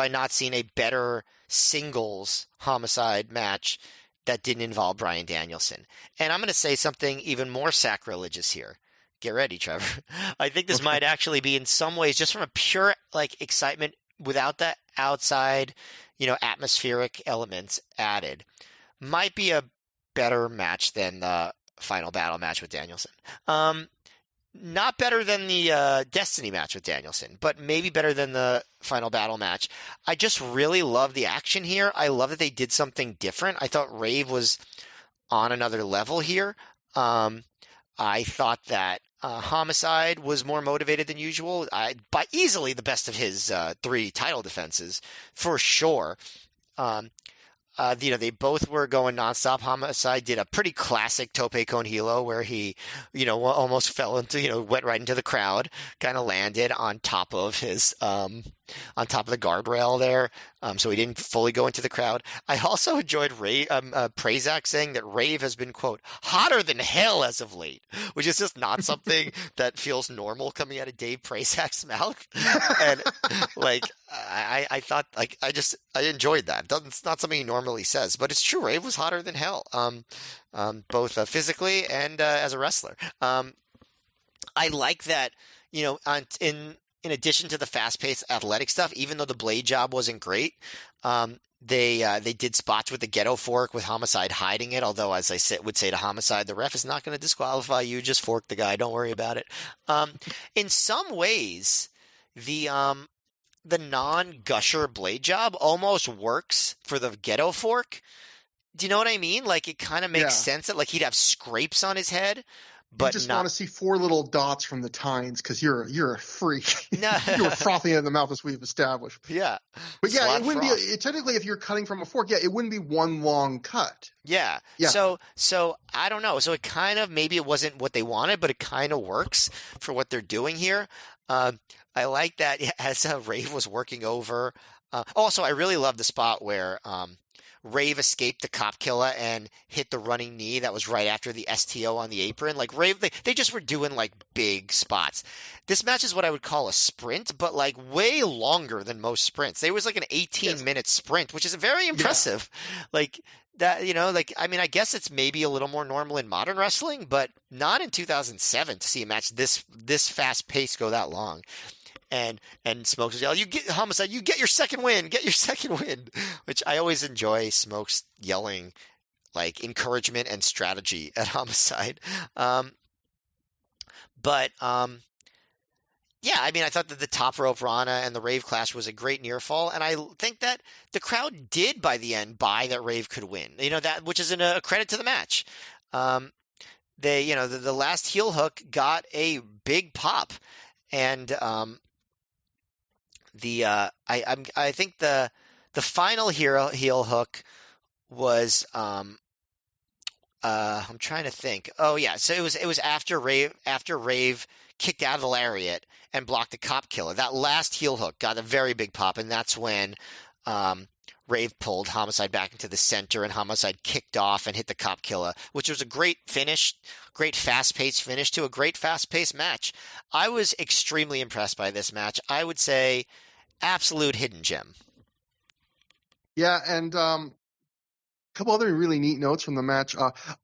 not seen a better singles Homicide match that didn't involve Bryan Danielson? And I'm going to say something even more sacrilegious here. Get ready, Trevor. I think this might actually be in some ways just from a pure excitement without the outside, atmospheric elements added. Might be a better match than the Final Battle match with Danielson. Not better than the Destiny match with Danielson, but maybe better than the Final Battle match. I just really love the action here. I love that they did something different. I thought Rave was on another level here. I thought that Homicide was more motivated than usual. By easily the best of his 3 title defenses, for sure. They both were going nonstop. Homicide did a pretty classic tope con hilo where he, almost fell into, went right into the crowd, kind of landed on top of on top of the guardrail there. So he didn't fully go into the crowd. I also enjoyed Prazak saying that Rave has been, quote, hotter than hell as of late, which is just not something that feels normal coming out of Dave Prazak's mouth. And I thought I enjoyed that. It's not something he normally says, but it's true. Rave was hotter than hell, both physically and as a wrestler. I like that, in addition to the fast-paced athletic stuff, even though the blade job wasn't great, they did spots with the ghetto fork with Homicide hiding it. Although, as I would say to Homicide, the ref is not going to disqualify you. Just fork the guy. Don't worry about it. In some ways, the non-gusher blade job almost works for the ghetto fork. Do you know what I mean? Like, it kind of makes sense that he'd have scrapes on his head. But you just want to see 4 little dots from the tines because you're a freak. No. You're frothing in the mouth, as we've established. Yeah, but yeah, it wouldn't be technically if you're cutting from a fork. Yeah, it wouldn't be one long cut. Yeah. So I don't know. So it kind of maybe it wasn't what they wanted, but it kind of works for what they're doing here. I like that as Rave was working over. Also, I really love the spot where Rave escaped the cop killer and hit the running knee. That was right after the STO on the apron. Like Rave, they just were doing big spots. This match is what I would call a sprint, but way longer than most sprints. There was an 18-minute sprint, which is very impressive. Yeah. I guess it's maybe a little more normal in modern wrestling, but not in 2007 to see a match this fast paced go that long. And Smokes was yelling, "You get Homicide! You get your second win! Get your second win!" Which I always enjoy Smokes yelling encouragement and strategy at Homicide. Yeah, I thought that the top rope Rana and the Rave clash was a great near fall, and I think that the crowd did by the end buy that Rave could win. That which is a credit to the match. The last heel hook got a big pop, and I think the final heel hook was I'm trying to think. Oh yeah, so it was after Rave kicked out of the lariat and blocked the cop killer. That last heel hook got a very big pop, and that's when Rave pulled Homicide back into the center, and Homicide kicked off and hit the cop killer, which was a great finish, great fast-paced finish to a great fast-paced match. I was extremely impressed by this match. I would say absolute hidden gem. Yeah, and couple other really neat notes from the match.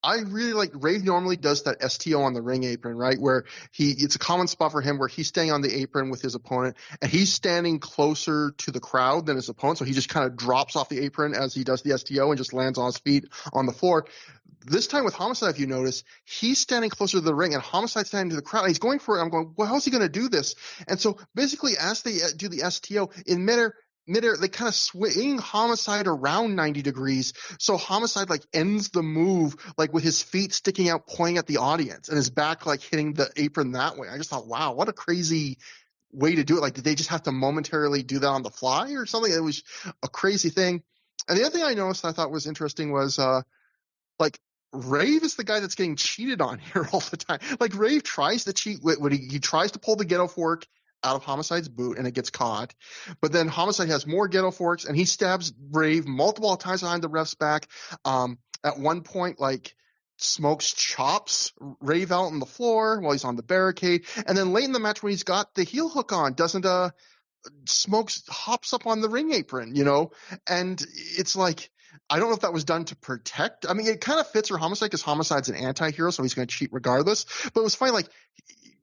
I really like Rave normally does that STO on the ring apron, right? Where it's a common spot for him where he's staying on the apron with his opponent and he's standing closer to the crowd than his opponent. So he just kind of drops off the apron as he does the STO and just lands on his feet on the floor. This time with Homicide, if you notice, he's standing closer to the ring and Homicide's standing to the crowd. And he's going for it. I'm going, well, how's he going to do this? And so basically as they do the STO in midair, they kind of swing Homicide around 90 degrees. So Homicide like ends the move like with his feet sticking out, pointing at the audience and his back like hitting the apron that way. I just thought, wow, what a crazy way to do it. Like, did they just have to momentarily do that on the fly or something? It was a crazy thing. And the other thing I noticed I thought was interesting was like Rave is the guy that's getting cheated on here all the time. Like Rave tries to cheat when he tries to pull the ghetto fork out of Homicide's boot and it gets caught. But then Homicide has more ghetto forks and he stabs Rave multiple times behind the ref's back. At one point, like Smokes chops Rave out on the floor while he's on the barricade. And then late in the match when he's got the heel hook on, doesn't Smokes hops up on the ring apron, you know? And it's like, I don't know if that was done to protect. I mean, it kind of fits for Homicide because Homicide's an anti-hero, so he's going to cheat regardless. But it was funny, like,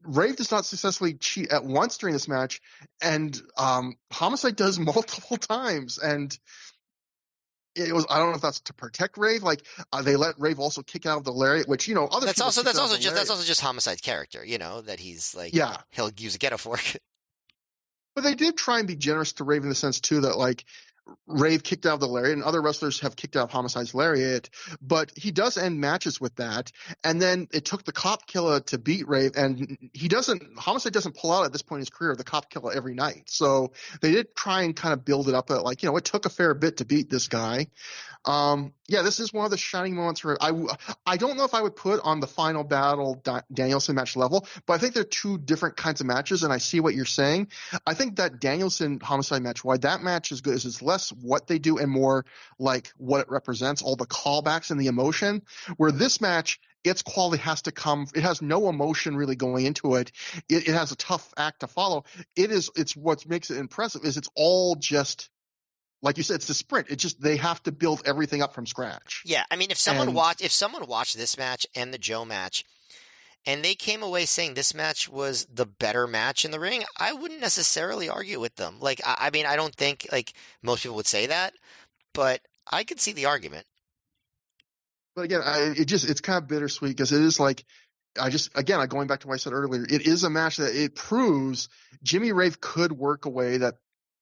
Rave does not successfully cheat at once during this match, and Homicide does multiple times. And it was, I don't know if that's to protect Rave. Like, they let Rave also kick out of the lariat, which, you know, other That's people also kick out of the that's lariat. also just Homicide's character, you know, that he's like, Yeah. he'll use a ghetto fork. But they did try and be generous to Rave in the sense, too, that, like, Rave kicked out of the lariat, and other wrestlers have kicked out of Homicide's lariat, but he does end matches with that. And then it took the Cop Killer to beat Rave, and Homicide doesn't pull out at this point in his career of the Cop Killer every night. So they did try and kind of build it up that, like, you know, it took a fair bit to beat this guy. Yeah, this is one of the shining moments for I don't know if I would put on the Final Battle Danielson match level, but I think they're two different kinds of matches, and I see what you're saying. I think that Danielson Homicide match, why that match is good is it's less what they do and more like what it represents, all the callbacks and the emotion, where this match, its quality has to come. It has no emotion really going into it. It has a tough act to follow. It's what makes it impressive is it's all just, like you said, it's a sprint. It's just they have to build everything up from scratch. Yeah, I mean, if someone watched this match and the Joe match, and they came away saying this match was the better match in the ring, I wouldn't necessarily argue with them. Like, I mean, I don't think like most people would say that, but I could see the argument. But again, it's kind of bittersweet because it is like, going back to what I said earlier, it is a match that it proves Jimmy Rave could work a way that,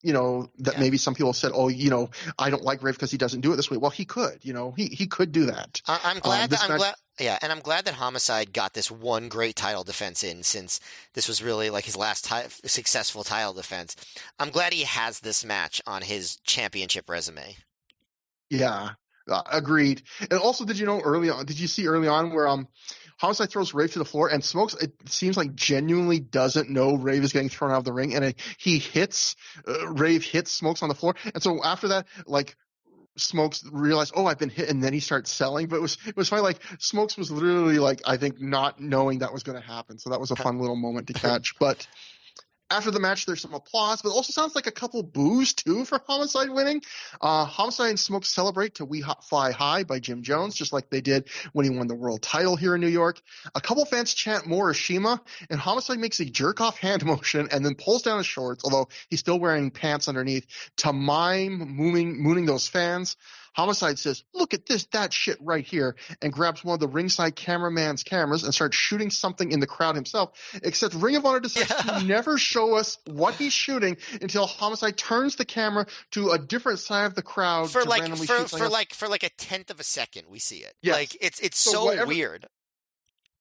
you know, that maybe some people said, oh, you know, I don't like Rave because he doesn't do it this way. Well, he could, you know, he could do that. I'm glad that Homicide got this one great title defense in, since this was really like his last successful title defense. I'm glad he has this match on his championship resume. Yeah, agreed. And also, did you see early on where Homicide throws Rave to the floor and Smokes, it seems like genuinely doesn't know Rave is getting thrown out of the ring, and Rave hits Smokes on the floor. And so after that, like, Smokes realized, oh, I've been hit, and then he starts selling. But it was funny, like, Smokes was literally, like, I think not knowing that was going to happen. So that was a fun little moment to catch. But after the match, there's some applause, but it also sounds like a couple boos, too, for Homicide winning. Homicide and Smoke celebrate to We Fly High by Jim Jones, just like they did when he won the world title here in New York. A couple fans chant Morishima, and Homicide makes a jerk-off hand motion and then pulls down his shorts, although he's still wearing pants underneath, to mime mooning those fans. Homicide says, look at that shit right here, and grabs one of the ringside cameraman's cameras and starts shooting something in the crowd himself, except Ring of Honor decides to never show us what he's shooting until Homicide turns the camera to a different side of the crowd for like a tenth of a second. We see it. Yes. Like, it's so weird.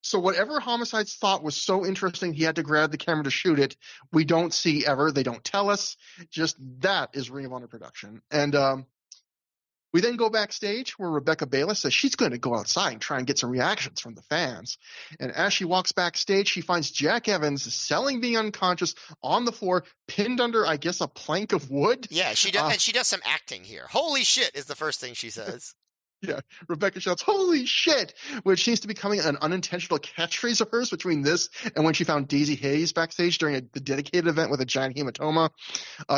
So whatever Homicide's thought was so interesting he had to grab the camera to shoot it, we don't see ever. They don't tell us. Just that is Ring of Honor production. And we then go backstage where Rebecca Bayless says she's going to go outside and try and get some reactions from the fans. And as she walks backstage, she finds Jack Evans selling being unconscious on the floor, pinned under, I guess, a plank of wood. Yeah, she does, and she does some acting here. Holy shit is the first thing she says. Yeah, Rebecca shouts, "Holy shit!" which seems to be becoming an unintentional catchphrase of hers between this and when she found Daisy Hayes backstage during the dedicated event with a giant hematoma.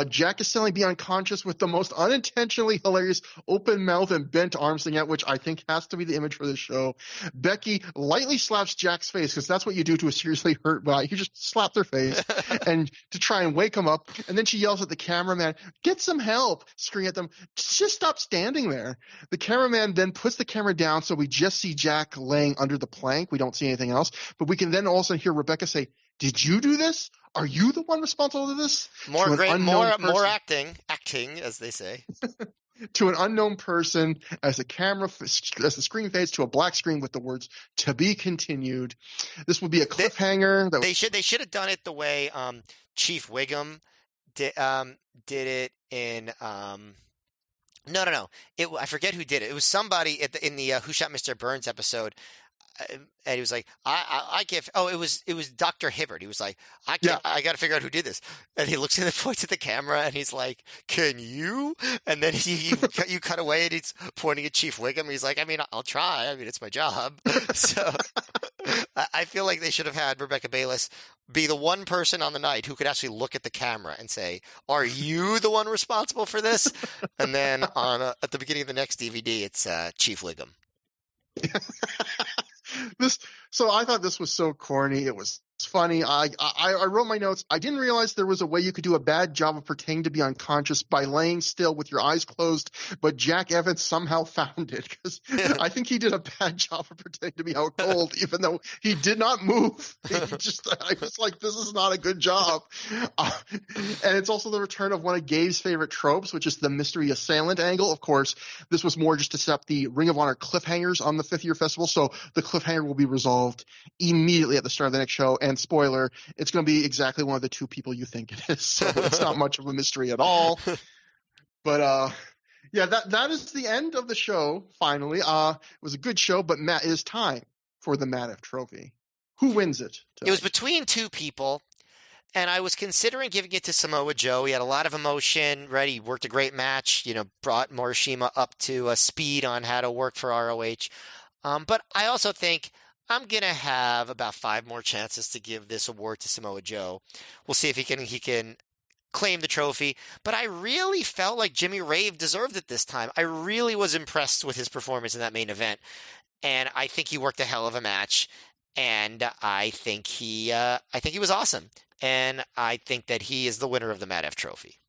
Jack is selling Be Unconscious with the most unintentionally hilarious open mouth and bent arms thing, which I think has to be the image for this show. Becky lightly slaps Jack's face because that's what you do to a seriously hurt guy. You just slap their face and to try and wake him up. And then she yells at the cameraman, "Get some help!" screaming at them, "Just stop standing there." The cameraman then puts the camera down, so we just see Jack laying under the plank. We don't see anything else. But we can then also hear Rebecca say, "Did you do this? Are you the one responsible for this?" More acting, as they say. To an unknown person as the screen fades to a black screen with the words "To be continued." This would be a cliffhanger. They should have done it the way Chief Wiggum did it in No. I forget who did it. It was somebody in the Who Shot Mr. Burns episode, and he was like, "I give." Oh, it was Dr. Hibbert. He was like, "I got to figure out who did this." And he looks in the points at the camera, and he's like, "Can you?" And then you cut away, and he's pointing at Chief Wiggum. He's like, "I mean, I'll try. I mean, it's my job." So I feel like they should have had Rebecca Bayless be the one person on the night who could actually look at the camera and say, "Are you the one responsible for this?" And then at the beginning of the next DVD, it's Chief Wiggum. So I thought this was so corny. It was funny. I wrote my notes. I didn't realize there was a way you could do a bad job of pretending to be unconscious by laying still with your eyes closed, but Jack Evans somehow found it because I think he did a bad job of pretending to be out cold, even though he did not move. I was like, this is not a good job. And it's also the return of one of Gabe's favorite tropes, which is the mystery assailant angle. Of course, this was more just to set up the Ring of Honor cliffhangers on the 5th year festival, so the cliffhanger will be resolved immediately at the start of the next show. And spoiler, it's going to be exactly one of the two people you think it is. So it's not much of a mystery at all. But yeah, that is the end of the show. Finally, it was a good show. But Matt, it is time for the Matt F. Trophy. Who wins it tonight? It was between two people, and I was considering giving it to Samoa Joe. He had a lot of emotion. Right, he worked a great match. Brought Morishima up to speed on how to work for ROH. But I also think I'm going to have about 5 more chances to give this award to Samoa Joe. We'll see if he can claim the trophy. But I really felt like Jimmy Rave deserved it this time. I really was impressed with his performance in that main event. And I think he worked a hell of a match. And I think he was awesome. And I think that he is the winner of the Matt F. Trophy.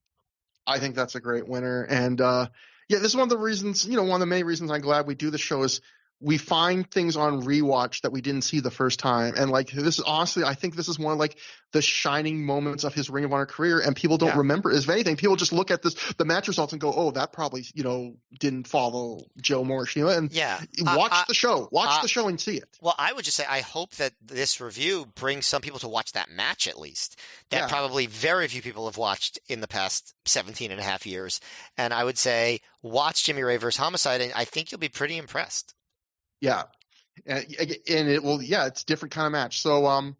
I think that's a great winner. And yeah, this is one of the reasons, one of the many reasons I'm glad we do the show is we find things on rewatch that we didn't see the first time. And like, this is honestly, I think this is one of like the shining moments of his Ring of Honor career. And people don't remember, if anything, people just look at the match results and go, "Oh, that probably, didn't follow Joe Morishima." And watch the show and see it. Well, I would just say, I hope that this review brings some people to watch that match at least. That probably very few people have watched in the past 17 and a half years. And I would say, watch Jimmy Rave vs. Homicide, and I think you'll be pretty impressed. Yeah. And it will, it's a different kind of match. So, in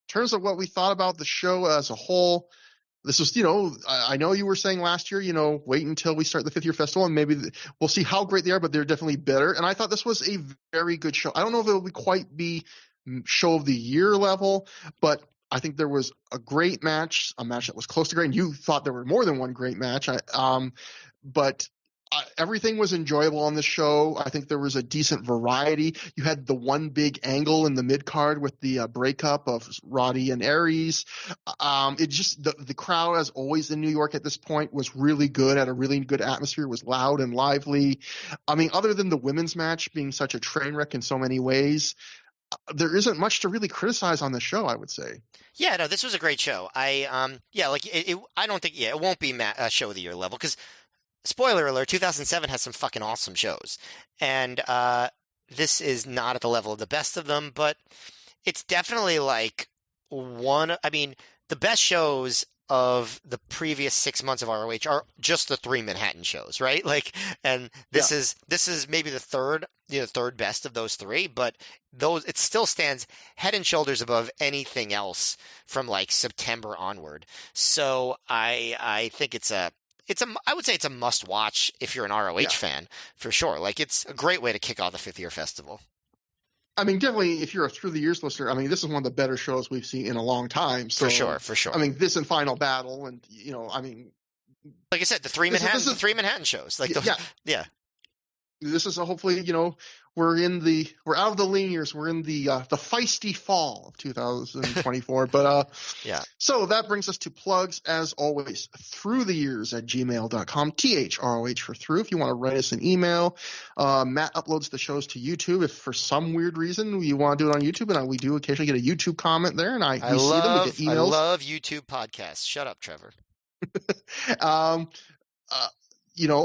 terms of what we thought about the show as a whole, this was, I know you were saying last year, wait until we start the 5th year festival and maybe we'll see how great they are, but they're definitely better. And I thought this was a very good show. I don't know if it will quite be show of the year level, but I think there was a great match, a match that was close to great. And you thought there were more than one great match. But everything was enjoyable on the show. I think there was a decent variety. You had the one big angle in the mid card with the breakup of Roddy and Aries. It just the crowd, as always in New York at this point, was really good. Had a really good atmosphere. Was loud and lively. I mean, other than the women's match being such a train wreck in so many ways, there isn't much to really criticize on the show, I would say. Yeah, no, this was a great show. I don't think it won't be show of the year level because, spoiler alert, 2007 has some fucking awesome shows. And this is not at the level of the best of them, but it's definitely like the best shows of the previous 6 months of ROH are just the 3 Manhattan shows, right? Like, and this is maybe the third best of those 3, but it still stands head and shoulders above anything else from like September onward. So I think it's a I would say it's a must watch if you're an ROH fan, for sure. Like, it's a great way to kick off the 5th year festival. I mean, definitely, if you're a Through the Years listener, I mean, this is one of the better shows we've seen in a long time. So, For sure. I mean, this and Final Battle, and I mean, like I said, the three Manhattan shows, like those, yeah. This is hopefully, we're out of the lean years. We're in the feisty fall of 2024. But yeah. So that brings us to plugs, as always, throughtheyears@gmail.com. THROH for through. If you want to write us an email, Matt uploads the shows to YouTube. If for some weird reason you want to do it on YouTube, and we do occasionally get a YouTube comment there, and we see them. We get emails. I love YouTube podcasts. Shut up, Trevor.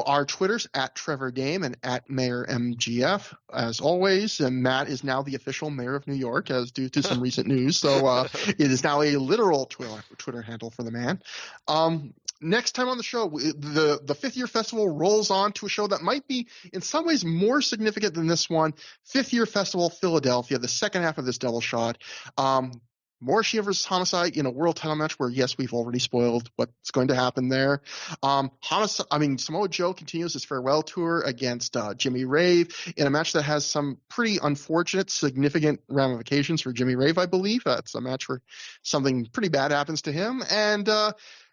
Our Twitters at Trevor Game and at Mayor MGF, as always. And Matt is now the official mayor of New York, as due to some recent news. So it is now a literal Twitter handle for the man. Next time on the show, the 5th year festival rolls on to a show that might be in some ways more significant than this one. 5th year festival, Philadelphia, the second half of this double shot. Morishima versus Homicide in a world title match where, yes, we've already spoiled what's going to happen there. Samoa Joe continues his farewell tour against Jimmy Rave in a match that has some pretty unfortunate, significant ramifications for Jimmy Rave, I believe. It's a match where something pretty bad happens to him. And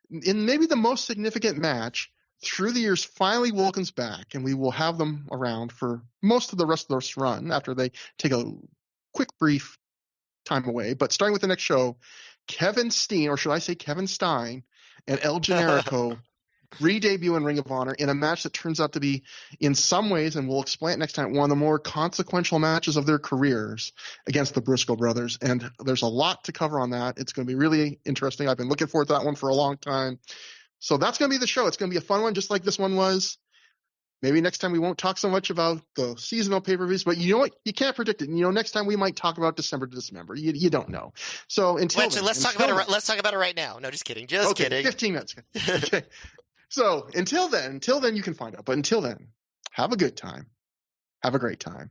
in maybe the most significant match, Through the Years finally welcomes back, and we will have them around for most of the rest of this run after they take a quick, brief time away. But starting with the next show, Kevin Steen, or should I say Kevin Stein, and El Generico re-debut in Ring of Honor in a match that turns out to be, in some ways, and we'll explain it next time, one of the more consequential matches of their careers against the Briscoe brothers. And there's a lot to cover on that. It's going to be really interesting. I've been looking forward to that one for a long time. So that's going to be the show. It's going to be a fun one, just like this one was. Maybe next time we won't talk so much about the seasonal pay-per-views, but you know what? You can't predict it. Next time we might talk about December to December. You don't know. So let's talk about it right now. No, just kidding. Just kidding. 15 minutes. Okay. So until then, you can find out. But until then, have a good time. Have a great time.